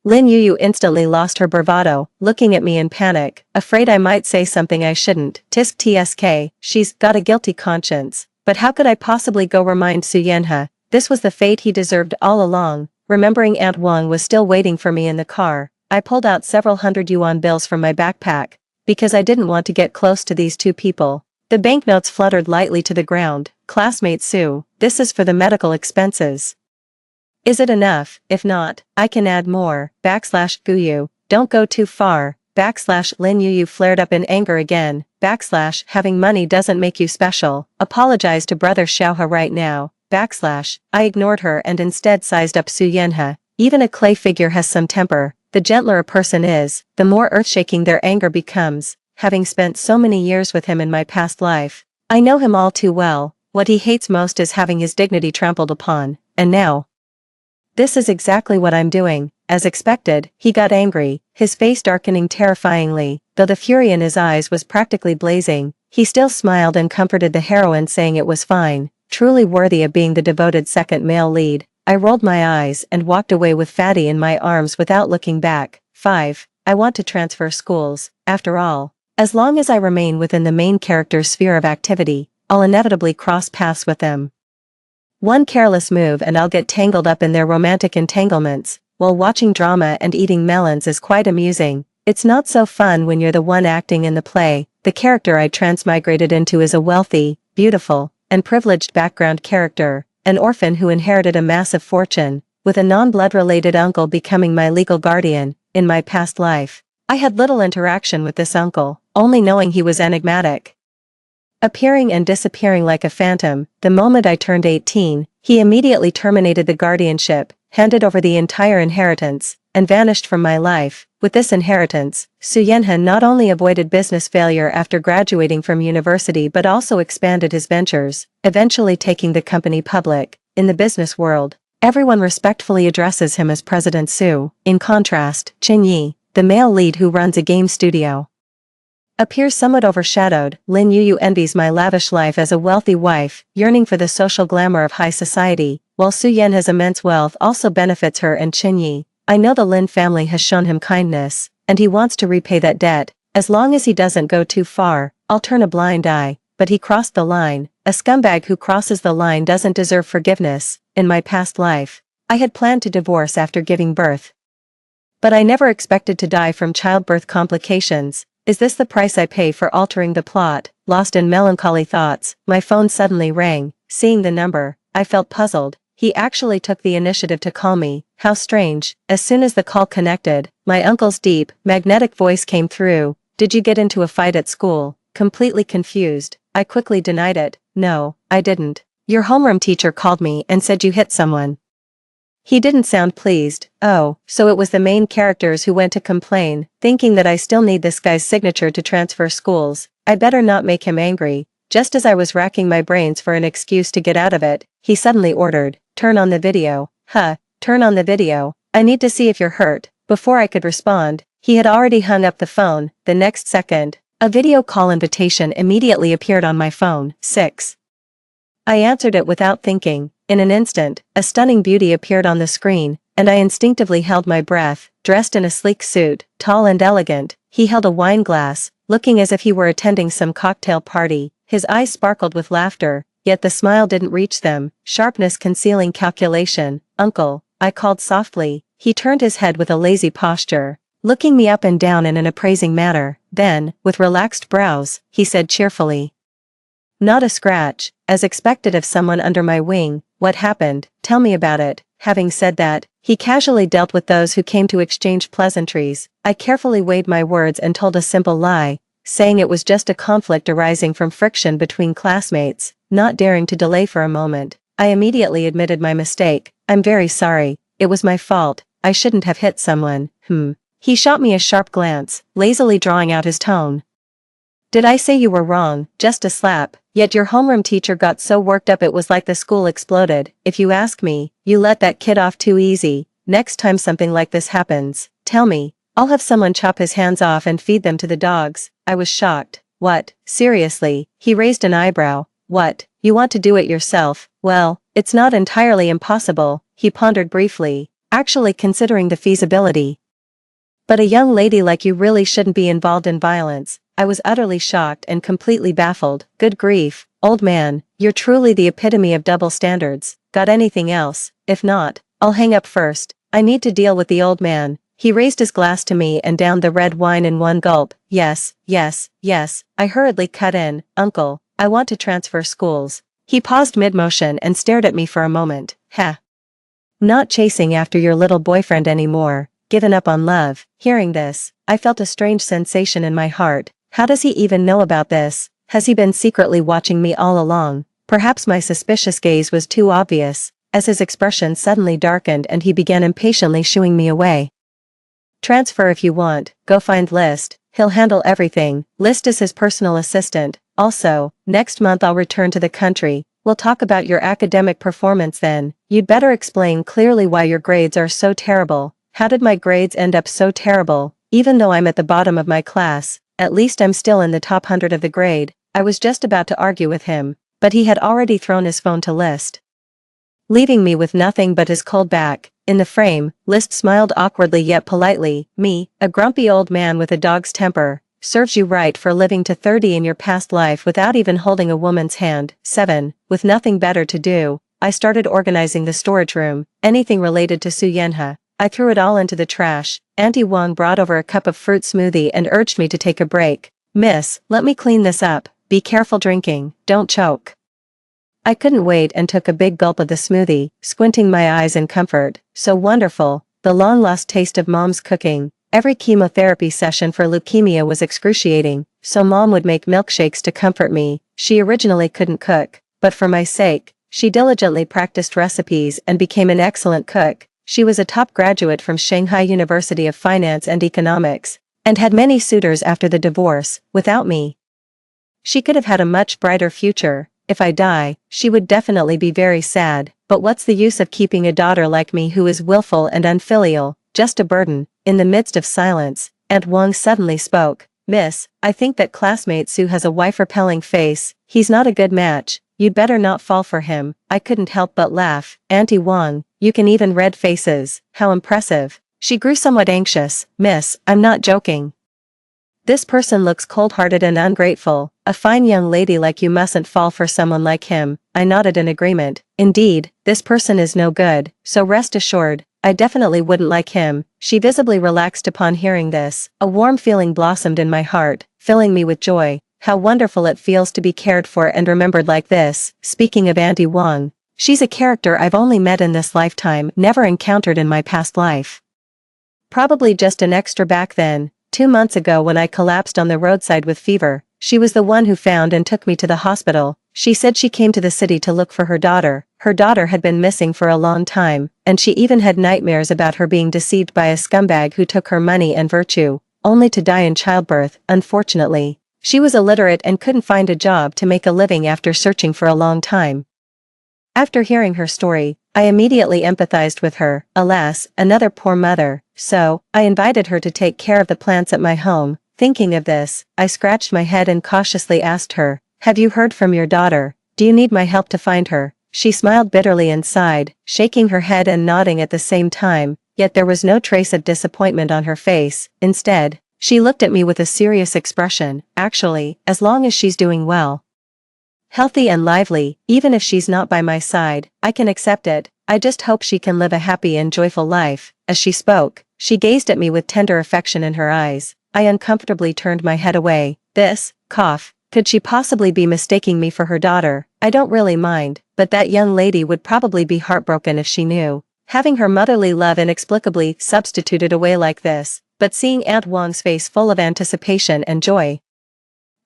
Lin Yuyu instantly lost her bravado, looking at me in panic, afraid I might say something I shouldn't. Tisk tsk, she's got a guilty conscience. But how could I possibly go remind Suyenha? This was the fate he deserved all along. Remembering Aunt Wang was still waiting for me in the car, I pulled out several hundred-yuan bills from my backpack, because I didn't want to get close to these two people. The banknotes fluttered lightly to the ground. Classmate Sue, this is for the medical expenses. Is it enough? If not, I can add more. Guyu, don't go too far. Lin Yuyu flared up in anger again. Having money doesn't make you special. Apologize to brother Xiaohe right now. I ignored her and instead sized up Suyenha. Even a clay figure has some temper. The gentler a person is, the more earth-shaking their anger becomes. Having spent so many years with him in my past life, I know him all too well. What he hates most is having his dignity trampled upon. And now, this is exactly what I'm doing. As expected, he got angry. his face darkening terrifyingly, though the fury in his eyes was practically blazing. He still smiled and comforted the heroine, saying it was fine, truly worthy of being the devoted second male lead. I rolled my eyes and walked away with Fatty in my arms without looking back. 5. I want to transfer schools. After all, as long as I remain within the main character's sphere of activity, I'll inevitably cross paths with them. One careless move and I'll get tangled up in their romantic entanglements. While watching drama and eating melons is quite amusing, it's not so fun when you're the one acting in the play. The character I transmigrated into is a wealthy, beautiful, and privileged background character, an orphan who inherited a massive fortune, with a non-blood-related uncle becoming my legal guardian. In my past life, I had little interaction with this uncle, only knowing he was enigmatic, appearing and disappearing like a phantom. The moment I turned 18, he immediately terminated the guardianship, handed over the entire inheritance, and vanished from my life. With this inheritance, Suyenhan not only avoided business failure after graduating from university but also expanded his ventures, eventually taking the company public. In the business world, everyone respectfully addresses him as President Su. In contrast, Qinyi, the male lead who runs a game studio, appears somewhat overshadowed. Lin Yuyu envies my lavish life as a wealthy wife, yearning for the social glamour of high society, while Su Yen's immense wealth also benefits her and Qinyi. I know the Lin family has shown him kindness, and he wants to repay that debt. As long as he doesn't go too far, I'll turn a blind eye. But he crossed the line. A scumbag who crosses the line doesn't deserve forgiveness. In my past life, I had planned to divorce after giving birth, but I never expected to die from childbirth complications. Is this the price I pay for altering the plot? Lost in melancholy thoughts, my phone suddenly rang. Seeing the number, I felt puzzled. He actually took the initiative to call me. How strange. As soon as the call connected, my uncle's deep, magnetic voice came through. Did you get into a fight at school? Completely confused, I quickly denied it. No, I didn't. Your homeroom teacher called me and said you hit someone. He didn't sound pleased. Oh, so it was the main characters who went to complain, thinking that I still need this guy's signature to transfer schools. I better not make him angry. Just as I was racking my brains for an excuse to get out of it, he suddenly ordered, "Turn on the video." Turn on the video. I need to see if you're hurt. Before I could respond, he had already hung up the phone. The next second, a video call invitation immediately appeared on my phone. 6. I answered it without thinking. In an instant, a stunning beauty appeared on the screen, and I instinctively held my breath. Dressed in a sleek suit, tall and elegant, he held a wine glass, looking as if he were attending some cocktail party. His eyes sparkled with laughter, yet the smile didn't reach them, sharpness concealing calculation. "Uncle," I called softly. He turned his head with a lazy posture, looking me up and down in an appraising manner. Then, with relaxed brows, he said cheerfully, "Not a scratch," as expected of someone under my wing. "What happened? Tell me about it." Having said that, he casually dealt with those who came to exchange pleasantries. I carefully weighed my words and told a simple lie, saying it was just a conflict arising from friction between classmates. Not daring to delay for a moment, I immediately admitted my mistake. "I'm very sorry. It was my fault. I shouldn't have hit someone." He shot me a sharp glance, lazily drawing out his tone. "Did I say you were wrong? Just a slap. Yet your homeroom teacher got so worked up it was like the school exploded. If you ask me, you let that kid off too easy. Next time something like this happens, tell me. I'll have someone chop his hands off and feed them to the dogs." I was shocked. "What? Seriously?" He raised an eyebrow. "What? You want to do it yourself? Well, it's not entirely impossible." He pondered briefly, actually considering the feasibility. "But a young lady like you really shouldn't be involved in violence." I was utterly shocked and completely baffled. "Good grief, old man, you're truly the epitome of double standards. Got anything else? If not, I'll hang up first. I need to deal with the old man." He raised his glass to me and downed the red wine in one gulp. Yes. I hurriedly cut in. "Uncle, I want to transfer schools." He paused mid-motion and stared at me for a moment. "Not chasing after your little boyfriend anymore. Given up on love." Hearing this, I felt a strange sensation in my heart. How does he even know about this? Has he been secretly watching me all along? Perhaps my suspicious gaze was too obvious, as his expression suddenly darkened and he began impatiently shooing me away. "Transfer if you want, go find List. He'll handle everything." List is his personal assistant. "Also, next month I'll return to the country. We'll talk about your academic performance then. You'd better explain clearly why your grades are so terrible." "How did my grades end up so terrible?" Even though I'm at the bottom of my class, at least I'm still in the top 100 of the grade. I was just about to argue with him, but he had already thrown his phone to List, leaving me with nothing but his cold back. In the frame, List smiled awkwardly yet politely. Me, a grumpy old man with a dog's temper, serves you right for living to 30 in your past life without even holding a woman's hand. 7. With nothing better to do, I started organizing the storage room, anything related to Su Yenha. I threw it all into the trash. Auntie Wang brought over a cup of fruit smoothie and urged me to take a break. Miss, let me clean this up. Be careful drinking, don't choke. I couldn't wait and took a big gulp of the smoothie, squinting my eyes in comfort. So wonderful, the long-lost taste of Mom's cooking. Every chemotherapy session for leukemia was excruciating, so Mom would make milkshakes to comfort me. She originally couldn't cook, but for my sake, she diligently practiced recipes and became an excellent cook. She was a top graduate from Shanghai University of Finance and Economics, and had many suitors after the divorce. Without me, she could have had a much brighter future. If I die, she would definitely be very sad, but what's the use of keeping a daughter like me who is willful and unfilial, just a burden? In the midst of silence, Aunt Wang suddenly spoke. Miss, I think that classmate Su has a wife-repelling face. He's not a good match. You'd better not fall for him. I couldn't help but laugh. Auntie Wang, you can even read faces. How impressive. She grew somewhat anxious. Miss, I'm not joking. This person looks cold-hearted and ungrateful. A fine young lady like you mustn't fall for someone like him. I nodded in agreement. Indeed, this person is no good, so rest assured, I definitely wouldn't like him. She visibly relaxed upon hearing this. A warm feeling blossomed in my heart, filling me with joy. How wonderful it feels to be cared for and remembered like this. Speaking of Auntie Wang, she's a character I've only met in this lifetime, never encountered in my past life. Probably just an extra back then. 2 months ago when I collapsed on the roadside with fever, she was the one who found and took me to the hospital. She said she came to the city to look for her daughter. Her daughter had been missing for a long time, and she even had nightmares about her being deceived by a scumbag who took her money and virtue, only to die in childbirth. Unfortunately, she was illiterate and couldn't find a job to make a living after searching for a long time. After hearing her story, I immediately empathized with her. Alas, another poor mother. So, I invited her to take care of the plants at my home. Thinking of this, I scratched my head and cautiously asked her, have you heard from your daughter? Do you need my help to find her? She smiled bitterly and sighed, shaking her head and nodding at the same time, yet there was no trace of disappointment on her face. Instead, she looked at me with a serious expression. Actually, as long as she's doing well, healthy and lively, even if she's not by my side, I can accept it. I just hope she can live a happy and joyful life. As she spoke, she gazed at me with tender affection in her eyes. I uncomfortably turned my head away. Could she possibly be mistaking me for her daughter? I don't really mind, but that young lady would probably be heartbroken if she knew. Having her motherly love inexplicably substituted away like this, but seeing Aunt Wang's face full of anticipation and joy,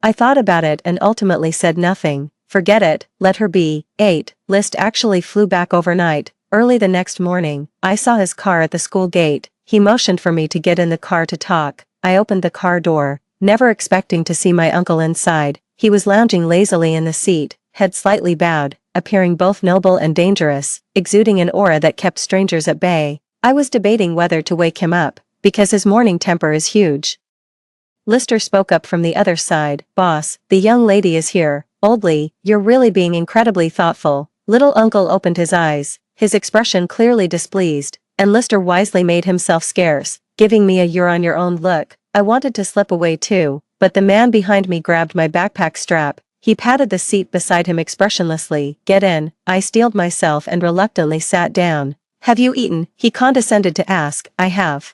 I thought about it and ultimately said nothing. Forget it, let her be. 8. List actually flew back overnight. Early the next morning, I saw his car at the school gate. He motioned for me to get in the car to talk. I opened the car door, never expecting to see my uncle inside. He was lounging lazily in the seat, head slightly bowed, appearing both noble and dangerous, exuding an aura that kept strangers at bay. I was debating whether to wake him up, because his morning temper is huge. Lister spoke up from the other side. Boss, the young lady is here. Oldly, you're really being incredibly thoughtful. Little uncle opened his eyes, his expression clearly displeased, and Lister wisely made himself scarce, giving me a you're on your own look. I wanted to slip away too, but the man behind me grabbed my backpack strap. He patted the seat beside him expressionlessly. Get in. I steeled myself and reluctantly sat down. Have you eaten? He condescended to ask. I have.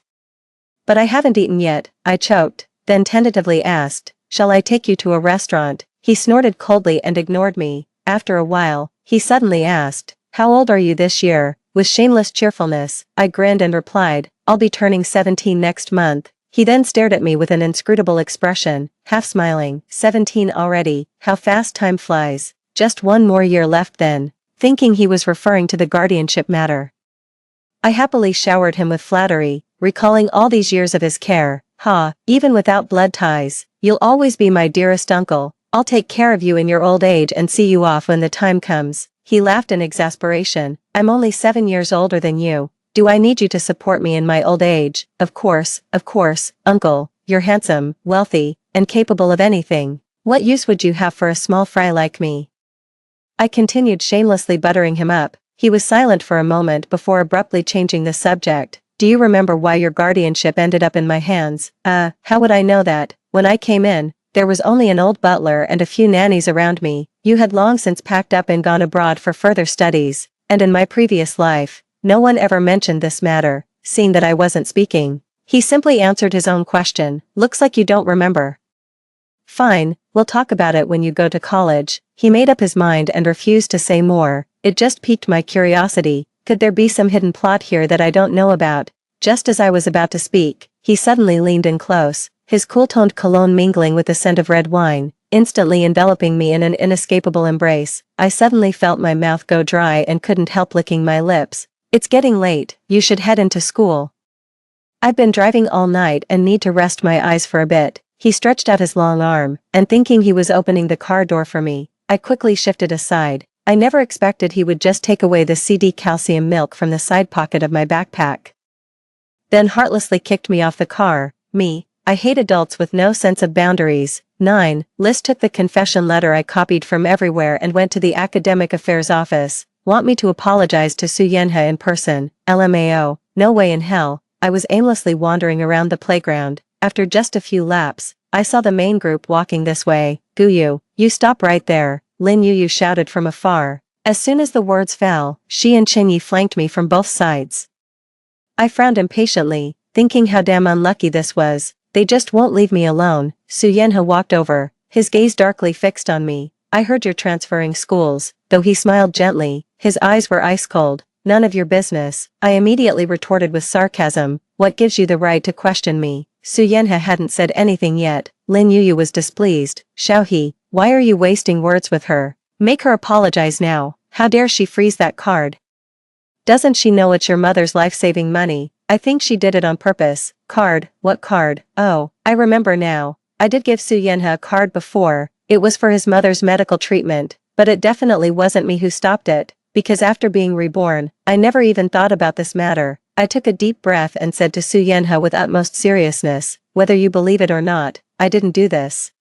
But I haven't eaten yet, I choked, then tentatively asked, shall I take you to a restaurant? He snorted coldly and ignored me. After a while, he suddenly asked, how old are you this year? With shameless cheerfulness, I grinned and replied, I'll be turning 17 next month. He then stared at me with an inscrutable expression, half smiling. 17 already, how fast time flies. Just one more year left then. Thinking he was referring to the guardianship matter, I happily showered him with flattery, recalling all these years of his care. Even without blood ties, you'll always be my dearest uncle. I'll take care of you in your old age and see you off when the time comes. He laughed in exasperation. I'm only 7 years older than you. Do I need you to support me in my old age? Of course, uncle, you're handsome, wealthy, and capable of anything. What use would you have for a small fry like me? I continued shamelessly buttering him up. He was silent for a moment before abruptly changing the subject. Do you remember why your guardianship ended up in my hands? How would I know that? When I came in, there was only an old butler and a few nannies around me. You had long since packed up and gone abroad for further studies, and in my previous life, no one ever mentioned this matter, seeing that I wasn't speaking. He simply answered his own question. Looks like you don't remember. Fine, we'll talk about it when you go to college. He made up his mind and refused to say more. It just piqued my curiosity. Could there be some hidden plot here that I don't know about? Just as I was about to speak, he suddenly leaned in close, his cool-toned cologne mingling with the scent of red wine, instantly enveloping me in an inescapable embrace. I suddenly felt my mouth go dry and couldn't help licking my lips. It's getting late, you should head into school. I've been driving all night and need to rest my eyes for a bit. He stretched out his long arm, and thinking he was opening the car door for me, I quickly shifted aside. I never expected he would just take away the CD calcium milk from the side pocket of my backpack. Then heartlessly kicked me off the car. I hate adults with no sense of boundaries. 9. Liz took the confession letter I copied from everywhere and went to the academic affairs office. Want me to apologize to Su Yenha in person? LMAO. No way in hell. I was aimlessly wandering around the playground. After just a few laps, I saw the main group walking this way. Guyu, you stop right there, Lin Yuyu shouted from afar. As soon as the words fell, she and Qingyi flanked me from both sides. I frowned impatiently, thinking how damn unlucky this was. They just won't leave me alone. Su Yenha walked over, his gaze darkly fixed on me. I heard you're transferring schools, though he smiled gently, his eyes were ice cold. None of your business, I immediately retorted with sarcasm. What gives you the right to question me? Su Yenha hadn't said anything yet. Lin Yuyu was displeased. Xiaohe, why are you wasting words with her? Make her apologize now. How dare she freeze that card? Doesn't she know it's your mother's life-saving money? I think she did it on purpose. Card? What card? Oh, I remember now. I did give Su Yenha a card before. It was for his mother's medical treatment, but it definitely wasn't me who stopped it, because after being reborn, I never even thought about this matter. I took a deep breath and said to Su Yenha with utmost seriousness, whether you believe it or not, I didn't do this.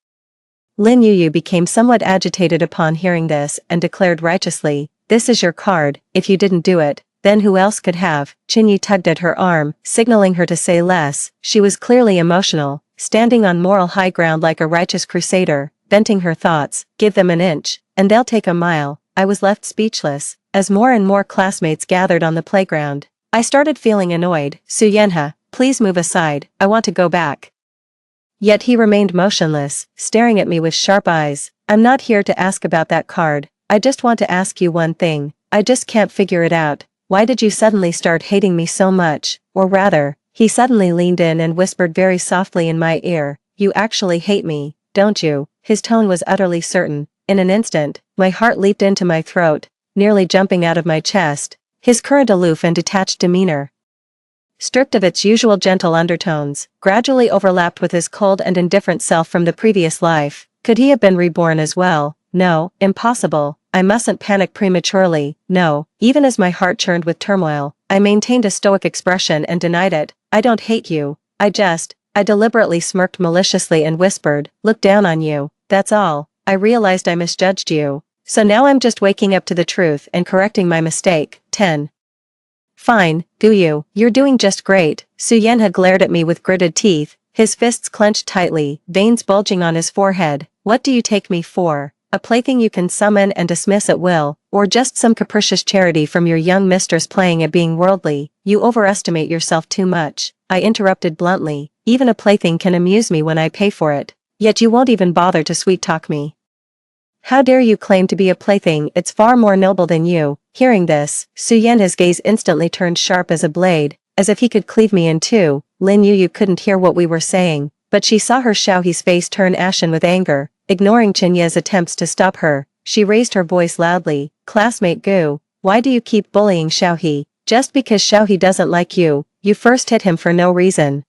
Lin Yuyu became somewhat agitated upon hearing this and declared righteously, this is your card. If you didn't do it, then who else could have? Qingyi tugged at her arm, signaling her to say less. She was clearly emotional, standing on moral high ground like a righteous crusader, venting her thoughts. Give them an inch, and they'll take a mile. I was left speechless, as more and more classmates gathered on the playground. I started feeling annoyed. Su Yenha, please move aside, I want to go back. Yet he remained motionless, staring at me with sharp eyes. I'm not here to ask about that card. I just want to ask you one thing. I just can't figure it out. Why did you suddenly start hating me so much? Or rather, he suddenly leaned in and whispered very softly in my ear, you actually hate me, don't you? His tone was utterly certain. In an instant, my heart leaped into my throat, nearly jumping out of my chest. His current aloof and detached demeanor, stripped of its usual gentle undertones, gradually overlapped with his cold and indifferent self from the previous life. Could he have been reborn as well? No, impossible. I mustn't panic prematurely. No, even as my heart churned with turmoil, I maintained a stoic expression and denied it. I don't hate you. I deliberately smirked maliciously and whispered, look down on you. That's all. I realized I misjudged you. So now I'm just waking up to the truth and correcting my mistake. 10. Fine, Guyu, you're doing just great. Su Yenha glared at me with gritted teeth, his fists clenched tightly, veins bulging on his forehead. What do you take me for? A plaything you can summon and dismiss at will, or just some capricious charity from your young mistress playing at being worldly? You overestimate yourself too much. I interrupted bluntly. Even a plaything can amuse me when I pay for it. Yet you won't even bother to sweet-talk me. How dare you claim to be a plaything? It's far more noble than you. Hearing this, Su Yenha's gaze instantly turned sharp as a blade, as if he could cleave me in two. Lin Yuyu couldn't hear what we were saying, but she saw her Xiaohe's face turn ashen with anger. Ignoring Qingyi's attempts to stop her, she raised her voice loudly. Classmate Gu, why do you keep bullying Xiaohe? Just because Xiaohe doesn't like you, you first hit him for no reason.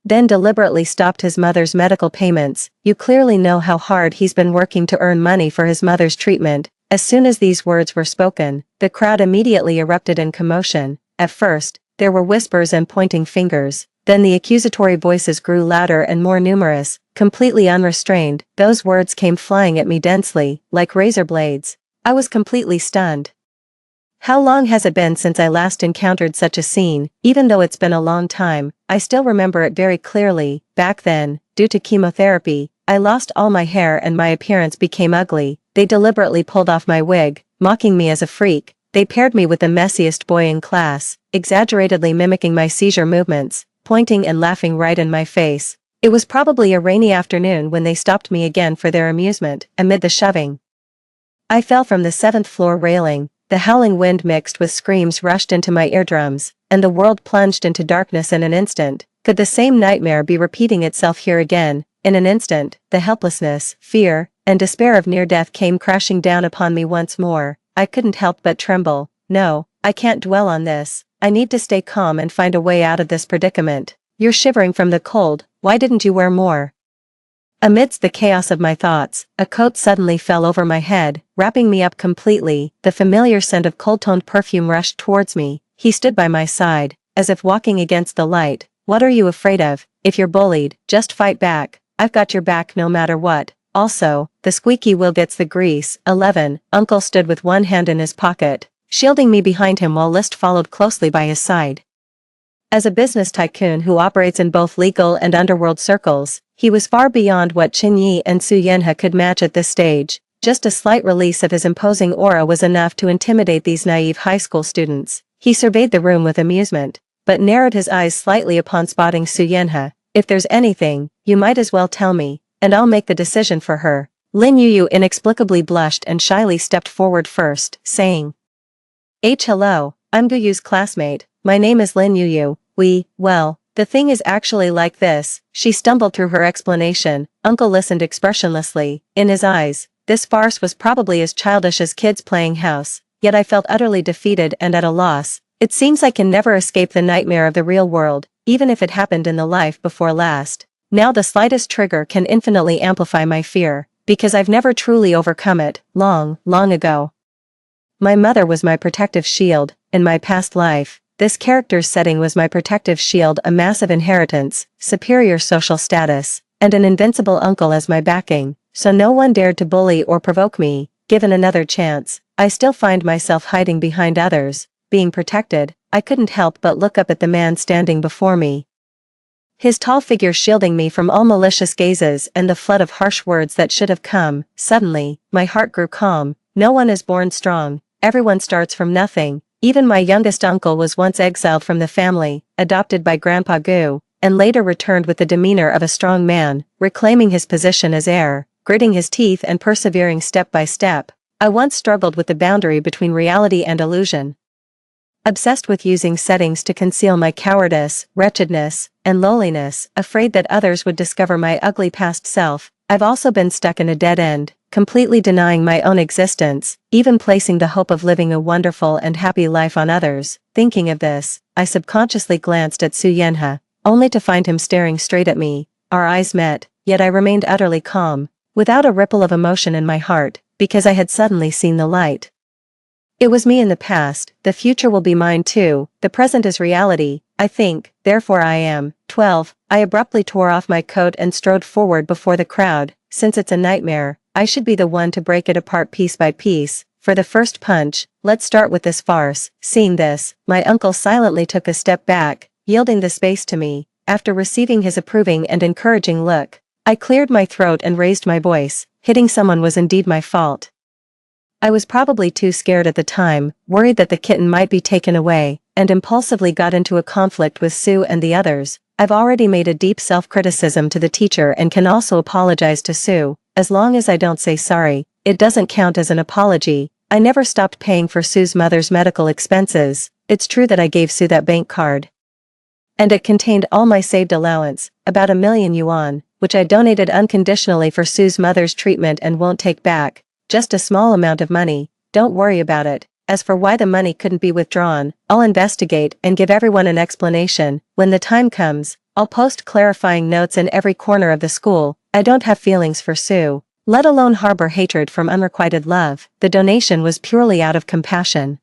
Then deliberately stopped his mother's medical payments. You clearly know how hard he's been working to earn money for his mother's treatment. As soon as these words were spoken, the crowd immediately erupted in commotion. At first, there were whispers and pointing fingers. Then the accusatory voices grew louder and more numerous, completely unrestrained. Those words came flying at me densely, like razor blades. I was completely stunned. How long has it been since I last encountered such a scene? Even though it's been a long time, I still remember it very clearly. Back then, due to chemotherapy, I lost all my hair and my appearance became ugly. They deliberately pulled off my wig, mocking me as a freak. They paired me with the messiest boy in class, exaggeratedly mimicking my seizure movements, pointing and laughing right in my face. It was probably a rainy afternoon when they stopped me again for their amusement. Amid the shoving, I fell from the 7th floor railing. The howling wind mixed with screams rushed into my eardrums, and the world plunged into darkness in an instant. Could the same nightmare be repeating itself here again? In an instant, the helplessness, fear, and despair of near death came crashing down upon me once more. I couldn't help but tremble. No, I can't dwell on this. I need to stay calm and find a way out of this predicament. You're shivering from the cold. Why didn't you wear more? Amidst the chaos of my thoughts, a coat suddenly fell over my head, wrapping me up completely. The familiar scent of cold-toned perfume rushed towards me. He stood by my side, as if walking against the light. What are you afraid of? If you're bullied, just fight back. I've got your back no matter what. Also, the squeaky wheel gets the grease. 11. Uncle stood with one hand in his pocket, shielding me behind him while List followed closely by his side. As a business tycoon who operates in both legal and underworld circles, he was far beyond what Qin Yi and Su Yenhe could match at this stage. Just a slight release of his imposing aura was enough to intimidate these naive high school students. He surveyed the room with amusement, but narrowed his eyes slightly upon spotting Su Yenhe. If there's anything, you might as well tell me, and I'll make the decision for her. Lin Yuyu inexplicably blushed and shyly stepped forward first, saying, Hello, I'm Guyu's classmate. My name is Lin Yuyu. Well, the thing is actually like this. She stumbled through her explanation. Uncle listened expressionlessly. In his eyes, this farce was probably as childish as kids playing house, yet I felt utterly defeated and at a loss. It seems I can never escape the nightmare of the real world, even if it happened in the life before last. Now the slightest trigger can infinitely amplify my fear, because I've never truly overcome it. Long ago, my mother was my protective shield. In my past life, this character's setting was my protective shield, a massive inheritance, superior social status, and an invincible uncle as my backing, so no one dared to bully or provoke me. Given another chance, I still find myself hiding behind others, being protected. I couldn't help but look up at the man standing before me. His tall figure shielding me from all malicious gazes and the flood of harsh words that should have come. Suddenly, my heart grew calm. No one is born strong. Everyone starts from nothing. Even my youngest uncle was once exiled from the family, adopted by Grandpa Gu, and later returned with the demeanor of a strong man, reclaiming his position as heir, gritting his teeth and persevering step by step. I once struggled with the boundary between reality and illusion. Obsessed with using settings to conceal my cowardice, wretchedness, and lowliness, afraid that others would discover my ugly past self. I've also been stuck in a dead end, completely denying my own existence, even placing the hope of living a wonderful and happy life on others. Thinking of this, I subconsciously glanced at Su Yenhe, only to find him staring straight at me. Our eyes met, yet I remained utterly calm, without a ripple of emotion in my heart, because I had suddenly seen the light. It was me in the past. The future will be mine too. The present is reality, I think, therefore I am. 12. I abruptly tore off my coat and strode forward before the crowd. Since it's a nightmare, I should be the one to break it apart piece by piece. For the first punch, let's start with this farce. Seeing this, my uncle silently took a step back, yielding the space to me. After receiving his approving and encouraging look, I cleared my throat and raised my voice. Hitting someone was indeed my fault. I was probably too scared at the time, worried that the kitten might be taken away, and impulsively got into a conflict with Sue and the others. I've already made a deep self-criticism to the teacher and can also apologize to Sue. As long as I don't say sorry, it doesn't count as an apology. I never stopped paying for Sue's mother's medical expenses. It's true that I gave Sue that bank card, and it contained all my saved allowance, about 1,000,000 yuan, which I donated unconditionally for Sue's mother's treatment and won't take back. Just a small amount of money, don't worry about it. As for why the money couldn't be withdrawn, I'll investigate and give everyone an explanation. When the time comes, I'll post clarifying notes in every corner of the school. I don't have feelings for Sue, let alone harbor hatred from unrequited love. The donation was purely out of compassion.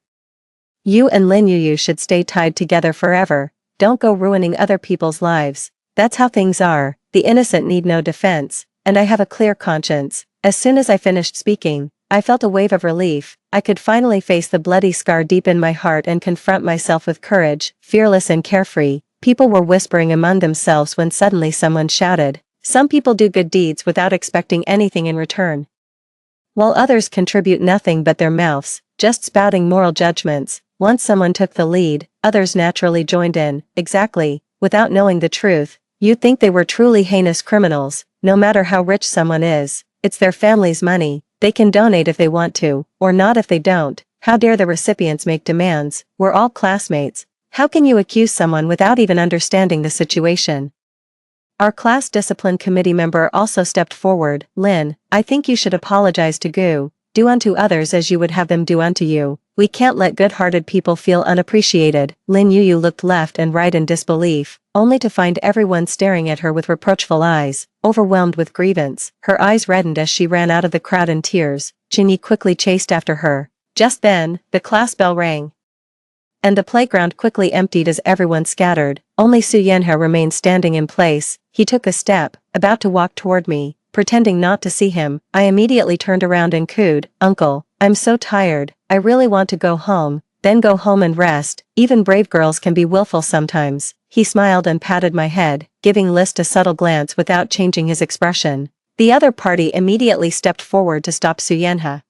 You and Lin Yu should stay tied together forever. Don't go ruining other people's lives. That's how things are. The innocent need no defense, and I have a clear conscience. As soon as I finished speaking, I felt a wave of relief. I could finally face the bloody scar deep in my heart and confront myself with courage, fearless and carefree. People were whispering among themselves when suddenly someone shouted, "Some people do good deeds without expecting anything in return, while others contribute nothing but their mouths, just spouting moral judgments." Once someone took the lead, others naturally joined in. Exactly. Without knowing the truth, you'd think they were truly heinous criminals. No matter how rich someone is, it's their family's money. They can donate if they want to, or not if they don't. How dare the recipients make demands? We're all classmates. How can you accuse someone without even understanding the situation? Our class discipline committee member also stepped forward. "Lin, I think you should apologize to Gu. Do unto others as you would have them do unto you. We can't let good-hearted people feel unappreciated." Lin Yu looked left and right in disbelief, only to find everyone staring at her with reproachful eyes, overwhelmed with grievance. Her eyes reddened as she ran out of the crowd in tears. Jinyi quickly chased after her. Just then, the class bell rang, and the playground quickly emptied as everyone scattered. Only Su Yanhe remained standing in place. He took a step, about to walk toward me. Pretending not to see him, I immediately turned around and cooed, "Uncle, I'm so tired. I really want to go home." "Then go home and rest. Even brave girls can be willful sometimes." He smiled and patted my head, giving List a subtle glance without changing his expression. The other party immediately stepped forward to stop Su Yanhe.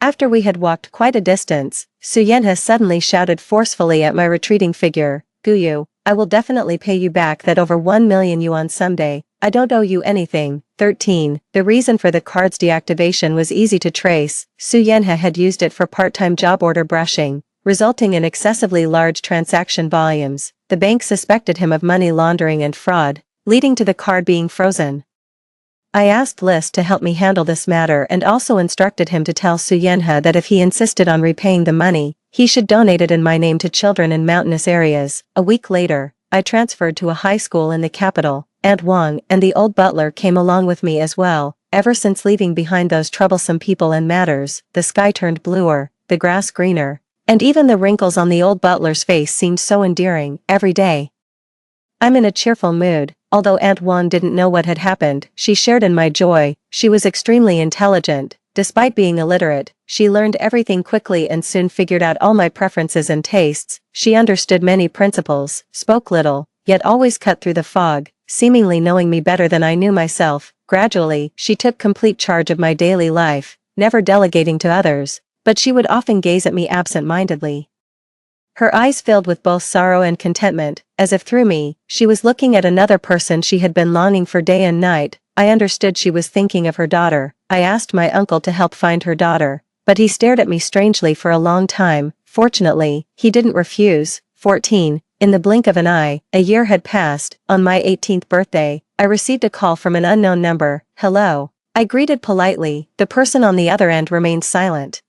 After we had walked quite a distance, Su Yanhe suddenly shouted forcefully at my retreating figure, "Guyu, I will definitely pay you back that over 1 million yuan someday. I don't owe you anything." 13. The reason for the card's deactivation was easy to trace. Su Yanhe had used it for part-time job order brushing, resulting in excessively large transaction volumes. The bank suspected him of money laundering and fraud, leading to the card being frozen. I asked List to help me handle this matter and also instructed him to tell Su Yanhe that if he insisted on repaying the money, he should donate it in my name to children in mountainous areas. A week later, I transferred to a high school in the capital. Aunt Wang and the old butler came along with me as well. Ever since leaving behind those troublesome people and matters, the sky turned bluer, the grass greener, and even the wrinkles on the old butler's face seemed so endearing. Every day, I'm in a cheerful mood. Although Aunt Wang didn't know what had happened, she shared in my joy. She was extremely intelligent. Despite being illiterate, she learned everything quickly and soon figured out all my preferences and tastes. She understood many principles, spoke little, yet always cut through the fog, seemingly knowing me better than I knew myself. Gradually, she took complete charge of my daily life, never delegating to others, but she would often gaze at me absent-mindedly. Her eyes filled with both sorrow and contentment, as if through me, she was looking at another person she had been longing for day and night. I understood she was thinking of her daughter. I asked my uncle to help find her daughter, but he stared at me strangely for a long time. Fortunately, he didn't refuse. 14. In the blink of an eye, a year had passed. On my 18th birthday, I received a call from an unknown number. "Hello." I greeted politely. The person on the other end remained silent.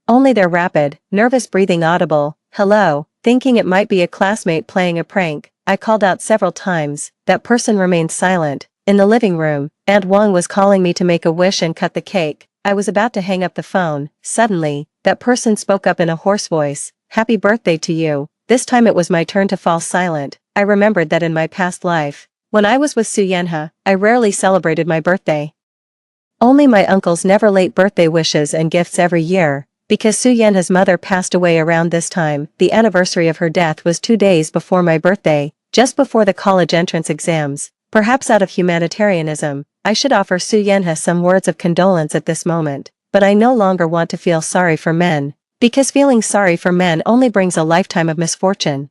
Only their rapid, nervous breathing audible. "Hello." Thinking it might be a classmate playing a prank, I called out several times. That person remained silent. In the living room, Aunt Wang was calling me to make a wish and cut the cake. I was about to hang up the phone. Suddenly, that person spoke up in a hoarse voice. "Happy birthday to you." This time it was my turn to fall silent. I remembered that in my past life, when I was with Su Yanhe, I rarely celebrated my birthday. Only my uncle's never late birthday wishes and gifts every year. Because Su Yanhe's mother passed away around this time, the anniversary of her death was 2 days before my birthday, just before the college entrance exams. Perhaps out of humanitarianism, I should offer Su Yanhe some words of condolence at this moment, but I no longer want to feel sorry for men, because feeling sorry for men only brings a lifetime of misfortune.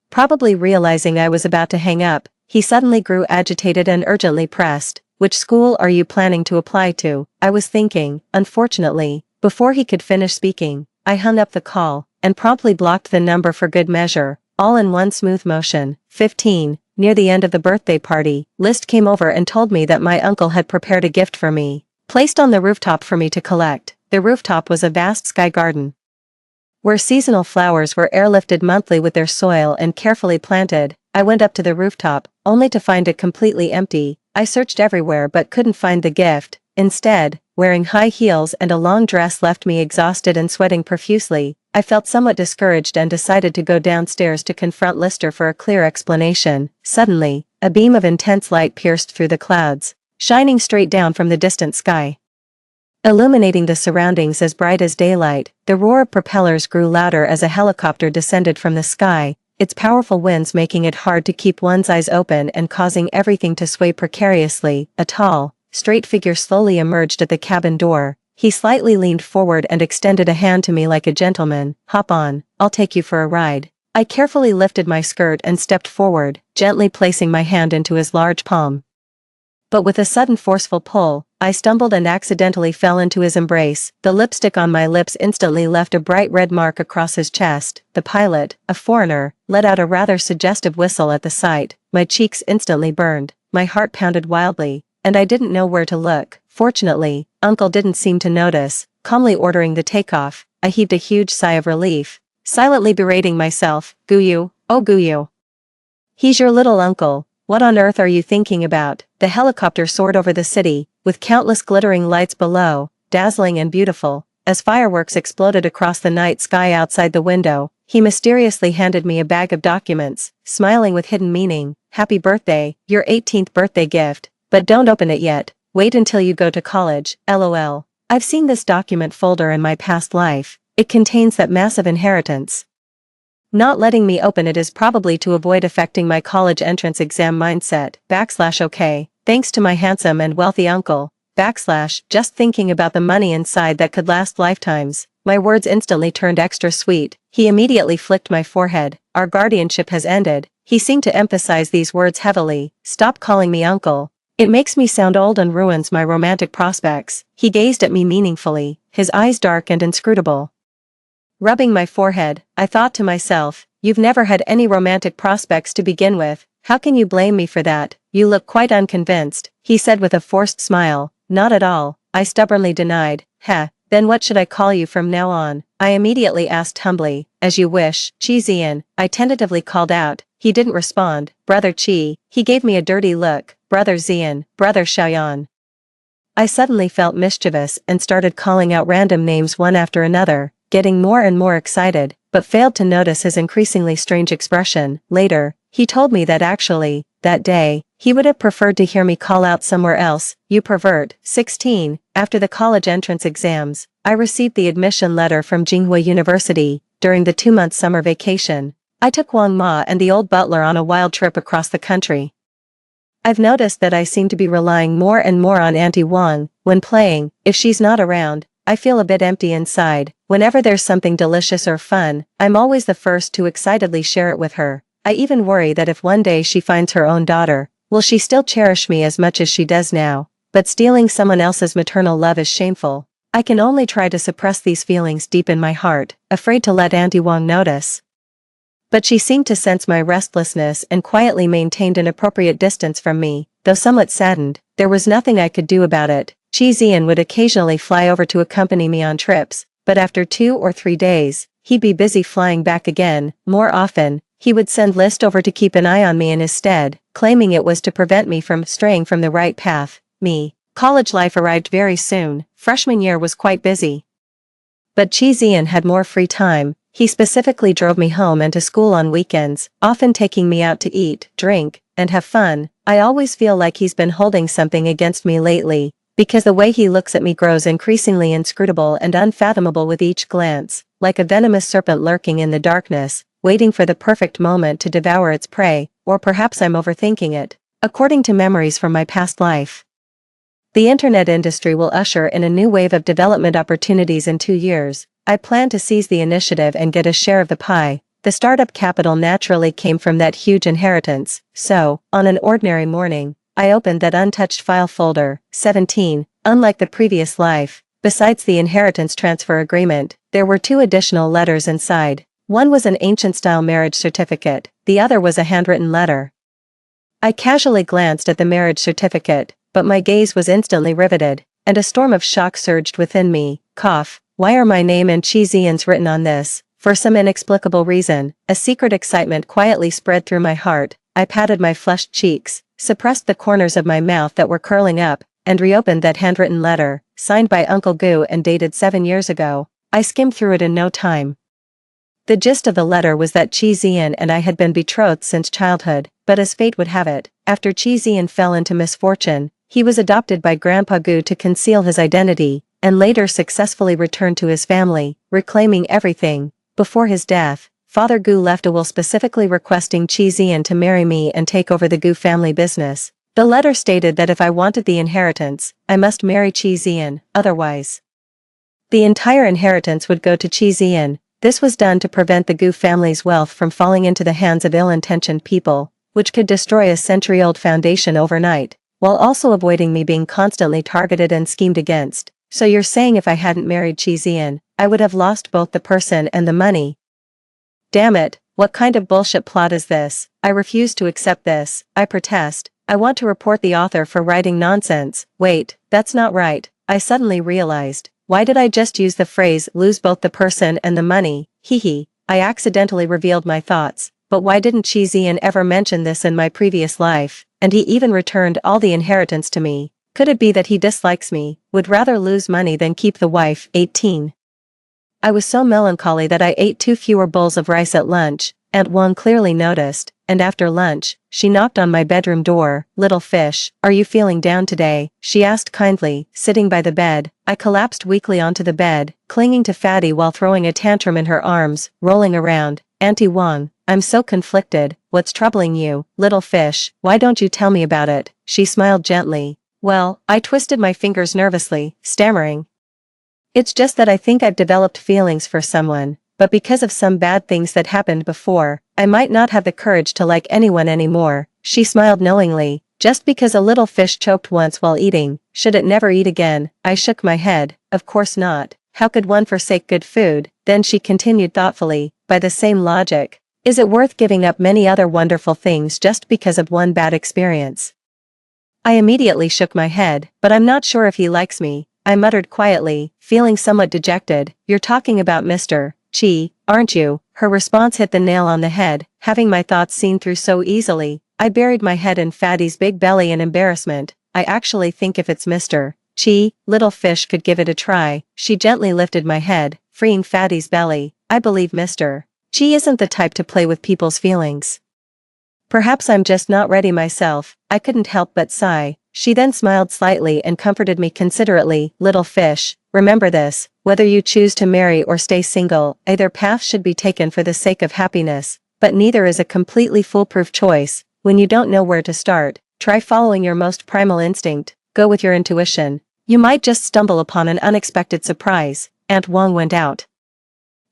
Probably realizing I was about to hang up, he suddenly grew agitated and urgently pressed, "Which school are you planning to apply to?" I was thinking. Unfortunately, before he could finish speaking, I hung up the call, and promptly blocked the number for good measure, all in one smooth motion. 15. Near the end of the birthday party, List came over and told me that my uncle had prepared a gift for me, placed on the rooftop for me to collect. The rooftop was a vast sky garden, where seasonal flowers were airlifted monthly with their soil and carefully planted. I went up to the rooftop, only to find it completely empty. I searched everywhere but couldn't find the gift. Instead, wearing high heels and a long dress left me exhausted and sweating profusely. I felt somewhat discouraged and decided to go downstairs to confront Lister for a clear explanation. Suddenly, a beam of intense light pierced through the clouds, shining straight down from the distant sky, illuminating the surroundings as bright as daylight. The roar of propellers grew louder as a helicopter descended from the sky, its powerful winds making it hard to keep one's eyes open and causing everything to sway precariously. A tall, straight figure slowly emerged at the cabin door. He slightly leaned forward and extended a hand to me like a gentleman. "Hop on, I'll take you for a ride." I carefully lifted my skirt and stepped forward, gently placing my hand into his large palm. But with a sudden forceful pull, I stumbled and accidentally fell into his embrace. The lipstick on my lips instantly left a bright red mark across his chest. The pilot, a foreigner, let out a rather suggestive whistle at the sight. My cheeks instantly burned, my heart pounded wildly, and I didn't know where to look. Fortunately, Uncle didn't seem to notice, calmly ordering the takeoff. I heaved a huge sigh of relief, silently berating myself. "Guyu, oh Guyu. He's your little uncle. What on earth are you thinking about?" The helicopter soared over the city, with countless glittering lights below, dazzling and beautiful. As fireworks exploded across the night sky outside the window, he mysteriously handed me a bag of documents, smiling with hidden meaning. "Happy birthday, your 18th birthday gift, but don't open it yet. Wait until you go to college, lol. I've seen this document folder in my past life. It contains that massive inheritance. Not letting me open it is probably to avoid affecting my college entrance exam mindset. Okay, thanks to my handsome and wealthy uncle. Just thinking about the money inside that could last lifetimes." My words instantly turned extra sweet. He immediately flicked my forehead. "Our guardianship has ended." He seemed to emphasize these words heavily. "Stop calling me uncle. It makes me sound old and ruins my romantic prospects." He gazed at me meaningfully, his eyes dark and inscrutable. Rubbing my forehead, I thought to myself, "You've never had any romantic prospects to begin with. How can you blame me for that? You look quite unconvinced," he said with a forced smile. "Not at all," I stubbornly denied. Then what should I call you from now on?" I immediately asked humbly. "As you wish, Chi Zian," I tentatively called out. He didn't respond. "Brother Chi." He gave me a dirty look. "Brother Zian, Brother Xiaoyan." I suddenly felt mischievous and started calling out random names one after another, getting more and more excited, but failed to notice his increasingly strange expression. Later, he told me that actually, that day, he would have preferred to hear me call out somewhere else. "You pervert." 16. After the college entrance exams, I received the admission letter from Jinghua University. During the 2-month summer vacation, I took Wang Ma and the old butler on a wild trip across the country. I've noticed that I seem to be relying more and more on Auntie Wang when playing. If she's not around, I feel a bit empty inside. Whenever there's something delicious or fun, I'm always the first to excitedly share it with her. I even worry that if one day she finds her own daughter, will she still cherish me as much as she does now? But stealing someone else's maternal love is shameful. I can only try to suppress these feelings deep in my heart, afraid to let Auntie Wang notice. But she seemed to sense my restlessness and quietly maintained an appropriate distance from me. Though somewhat saddened, there was nothing I could do about it. Chi Zian would occasionally fly over to accompany me on trips, but after 2 or 3 days, he'd be busy flying back again. More often, he would send List over to keep an eye on me in his stead, claiming it was to prevent me from straying from the right path. College life arrived very soon. Freshman year was quite busy. But Chi Zian had more free time. He specifically drove me home and to school on weekends, often taking me out to eat, drink, and have fun. I always feel like he's been holding something against me lately, because the way he looks at me grows increasingly inscrutable and unfathomable with each glance, like a venomous serpent lurking in the darkness, waiting for the perfect moment to devour its prey. Or perhaps I'm overthinking it. According to memories from my past life, the internet industry will usher in a new wave of development opportunities in 2 years. I plan to seize the initiative and get a share of the pie. The startup capital naturally came from that huge inheritance. So, on an ordinary morning, I opened that untouched file folder. 17. Unlike the previous life, besides the inheritance transfer agreement, there were 2 additional letters inside. One was an ancient-style marriage certificate, the other was a handwritten letter. I casually glanced at the marriage certificate, but my gaze was instantly riveted, and a storm of shock surged within me. Why are my name and Chi Zian's written on this? For some inexplicable reason, a secret excitement quietly spread through my heart. I patted my flushed cheeks, suppressed the corners of my mouth that were curling up, and reopened that handwritten letter. signed by Uncle Gu and dated 7 years ago. I skimmed through it in no time. The gist of the letter was that Chi Zian and I had been betrothed since childhood, but as fate would have it, after Chi Zian fell into misfortune, he was adopted by Grandpa Gu to conceal his identity, and later successfully returned to his family, reclaiming everything. Before his death, Father Gu left a will specifically requesting Chi Zian to marry me and take over the Gu family business. The letter stated that if I wanted the inheritance, I must marry Chi Zian, otherwise the entire inheritance would go to Chi Zian. This was done to prevent the Gu family's wealth from falling into the hands of ill-intentioned people, which could destroy a century-old foundation overnight, while also avoiding me being constantly targeted and schemed against. So you're saying if I hadn't married Chi Zian, I would have lost both the person and the money? Damn it, what kind of bullshit plot is this? I refuse to accept this. I protest. I want to report the author for writing nonsense. Wait, that's not right. I suddenly realized. Why did I just use the phrase lose both the person and the money? Hee. I accidentally revealed my thoughts, but why didn't Chi Zian ever mention this in my previous life? And he even returned all the inheritance to me. Could it be that he dislikes me, would rather lose money than keep the wife? 18. I was so melancholy that I ate 2 fewer bowls of rice at lunch, Aunt Wang clearly noticed, and after lunch, she knocked on my bedroom door. Little fish, are you feeling down today? She asked kindly, sitting by the bed. I collapsed weakly onto the bed, clinging to Fatty while throwing a tantrum in her arms, rolling around. Auntie Wang, I'm so conflicted. What's troubling you, little fish? Why don't you tell me about it? She smiled gently. Well, I twisted my fingers nervously, stammering. It's just that I think I've developed feelings for someone, but because of some bad things that happened before, I might not have the courage to like anyone anymore. She smiled knowingly. Just because a little fish choked once while eating, should it never eat again? I shook my head. Of course not. How could one forsake good food? Then she continued thoughtfully, by the same logic, is it worth giving up many other wonderful things just because of one bad experience? I immediately shook my head, but I'm not sure if he likes me, I muttered quietly, feeling somewhat dejected. You're talking about Mr. Chi, aren't you? Her response hit the nail on the head, having my thoughts seen through so easily. I buried my head in Fatty's big belly in embarrassment. I actually think if it's Mr. Chi, little fish could give it a try. She gently lifted my head, freeing Fatty's belly. I believe Mr. Chi isn't the type to play with people's feelings. Perhaps I'm just not ready myself. I couldn't help but sigh. She then smiled slightly and comforted me considerately. Little fish, remember this, whether you choose to marry or stay single, either path should be taken for the sake of happiness, but neither is a completely foolproof choice. When you don't know where to start, try following your most primal instinct, go with your intuition. You might just stumble upon an unexpected surprise. Aunt Wang went out,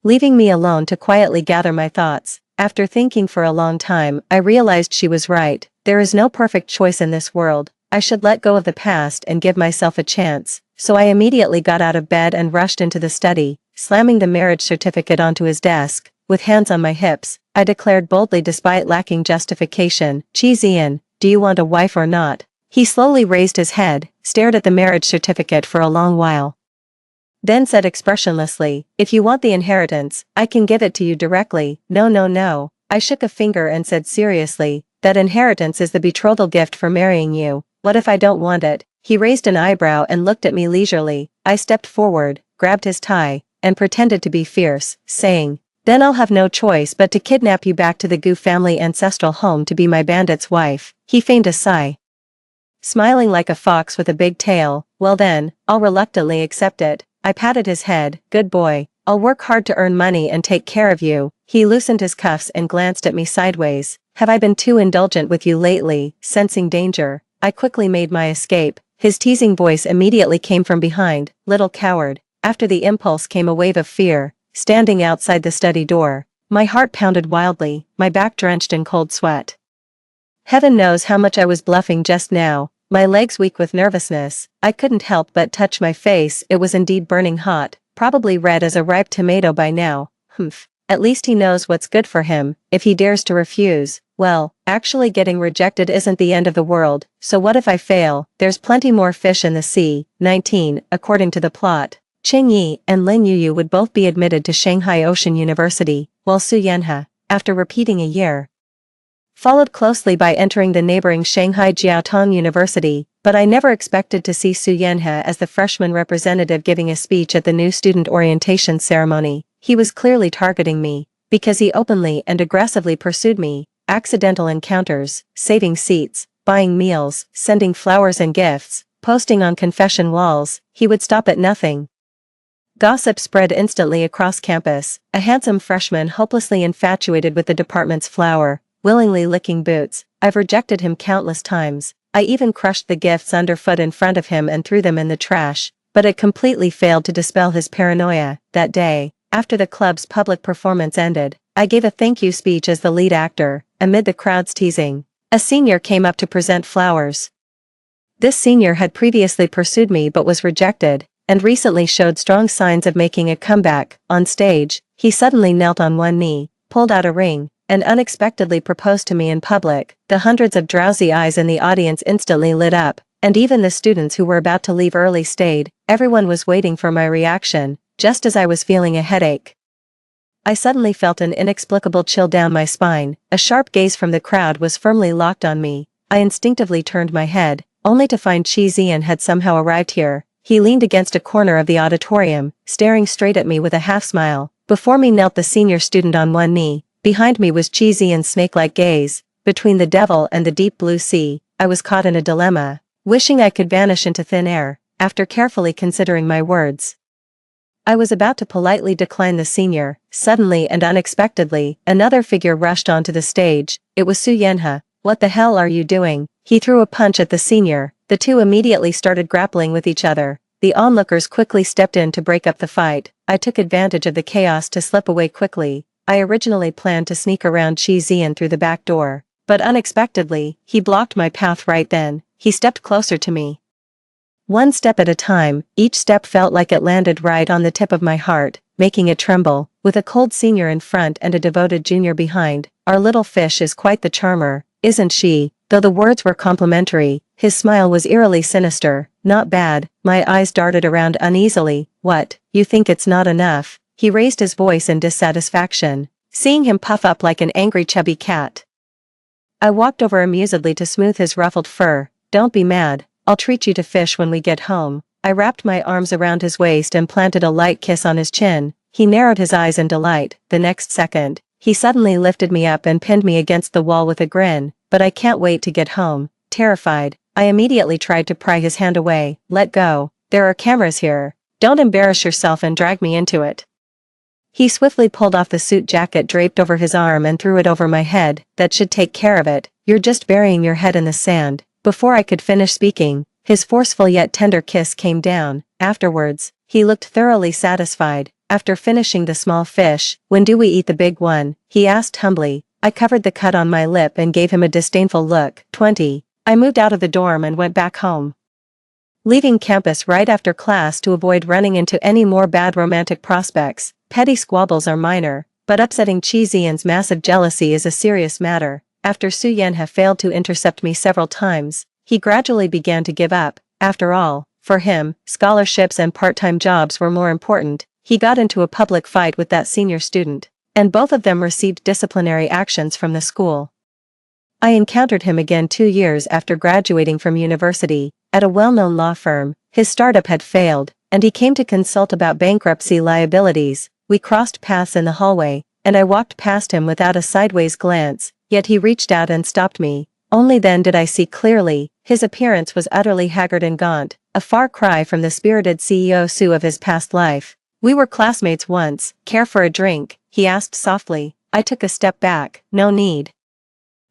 leaving me alone to quietly gather my thoughts. After thinking for a long time, I realized she was right. There is no perfect choice in this world. I should let go of the past and give myself a chance. So I immediately got out of bed and rushed into the study, slamming the marriage certificate onto his desk. With hands on my hips, I declared boldly despite lacking justification, Chi Zian, do you want a wife or not? He slowly raised his head, stared at the marriage certificate for a long while, then said expressionlessly, if you want the inheritance, I can give it to you directly. No. I shook a finger and said seriously, that inheritance is the betrothal gift for marrying you. What if I don't want it? He raised an eyebrow and looked at me leisurely. I stepped forward, grabbed his tie, and pretended to be fierce, saying, then I'll have no choice but to kidnap you back to the Gu family ancestral home to be my bandit's wife. He feigned a sigh, smiling like a fox with a big tail. Well then, I'll reluctantly accept it. I patted his head. Good boy. I'll work hard to earn money and take care of you. He loosened his cuffs and glanced at me sideways. Have I been too indulgent with you lately? Sensing danger, I quickly made my escape. His teasing voice immediately came from behind. Little coward. After the impulse came a wave of fear. Standing outside the study door, my heart pounded wildly, my back drenched in cold sweat. Heaven knows how much I was bluffing just now, my legs weak with nervousness. I couldn't help but touch my face. It was indeed burning hot, probably red as a ripe tomato by now. At least he knows what's good for him. If he dares to refuse, well, actually getting rejected isn't the end of the world, so what if I fail? There's plenty more fish in the sea. 19, according to the plot, Qing Yi and Lin Yuyu would both be admitted to Shanghai Ocean University, while Su Yanhe, after repeating a year, followed closely by entering the neighboring Shanghai Jiaotong University, but I never expected to see Su Yanhe as the freshman representative giving a speech at the new student orientation ceremony. He was clearly targeting me, because he openly and aggressively pursued me. Accidental encounters, saving seats, buying meals, sending flowers and gifts, posting on confession walls, he would stop at nothing. Gossip spread instantly across campus, a handsome freshman hopelessly infatuated with the department's flower, willingly licking boots. I've rejected him countless times. I even crushed the gifts underfoot in front of him and threw them in the trash, but it completely failed to dispel his paranoia. That day, after the club's public performance ended, I gave a thank you speech as the lead actor, amid the crowd's teasing. A senior came up to present flowers. This senior had previously pursued me but was rejected, and recently showed strong signs of making a comeback. On stage, he suddenly knelt on one knee, pulled out a ring, and unexpectedly proposed to me in public. The hundreds of drowsy eyes in the audience instantly lit up, and even the students who were about to leave early stayed. Everyone was waiting for my reaction, just as I was feeling a headache. I suddenly felt an inexplicable chill down my spine. A sharp gaze from the crowd was firmly locked on me. I instinctively turned my head, only to find Qi Zian had somehow arrived here. He leaned against a corner of the auditorium, staring straight at me with a half-smile. Before me knelt the senior student on one knee. Behind me was Qi Zian's snake-like gaze. Between the devil and the deep blue sea, I was caught in a dilemma, wishing I could vanish into thin air. After carefully considering my words, I was about to politely decline the senior. Suddenly and unexpectedly, another figure rushed onto the stage. It was Su Yanhe. What the hell are you doing? He threw a punch at the senior. The two immediately started grappling with each other. The onlookers quickly stepped in to break up the fight. I took advantage of the chaos to slip away quickly. I originally planned to sneak around Qi Zian through the back door, but unexpectedly, he blocked my path right then. He stepped closer to me. One step at a time, each step felt like it landed right on the tip of my heart, making it tremble. With a cold senior in front and a devoted junior behind, our little fish is quite the charmer, isn't she? Though the words were complimentary, his smile was eerily sinister. Not bad. My eyes darted around uneasily. What, you think it's not enough? He raised his voice in dissatisfaction, seeing him puff up like an angry chubby cat. I walked over amusedly to smooth his ruffled fur. Don't be mad, I'll treat you to fish when we get home. I wrapped my arms around his waist and planted a light kiss on his chin. He narrowed his eyes in delight. The next second, he suddenly lifted me up and pinned me against the wall with a grin. But I can't wait to get home. Terrified, I immediately tried to pry his hand away. Let go. There are cameras here. Don't embarrass yourself and drag me into it. He swiftly pulled off the suit jacket draped over his arm and threw it over my head. That should take care of it. You're just burying your head in the sand. Before I could finish speaking, his forceful yet tender kiss came down. Afterwards, he looked thoroughly satisfied. After finishing the small fish, when do we eat the big one? He asked humbly. I covered the cut on my lip and gave him a disdainful look. 20. I moved out of the dorm and went back home, leaving campus right after class to avoid running into any more bad romantic prospects. Petty squabbles are minor, but upsetting Qi Zian's massive jealousy is a serious matter. After Su Yanhe failed to intercept me several times, he gradually began to give up. After all, for him, scholarships and part-time jobs were more important. He got into a public fight with that senior student, and both of them received disciplinary actions from the school. I encountered him again 2 years after graduating from university, at a well-known law firm. His startup had failed, and he came to consult about bankruptcy liabilities. We crossed paths in the hallway, and I walked past him without a sideways glance, yet he reached out and stopped me. Only then did I see clearly. His appearance was utterly haggard and gaunt, a far cry from the spirited CEO Su of his past life. We were classmates once. Care for a drink? He asked softly. I took a step back. No need.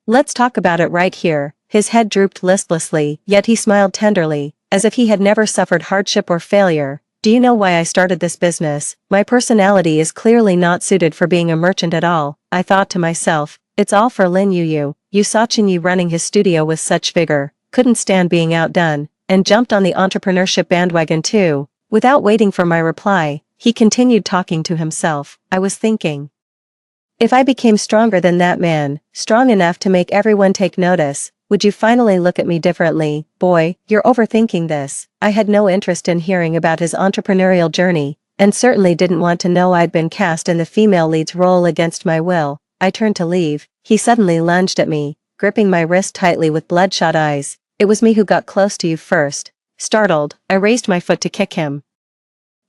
Let's talk about it right here. His head drooped listlessly, yet he smiled tenderly, as if he had never suffered hardship or failure. Do you know why I started this business? My personality is clearly not suited for being a merchant at all. I thought to myself, it's all for Lin Yuyu. You saw Qinyi running his studio with such vigor, couldn't stand being outdone, and jumped on the entrepreneurship bandwagon too. Without waiting for my reply, he continued talking to himself. I was thinking, if I became stronger than that man, strong enough to make everyone take notice, would you finally look at me differently? Boy, you're overthinking this. I had no interest in hearing about his entrepreneurial journey, and certainly didn't want to know I'd been cast in the female lead's role against my will. I turned to leave. He suddenly lunged at me. gripping my wrist tightly with bloodshot eyes. It was me who got close to you first. Startled, I raised my foot to kick him.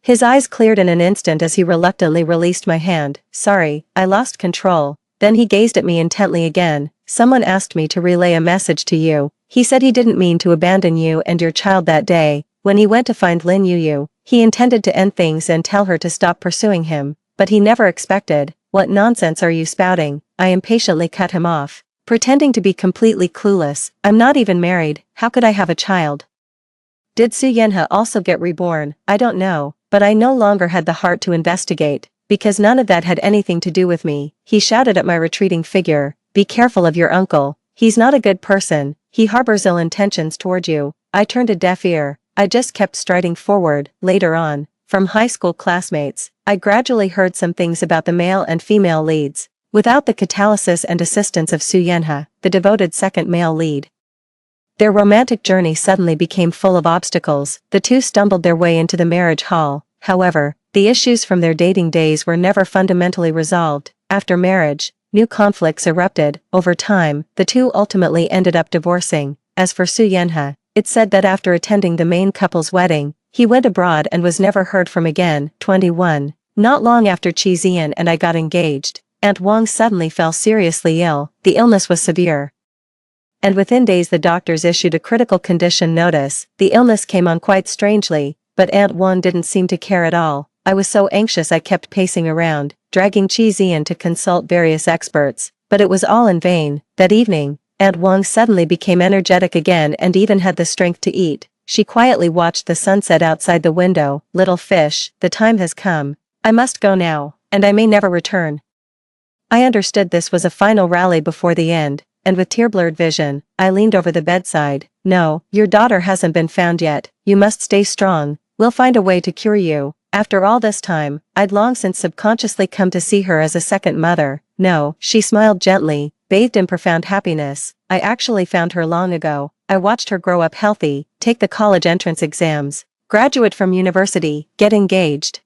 His eyes cleared in an instant as he reluctantly released my hand. Sorry, I lost control. Then he gazed at me intently again. Someone asked me to relay a message to you. He said he didn't mean to abandon you and your child that day. When he went to find Lin Yu, he intended to end things and tell her to stop pursuing him. But he never expected. What nonsense are you spouting? I impatiently cut him off. Pretending to be completely clueless. I'm not even married. How could I have a child? Did Su Yenhe also get reborn? I don't know, but I no longer had the heart to investigate, because none of that had anything to do with me. He shouted at my retreating figure, be careful of your uncle. He's not a good person. He harbors ill intentions toward you. I turned a deaf ear. I just kept striding forward. Later on, from high school classmates, I gradually heard some things about the male and female leads. Without the catalysis and assistance of Su Yenhe, the devoted second male lead, their romantic journey suddenly became full of obstacles. The two stumbled their way into the marriage hall. However, the issues from their dating days were never fundamentally resolved. After marriage, new conflicts erupted. Over time, the two ultimately ended up divorcing. As for Su Yenhe, it's said that after attending the main couple's wedding, he went abroad and was never heard from again. 21. Not long after Qi Zian and I got engaged, Aunt Wang suddenly fell seriously ill. The illness was severe, and within days the doctors issued a critical condition notice. The illness came on quite strangely, but Aunt Wang didn't seem to care at all. I was so anxious I kept pacing around, dragging Qi Zian to consult various experts, but it was all in vain. That evening, Aunt Wang suddenly became energetic again and even had the strength to eat. She quietly watched the sunset outside the window. Little fish, the time has come. I must go now, and I may never return. I understood this was a final rally before the end, and with tear-blurred vision, I leaned over the bedside. No, your daughter hasn't been found yet. You must stay strong. We'll find a way to cure you. After all this time, I'd long since subconsciously come to see her as a second mother. No, she smiled gently, bathed in profound happiness. I actually found her long ago. I watched her grow up healthy, take the college entrance exams, graduate from university, get engaged.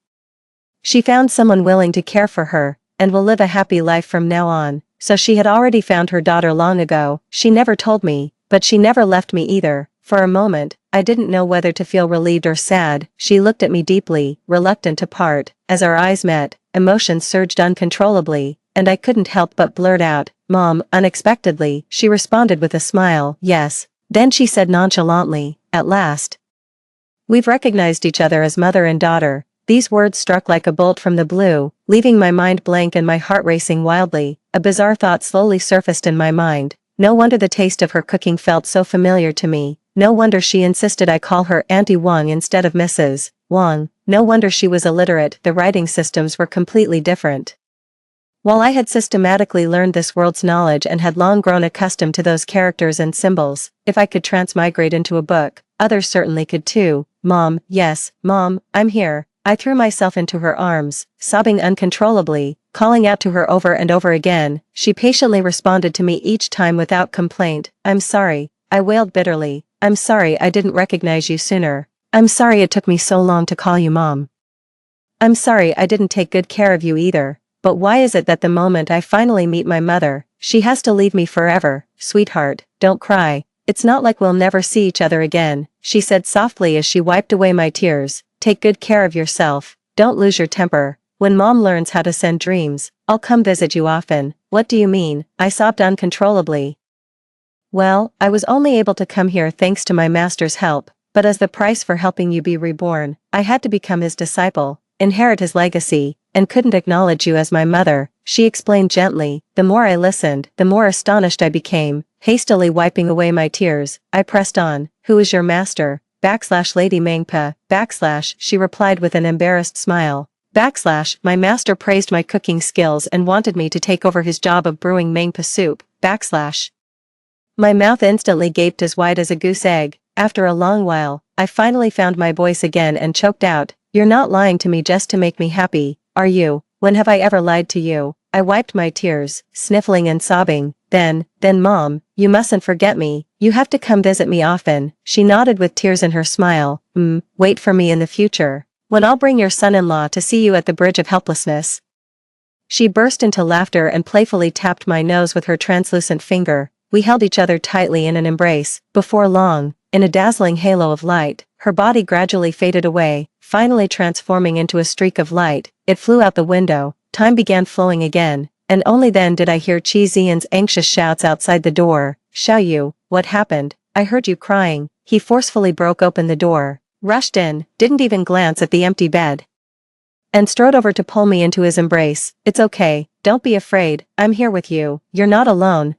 She found someone willing to care for her, and will live a happy life from now on. So she had already found her daughter long ago. She never told me, but she never left me either. For a moment, I didn't know whether to feel relieved or sad. She looked at me deeply, reluctant to part. As our eyes met, emotions surged uncontrollably, and I couldn't help but blurt out, Mom. Unexpectedly, she responded with a smile. Yes. Then she said nonchalantly, at last, we've recognized each other as mother and daughter. These words struck like a bolt from the blue, leaving my mind blank and my heart racing wildly. A bizarre thought slowly surfaced in my mind. No wonder the taste of her cooking felt so familiar to me. No wonder she insisted I call her Auntie Wang instead of Mrs. Wang. No wonder she was illiterate. The writing systems were completely different. While I had systematically learned this world's knowledge and had long grown accustomed to those characters and symbols, if I could transmigrate into a book, others certainly could too. Mom, yes, Mom, I'm here. I threw myself into her arms, sobbing uncontrollably, calling out to her over and over again. She patiently responded to me each time without complaint. I'm sorry, I wailed bitterly. I'm sorry I didn't recognize you sooner. I'm sorry it took me so long to call you Mom. I'm sorry I didn't take good care of you either. But why is it that the moment I finally meet my mother, she has to leave me forever? Sweetheart, don't cry. It's not like we'll never see each other again, she said softly as she wiped away my tears. Take good care of yourself. Don't lose your temper. When Mom learns how to send dreams, I'll come visit you often. What do you mean? I sobbed uncontrollably. Well, I was only able to come here thanks to my master's help, but as the price for helping you be reborn, I had to become his disciple, inherit his legacy, and couldn't acknowledge you as my mother, she explained gently. The more I listened, the more astonished I became. Hastily wiping away my tears, I pressed on. Who is your master? Lady Mengpa, she replied with an embarrassed smile. My master praised my cooking skills and wanted me to take over his job of brewing Mengpa soup, My mouth instantly gaped as wide as a goose egg. After a long while, I finally found my voice again and choked out, you're not lying to me just to make me happy, are you? When have I ever lied to you? I wiped my tears, sniffling and sobbing. Then Mom, you mustn't forget me. You have to come visit me often. She nodded with tears in her smile. Wait for me in the future, when I'll bring your son-in-law to see you at the Bridge of Helplessness. She burst into laughter and playfully tapped my nose with her translucent finger. We held each other tightly in an embrace. Before long, in a dazzling halo of light, her body gradually faded away, finally transforming into a streak of light. It flew out the window. Time began flowing again, and only then did I hear Chi Zian's anxious shouts outside the door. Xiao Yu, what happened? I heard you crying. He forcefully broke open the door, rushed in, didn't even glance at the empty bed, and strode over to pull me into his embrace. It's okay, don't be afraid, I'm here with you, you're not alone.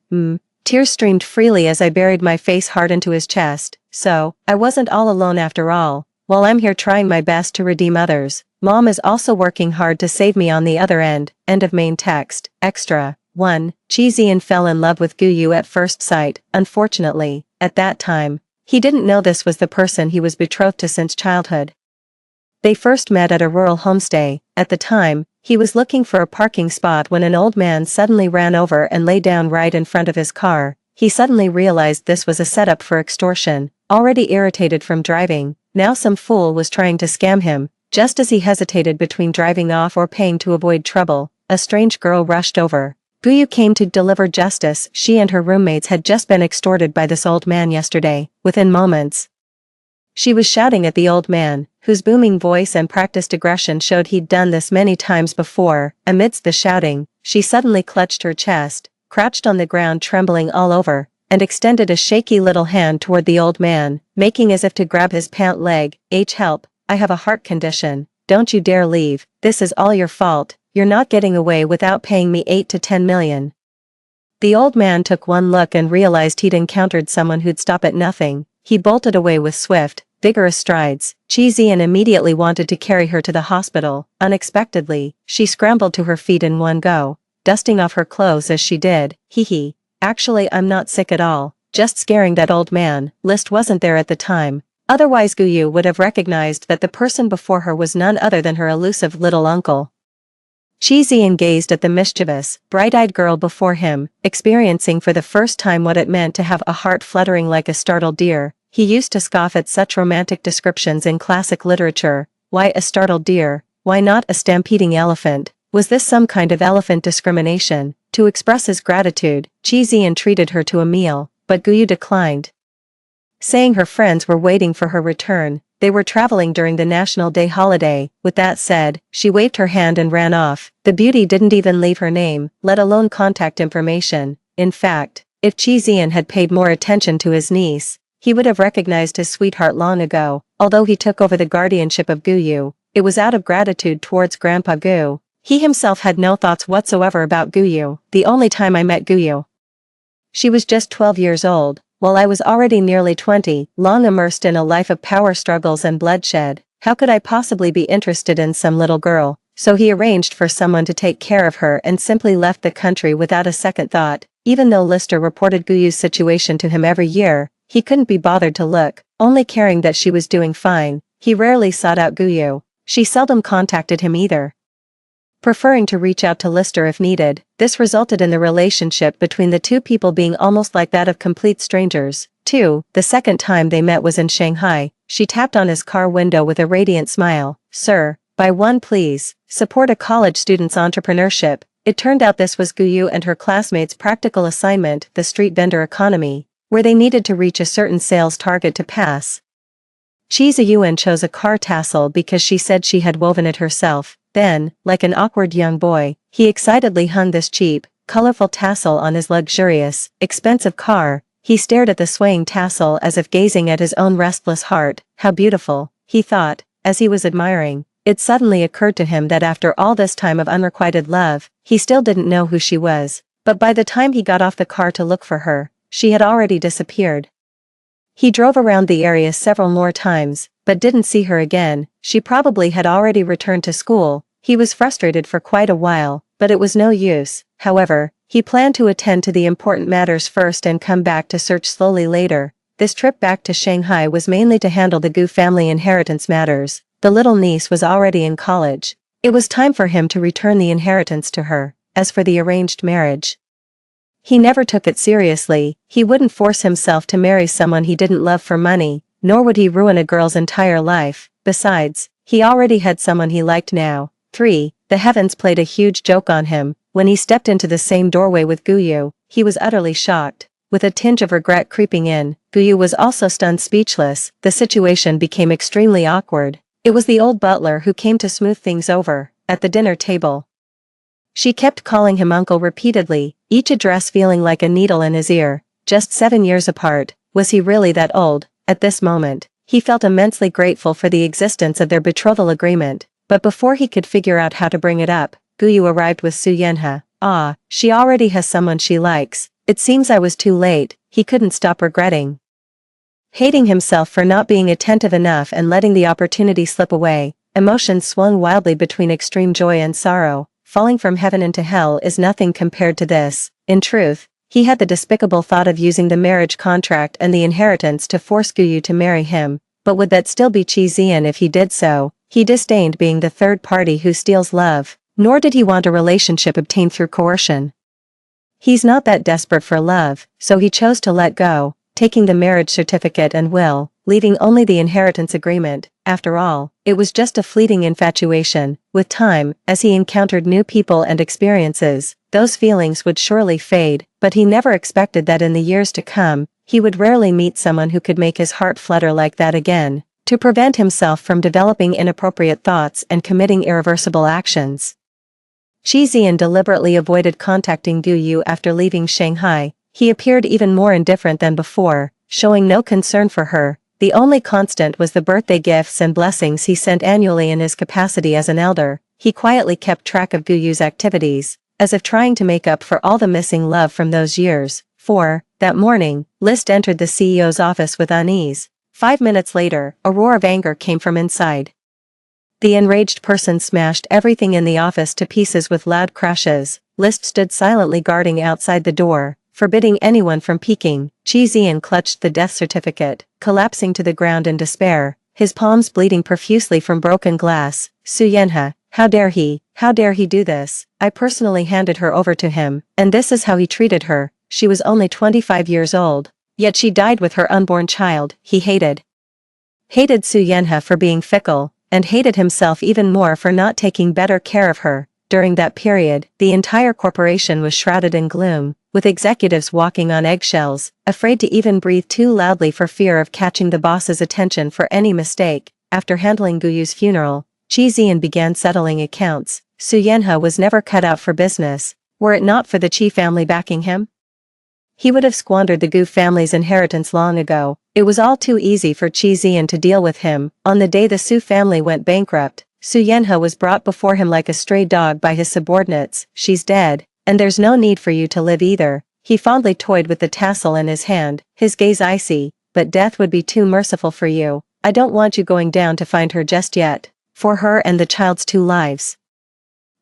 Tears streamed freely as I buried my face hard into his chest. So, I wasn't all alone after all. While I'm here trying my best to redeem others, Mom is also working hard to save me on the other end. End of main text. Extra. 1. Chi Zian fell in love with Gu Yu at first sight. Unfortunately, at that time, he didn't know this was the person he was betrothed to since childhood. They first met at a rural homestay. At the time, he was looking for a parking spot when an old man suddenly ran over and lay down right in front of his car. He suddenly realized this was a setup for extortion. Already irritated from driving, now some fool was trying to scam him. Just as he hesitated between driving off or paying to avoid trouble, a strange girl rushed over. Gu Yu came to deliver justice. She and her roommates had just been extorted by this old man yesterday. Within moments, she was shouting at the old man, whose booming voice and practiced aggression showed he'd done this many times before. Amidst the shouting, she suddenly clutched her chest, crouched on the ground trembling all over, and extended a shaky little hand toward the old man, making as if to grab his pant leg. Help, I have a heart condition, don't you dare leave, this is all your fault, you're not getting away without paying me 8 to 10 million. The old man took one look and realized he'd encountered someone who'd stop at nothing. He bolted away with swift, vigorous strides. Chi Zian immediately wanted to carry her to the hospital. Unexpectedly, she scrambled to her feet in one go, dusting off her clothes as she did. Hee. Actually, I'm not sick at all, just scaring that old man. List wasn't there at the time. Otherwise Gu Yu would have recognized that the person before her was none other than her elusive little uncle. Chi Zian gazed at the mischievous, bright-eyed girl before him, experiencing for the first time what it meant to have a heart fluttering like a startled deer. He used to scoff at such romantic descriptions in classic literature. Why a startled deer? Why not a stampeding elephant? Was this some kind of elephant discrimination? To express his gratitude, Chi Zian treated her to a meal, but Gu Yu declined, saying her friends were waiting for her return. They were traveling during the National Day holiday. With that said, she waved her hand and ran off. The beauty didn't even leave her name, let alone contact information. In fact, if Chi Zian had paid more attention to his niece, he would have recognized his sweetheart long ago. Although he took over the guardianship of Gu Yu, it was out of gratitude towards Grandpa Gu. He himself had no thoughts whatsoever about Gu Yu. The only time I met Gu Yu, she was just 12 years old, while I was already nearly 20, long immersed in a life of power struggles and bloodshed. How could I possibly be interested in some little girl? So he arranged for someone to take care of her and simply left the country without a second thought. Even though Lister reported Gu Yu's situation to him every year, he couldn't be bothered to look, only caring that she was doing fine. He rarely sought out Gu Yu. She seldom contacted him either, preferring to reach out to Lister if needed. This resulted in the relationship between the two people being almost like that of complete strangers. 2. The second time they met was in Shanghai. She tapped on his car window with a radiant smile. Sir, buy one please. Support a college student's entrepreneurship. It turned out this was Gu Yu and her classmates' practical assignment, the street vendor economy, where they needed to reach a certain sales target to pass. Chi Ziyuan chose a car tassel because she said she had woven it herself. Then, like an awkward young boy, he excitedly hung this cheap, colorful tassel on his luxurious, expensive car. He stared at the swaying tassel as if gazing at his own restless heart. How beautiful, he thought, as he was admiring. It suddenly occurred to him that after all this time of unrequited love, he still didn't know who she was. But by the time he got off the car to look for her, she had already disappeared. He drove around the area several more times, but didn't see her again. She probably had already returned to school. He was frustrated for quite a while, but it was no use. However, he planned to attend to the important matters first and come back to search slowly later. This trip back to Shanghai was mainly to handle the Gu family inheritance matters. The little niece was already in college. It was time for him to return the inheritance to her. As for the arranged marriage, he never took it seriously. He wouldn't force himself to marry someone he didn't love for money, nor would he ruin a girl's entire life. Besides, he already had someone he liked now. 3. The heavens played a huge joke on him. When he stepped into the same doorway with Gu Yu, he was utterly shocked. with a tinge of regret creeping in. Guyu was also stunned speechless. The situation became extremely awkward. It was the old butler who came to smooth things over, at the dinner table. She kept calling him uncle repeatedly, each address feeling like a needle in his ear. Just 7 years apart, was he really that old? At this moment, he felt immensely grateful for the existence of their betrothal agreement, but before he could figure out how to bring it up, Guyu arrived with Su Yenha. Ah, she already has someone she likes. It seems I was too late. He couldn't stop regretting. Hating himself for not being attentive enough and letting the opportunity slip away, emotions swung wildly between extreme joy and sorrow. Falling from heaven into hell is nothing compared to this. In truth, he had the despicable thought of using the marriage contract and the inheritance to force Guyu to marry him, but would that still be Chizian if he did so? He disdained being the third party who steals love, nor did he want a relationship obtained through coercion. He's not that desperate for love, so he chose to let go, taking the marriage certificate and will, leaving only the inheritance agreement. After all, it was just a fleeting infatuation. With time, as he encountered new people and experiences, those feelings would surely fade, but he never expected that in the years to come, he would rarely meet someone who could make his heart flutter like that again. To prevent himself from developing inappropriate thoughts and committing irreversible actions, Chi Zian deliberately avoided contacting Guyu after leaving Shanghai. He appeared even more indifferent than before, showing no concern for her. The only constant was the birthday gifts and blessings he sent annually in his capacity as an elder. He quietly kept track of Guyu's activities, as if trying to make up for all the missing love from those years. That morning, List entered the CEO's office with unease. 5 minutes later, a roar of anger came from inside. The enraged person smashed everything in the office to pieces with loud crashes. List stood silently guarding outside the door, forbidding anyone from peeking. Chi Zian clutched the death certificate, collapsing to the ground in despair, his palms bleeding profusely from broken glass. Su Yenha, how dare he do this? I personally handed her over to him, and this is how he treated her. She was only 25 years old, yet she died with her unborn child. He hated Su Yenha for being fickle, and hated himself even more for not taking better care of her. During that period, the entire corporation was shrouded in gloom, with executives walking on eggshells, afraid to even breathe too loudly for fear of catching the boss's attention for any mistake. After handling Guyu's funeral, Chi Zian began settling accounts. Su Yenha was never cut out for business. Were it not for the Chi family backing him, he would have squandered the Gu family's inheritance long ago. It was all too easy for Chi Zian to deal with him. On the day the Su family went bankrupt, Su Yenha was brought before him like a stray dog by his subordinates. She's dead, and there's no need for you to live either. He fondly toyed with the tassel in his hand, his gaze icy. But death would be too merciful for you. I don't want you going down to find her just yet. For her and the child's 2 lives,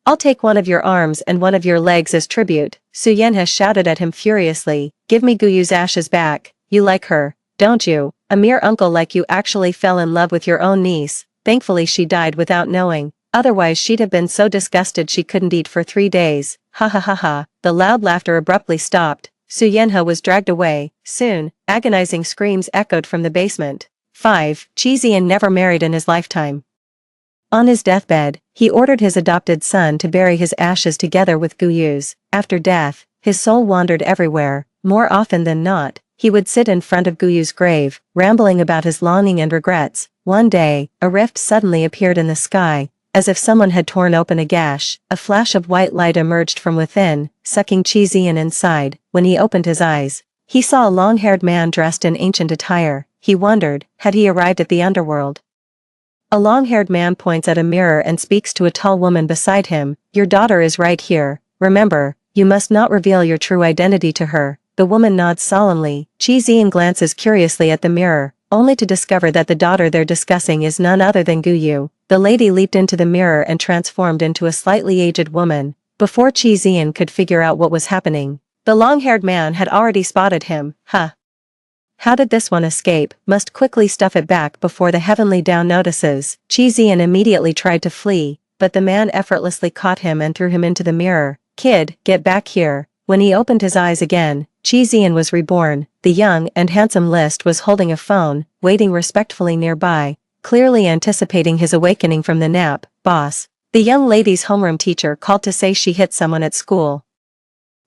I'll take one of your arms and one of your legs as tribute. Su Yenha shouted at him furiously. Give me Guyu's ashes back. You like her, don't you? A mere uncle like you actually fell in love with your own niece. Thankfully she died without knowing. Otherwise she'd have been so disgusted she couldn't eat for 3 days. Ha ha ha ha. The loud laughter abruptly stopped. Su Yenha was dragged away. Soon, agonizing screams echoed from the basement. 5. Chi Zian never married in his lifetime. On his deathbed, he ordered his adopted son to bury his ashes together with Guyu's. After death, his soul wandered everywhere. More often than not, he would sit in front of Guyu's grave, rambling about his longing and regrets. One day, a rift suddenly appeared in the sky, as if someone had torn open a gash. A flash of white light emerged from within, sucking Chi Zian inside. When he opened his eyes, he saw a long-haired man dressed in ancient attire. He wondered, had he arrived at the underworld? A long-haired man points at a mirror and speaks to a tall woman beside him. Your daughter is right here. Remember, you must not reveal your true identity to her. The woman nods solemnly. Chi Zian glances curiously at the mirror, only to discover that the daughter they're discussing is none other than Guyu. The lady leaped into the mirror and transformed into a slightly aged woman. Before Chi Zian could figure out what was happening, the long-haired man had already spotted him. Huh. How did this one escape? Must quickly stuff it back before the heavenly down notices. Chi Zian immediately tried to flee, but the man effortlessly caught him and threw him into the mirror. Kid, get back here. When he opened his eyes again, Chi Zian was reborn. The young and handsome List was holding a phone, waiting respectfully nearby, clearly anticipating his awakening from the nap. Boss. The young lady's homeroom teacher called to say she hit someone at school.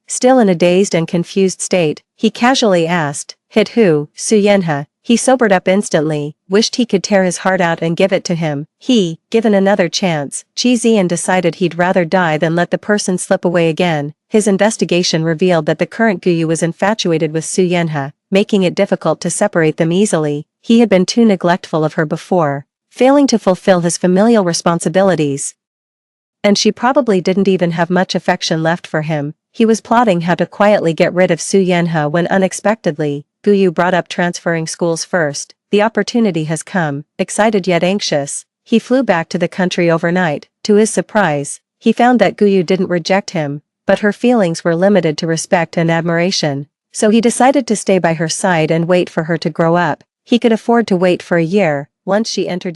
Still in a dazed and confused state, he casually asked, "Hit who, Su Yenha?" He sobered up instantly, wished he could tear his heart out and give it to him. He, given another chance, Chi Zian decided he'd rather die than let the person slip away again. His investigation revealed that the current Guyu was infatuated with Su Yenha, making it difficult to separate them easily. He had been too neglectful of her before, failing to fulfill his familial responsibilities. And she probably didn't even have much affection left for him. He was plotting how to quietly get rid of Su Yenha when unexpectedly, Guyu brought up transferring schools first. The opportunity has come. Excited yet anxious, he flew back to the country overnight. To his surprise, he found that Guyu didn't reject him, but her feelings were limited to respect and admiration. So he decided to stay by her side and wait for her to grow up. He could afford to wait for a year. Once she entered